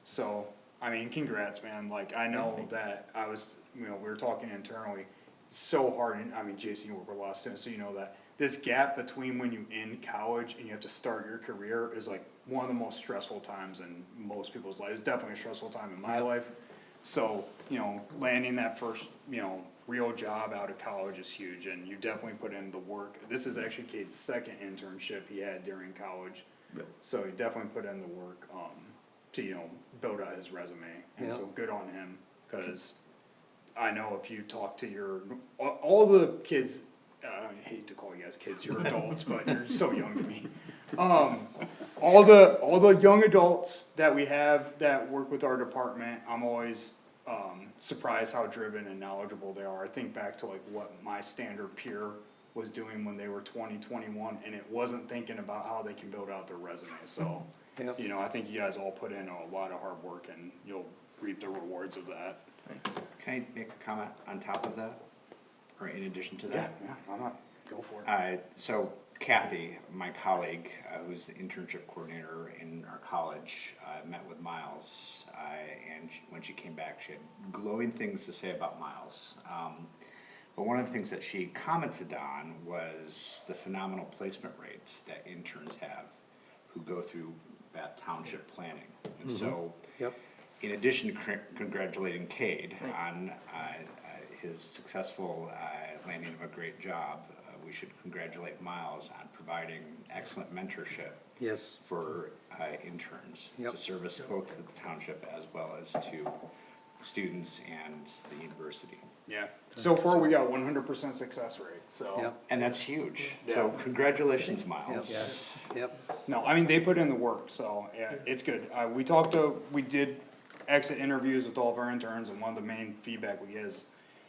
so, I mean, congrats, man, like, I know that I was, we were talking internally, so hard, and, I mean, Jason, you work with a lot of students, so you know that this gap between when you end college and you have to start your career is like one of the most stressful times in most people's lives, it's definitely a stressful time in my life. So, landing that first, real job out of college is huge, and you definitely put in the work. This is actually Cade's second internship he had during college. Yep. So he definitely put in the work, to, build out his resume, and so good on him, cause I know if you talk to all the kids, I hate to call you guys kids, you're adults, but you're so young to me. All the young adults that we have that work with our department, I'm always, surprised how driven and knowledgeable they are. I think back to like what my standard peer was doing when they were 20, 21, and it wasn't thinking about how they can build out their resume, so. Yep. I think you guys all put in a lot of hard work and you'll reap the rewards of that. Can I make a comment on top of that, or in addition to that? I'm not, go for it. So Kathy, my colleague, who's the internship coordinator in our college, met with Miles, and when she came back, she had glowing things to say about Miles. But one of the things that she commented on was the phenomenal placement rates that interns have who go through that township planning. And so, Yep. in addition to congratulating Cade on his successful landing of a great job, we should congratulate Miles on providing excellent mentorship Yes. for interns. Yep. It's a service both to the township as well as to students and the university. Yeah, so far we got 100% success rate, so. Yep. And that's huge. So congratulations, Miles. Yep. No, I mean, they put in the work, so, yeah, it's good. We did exit interviews with all of our interns, and one of the main feedback we get is,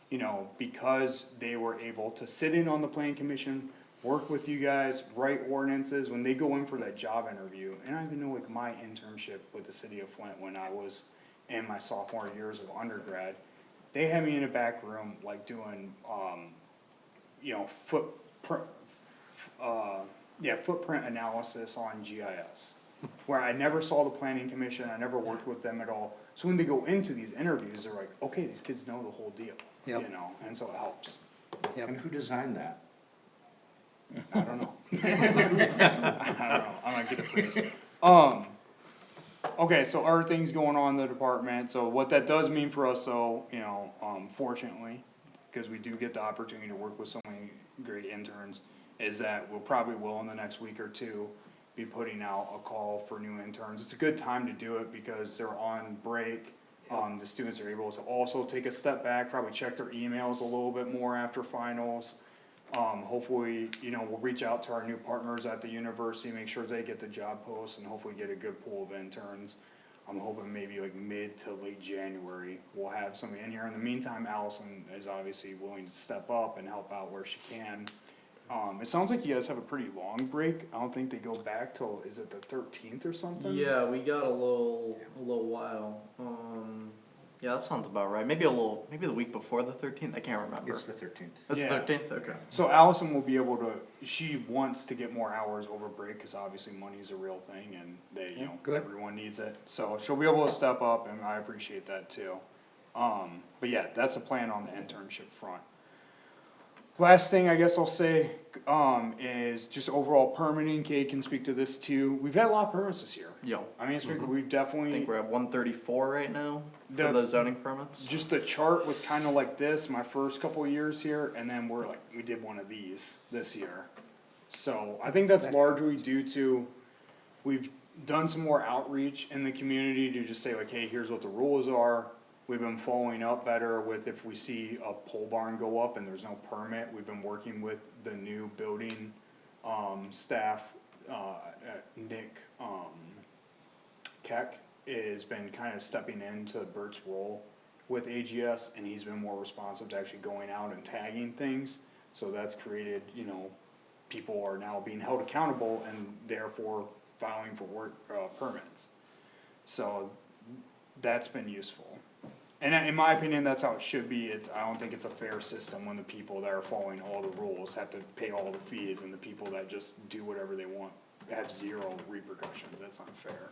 you know, because they were able to sit in on the planning commission, work with you guys, write ordinances, when they go in for that job interview, and I even know like my internship with the city of Flint when I was in my sophomore years of undergrad, they had me in a back room, like doing, you know, footprint analysis on GIS. Where I never saw the planning commission, I never worked with them at all, so when they go into these interviews, they're like, okay, these kids know the whole deal, you Yep. know, and so it helps. And who designed that? I don't know. I'm not good at phrasing. Okay, so other things going on in the department, so what that does mean for us though, you know, fortunately, cause we do get the opportunity to work with so many great interns, is that we'll probably will in the next week or two be putting out a call for new interns. It's a good time to do it because they're on break. The students are able to also take a step back, probably check their emails a little bit more after finals. Hopefully, you know, we'll reach out to our new partners at the university, make sure they get the job posts and hopefully get a good pool of interns. I'm hoping maybe like mid to late January, we'll have somebody in here. In the meantime, Allison is obviously willing to step up and help out where she can. It sounds like you guys have a pretty long break. I don't think they go back till, is it the 13th or something? Yeah, we got a little while. Yeah, that sounds about right. Maybe the week before the 13th. I can't remember. It's the 13th. It's Yeah. the 13th. Okay. So Allison will be able to, she wants to get more hours over break, cause obviously money's a real thing and they, you know, Good. everyone needs it. So she'll be able to step up and I appreciate that too. But yeah, that's the plan on the internship front. Last thing I guess I'll say, is just overall permitting. Kate can speak to this too. We've had a lot of permits this year. Yo, I mean, we've I definitely. think we're at 134 right now for The- the zoning permits. Just the chart was kinda like this, my first couple of years here, and then we did one of these this year. So, I think that's largely due to, we've done some more outreach in the community to just say like, hey, here's what the rules are. We've been following up better with if we see a pole barn go up and there's no permit, we've been working with the new building, staff, Nick, Keck has been kinda stepping into Bert's role with AGS, and he's been more responsive to actually going out and tagging things. So that's created, you know, people are now being held accountable and therefore filing for work, permits. So that's been useful. And in my opinion, that's how it should be. I don't think it's a fair system when the people that are following all the rules have to pay all the fees and the people that just do whatever they want have zero repercussions. That's not fair.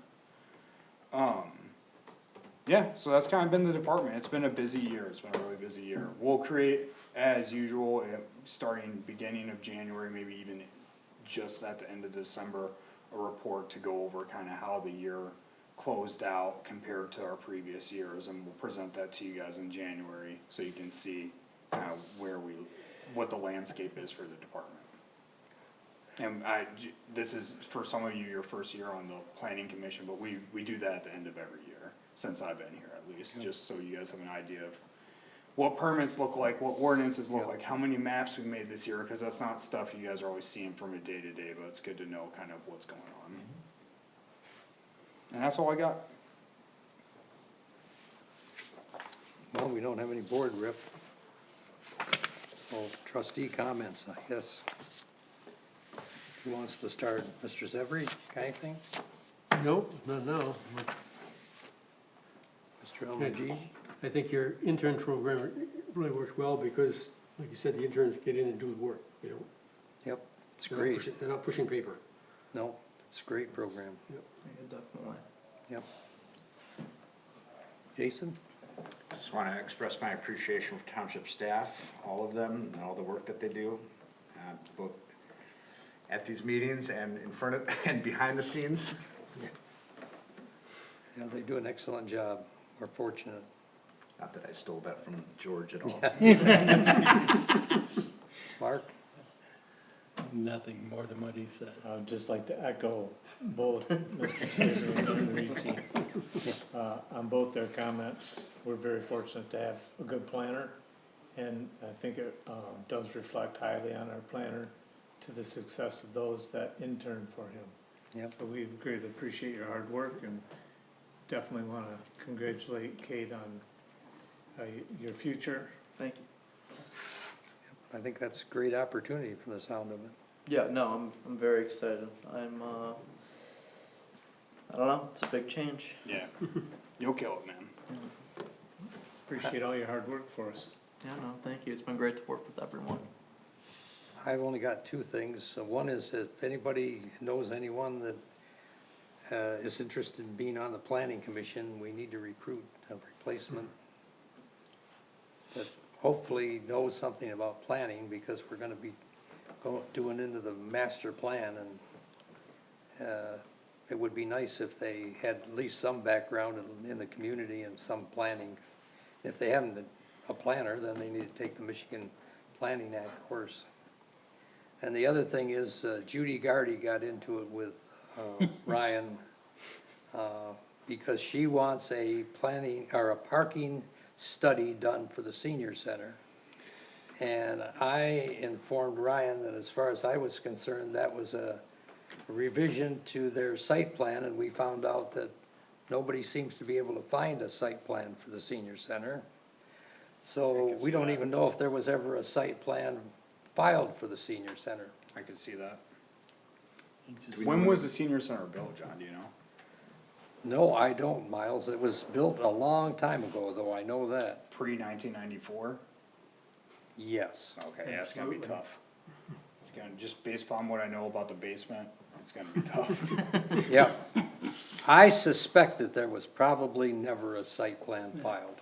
Yeah, so that's kind of been the department. It's been a busy year. It's been a really busy year. We'll create, as usual, starting beginning of January, maybe even just at the end of December, a report to go over kind of how the year closed out compared to our previous years, and we'll present that to you guys in January, so you can see kind of what the landscape is for the department. And this is, for some of you, your first year on the planning commission, but we do that at the end of every year, since I've been here at least, just so you guys have an idea of what permits look like, what ordinances look like, how many maps we made this year, cause that's not stuff you guys are always seeing from a day to day, but it's good to know kind of what's going on. And that's all I got. Well, we don't have any board rep. So trustee comments, I guess. Who wants to start? Mr. Zevry, anything? Nope, not now. Mr. Elmaji? I think your intern program really works well because, like you said, the interns get in and do the work, you know. Yep, it's They're not great. pushing- They're not pushing paper. No, it's a great program. Yeah, definitely. Yep. Jason? Just wanna express my appreciation for township staff, all of them, and all the work that they do, both at these meetings and in front of, and behind the scenes. Yeah, they do an excellent job. We're fortunate. Not that I stole that from George at all. Mark? Nothing more than what he said. I'd just like to echo both Mr. Sager and Mr. Ricci, on both their comments. We're very fortunate to have a good planner, and I think it, does reflect highly on our planner to the success of those that intern for him. Yep. So we greatly appreciate your hard work, and definitely wanna congratulate Kate on, your future. Thank you. I think that's a great opportunity from the sound of it. Yeah, no, I'm very excited. I'm, I don't know, it's a big change. Yeah, you'll kill it, man. Appreciate all your hard work for us. Yeah, no, thank you. It's been great to work with everyone. I've only got two things. One is if anybody knows anyone that is interested in being on the planning commission, we need to recruit a replacement that hopefully knows something about planning, because we're gonna be doing into the master plan, and it would be nice if they had at least some background in the community and some planning. If they haven't a planner, then they need to take the Michigan Planning Act course. And the other thing is Judy Gardy got into it with Ryan because she wants a planning or a parking study done for the senior center. And I informed Ryan that as far as I was concerned, that was a revision to their site plan, and we found out that nobody seems to be able to find a site plan for the senior center. So we don't even know if there was ever a site plan filed for the senior center. I could see that. Just- When was the senior center built, John, do you know? No, I don't, Miles. It was built a long time ago, though, I know that. Pre-1994? Yes. Okay, yeah, it's gonna be tough. It's gonna, just based upon what I know about the basement, it's gonna be tough. Yeah. I suspect that there was probably never a site plan filed.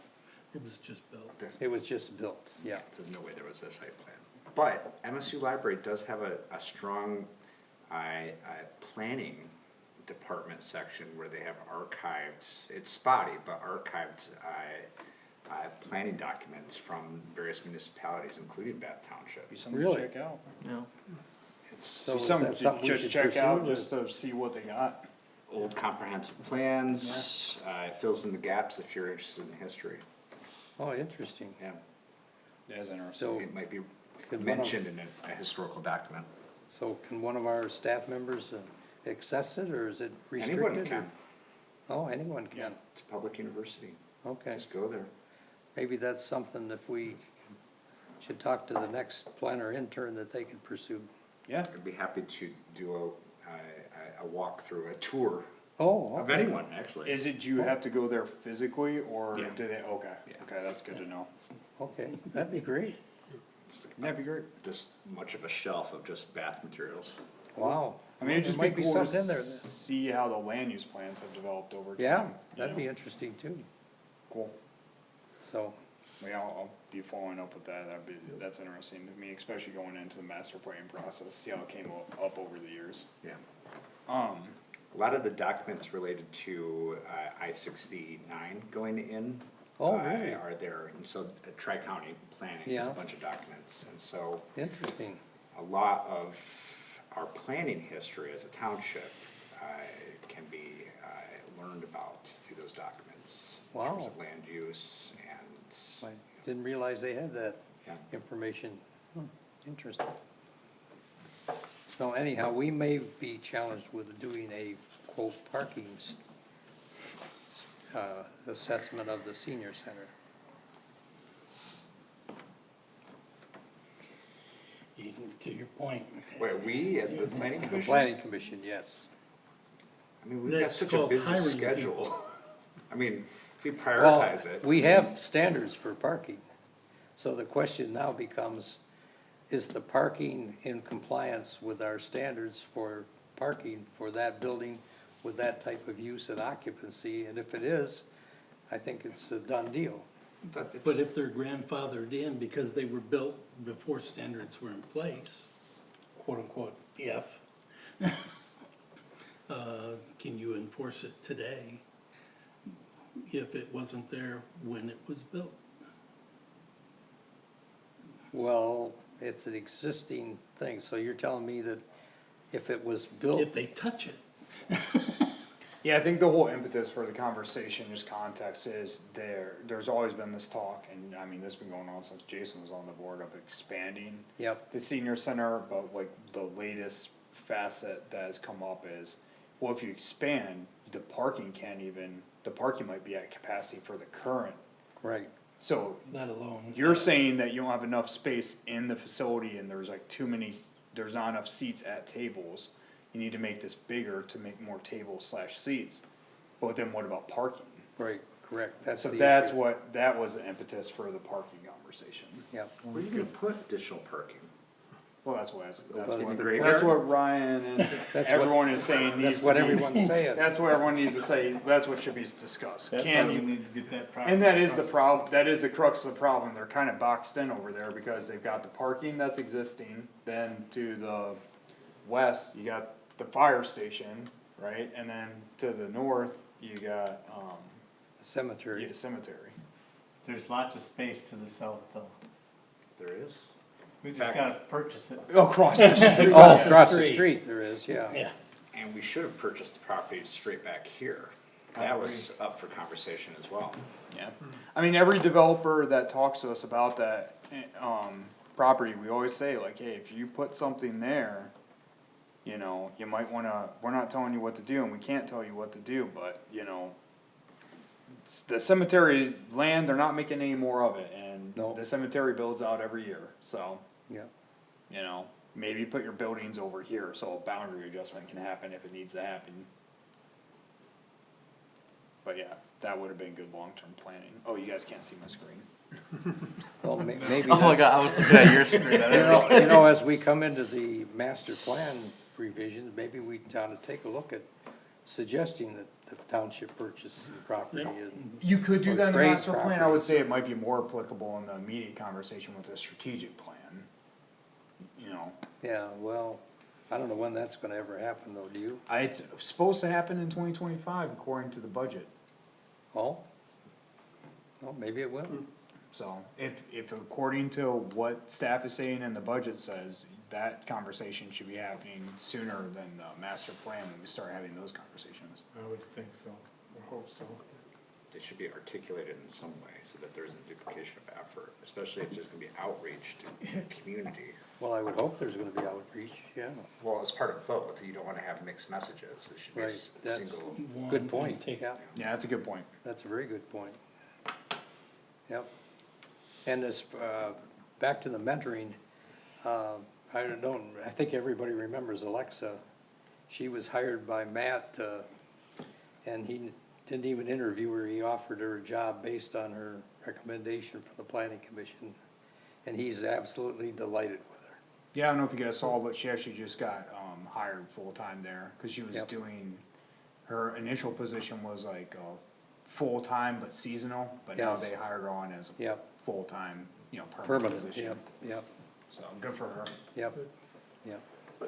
It was just built. It was just built, yeah. There's no way there was a site plan. But MSU Library does have a strong, planning department section where they have archived, it's spotty, but archived, planning documents from various municipalities, including Bath Township. Be something to Really? check out. Yeah. It's So Be is something that to something we just should check out, pursue, or- just to see what they got. old comprehensive plans, it fills in the gaps if you're interested in history, Oh, interesting. yeah. That is interesting. So, It might be Could one of- mentioned in a historical document. so can one of our staff members access it, or is it restricted? Anyone or- can, Oh, anyone yeah, can. it's a public university, Okay. just go there. Maybe that's something if we should talk to the next planner intern that they could pursue. Yeah, I'd be happy to do a walkthrough, a tour Oh, of okay. anyone, actually. is it you have to go there physically, or Yeah. do they, okay, Yeah. okay, that's good to know. Okay, that'd be great. It's That'd be great. this much of a shelf of just bath materials. Wow. I mean, it'd There just might be be cool something to in there. see how the land use plans have developed over time. Yeah, you that'd be know? interesting too. Cool. So, Yeah, I'll be following up with that, that's interesting to me, especially going into the master plan process, see how it came up over the years. Yeah. Um, A lot of the documents related to I-69 going in. Oh, really? Are there, and so Tri-County planning is Yeah. a bunch of documents, and so interesting. a lot of our planning history as a township can be learned about through those documents. In terms Wow. of land use and, I didn't realize they had that yeah. information. Interesting. So anyhow, we may be challenged with doing a quote parking assessment of the senior center. To your point. Where we, as the planning The commission, planning commission, yes. I mean, we've got That's such a called busy hiring schedule. I mean, if we Well, prioritize it. we have standards for parking. So the question now becomes, is the parking in compliance with our standards for parking for that building with that type of use and occupancy? And if it is, I think it's a done deal. But if they're grandfathered in because they were built before standards were in place, quote unquote, if, can you enforce it today if it wasn't there when it was built? Well, it's an existing thing, so you're telling me that if it was built, If they touch it, Yeah, I think the whole impetus for the conversation, just context, is there's always been this talk, and I mean, this has been going on since Jason was on the board, of expanding yep, the senior center, but like the latest facet that has come up is, well, if you expand, the parking might be at capacity for the current. right, So let alone. you're saying that you don't have enough space in the facility and there's like there's not enough seats at tables. You need to make this bigger to make more tables / seats. But then what about parking? right, correct, that's So the that's issue. what, that was the impetus for the parking conversation. Yep, Where are you gonna put additional parking? Well, that's Well, that's what Ryan and That's what- everyone is saying needs that's to what be. everyone's saying. That's what everyone needs to say, that's what should be discussed. That's why Can we you, need to get that property. and that is the across. problem, that is the crux of the problem, they're kinda boxed in over there because they've got the parking that's existing. Then to the west, you got the fire station, right, and then to the north, you got, cemetery, cemetery. There's lots of space to the south though. There is. We just Fact. gotta purchase it. Across the street. oh, across the street there is, yeah, Yeah, And we should have purchased the property straight back here. That was up for conversation as well. Yeah, I mean, every developer that talks to us about that, property, we always say like, hey, if you put something there, you know, you might wanna, we're not telling you what to do and we can't tell you what to do, but, you know, the cemetery land, they're not making any more of it, and No. the cemetery builds out every year, so, yeah, you know, maybe put your buildings over here, so a boundary adjustment can happen if it needs to happen. But yeah, that would've been good long-term planning. Oh, you guys can't see my screen. well, maybe Oh my that's, god, I was looking at your screen, I didn't realize. you know, as we come into the master plan revisions, maybe we ought to take a look at suggesting that the township purchase some property and, You could do Or that in the trade master plan, I property. would say it might be more applicable in the immediate conversation with the strategic plan. You know, yeah, well, I don't know when that's gonna ever happen though, do you? it's supposed to happen in 2025 according to the budget. Oh? Well, maybe it will, So if according to what staff is saying and the budget says, that conversation should be happening sooner than the master plan when we start having those conversations. I would think so, or hope so. They should be articulated in some way so that there isn't duplication of effort, especially if there's gonna be outreach to the community. well, I would hope there's gonna be outreach, yeah, Well, as part of both, you don't wanna have mixed messages, it should be a right, that's, single. good point, yeah, Yeah, that's a good point. that's a very good point. Yep, and this, back to the mentoring, I think everybody remembers Alexa. She was hired by Matt, and he didn't even interview her, he offered her a job based on her recommendation for the planning commission. And he's absolutely delighted with her. Yeah, I don't know if you guys saw, but she actually just got, hired full-time there, cause she was Yep. doing, her initial position was like, full-time but seasonal, but now Yes. they hired her on as a Yep, full-time, you know, permanent permanent, position. yep, yep, So, good for her. yep, yep.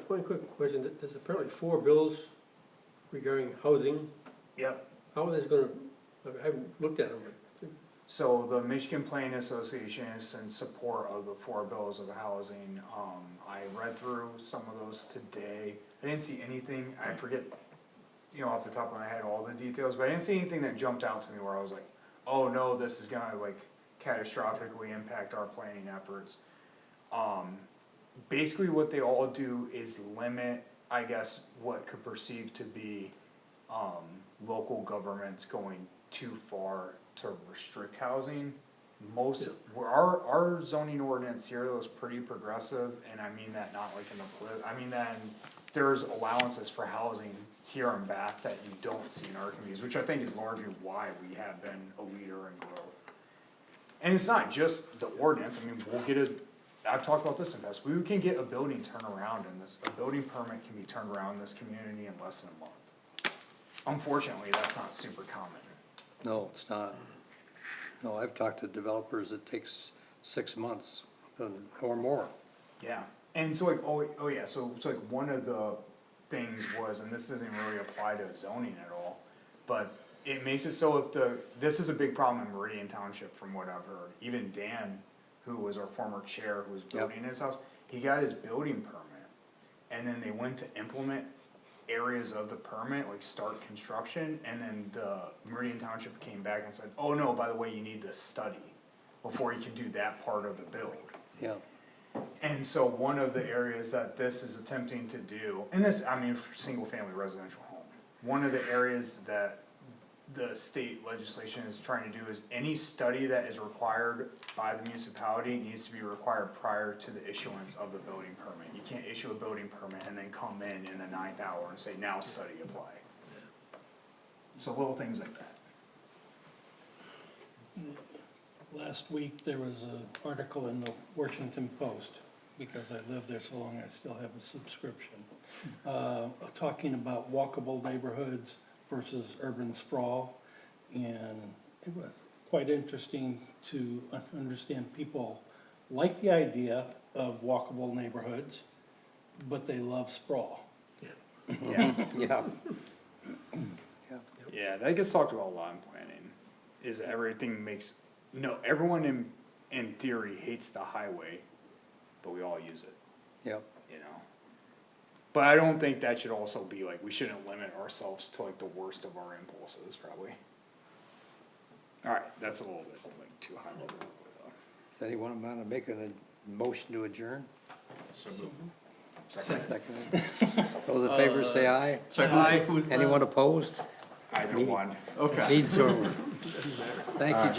One quick question, there's apparently 4 bills regarding housing, Yep. how are these gonna, I haven't looked at them, but So the Michigan Planning Association is in support of the 4 bills of housing. I read through some of those today. I didn't see anything, I forget, you know, off the top of my head, all the details, but I didn't see anything that jumped out to me where I was like, oh no, this is gonna like catastrophically impact our planning efforts. Basically what they all do is limit, I guess, what could perceive to be, local governments going too far to restrict housing. Our zoning ordinance here is pretty progressive, and I mean that not like in the, I mean that there's allowances for housing here and back that you don't see in our communities, which I think is largely why we have been a leader in growth. And it's not just the ordinance, I mean, I've talked about this in the past, we can get a building turned around in this, a building permit can be turned around in this community in less than a month. Unfortunately, that's not super common. No, it's not, No, I've talked to developers, it takes 6 months or more. Yeah, and so like, oh yeah, so like one of the things was, and this doesn't really apply to zoning at all, but it makes it so this is a big problem in Meridian Township from what I've heard. Even Dan, who was our former chair, who was building his house, he got his building permit. And then they went to implement areas of the permit, like start construction, and then the Meridian Township came back and said, oh no, by the way, you need to study before you can do that part of the build. Yeah, And so one of the areas that this is attempting to do, and this, I mean, for single family residential home, one of the areas that the state legislation is trying to do is any study that is required by the municipality needs to be required prior to the issuance of the building permit. You can't issue a building permit and then come in the 9th hour and say, now study apply. So little things like that. Last week, there was an article in the Washington Post, because I live there so long, I still have a subscription, talking about walkable neighborhoods versus urban sprawl. And it was quite interesting to understand people like the idea of walkable neighborhoods, but they love sprawl. Yeah. yeah. Yeah, that gets talked about a lot in planning, is everyone in theory hates the highway, but we all use it, Yep. you know? But I don't think that should also be like, we shouldn't limit ourselves to like the worst of our impulses, probably. Alright, that's a little bit like too high level. Does anyone want to make a motion to adjourn? Second. Those in favor say aye. Second. Anyone opposed? Either one. Needs to. Thank you, gentlemen.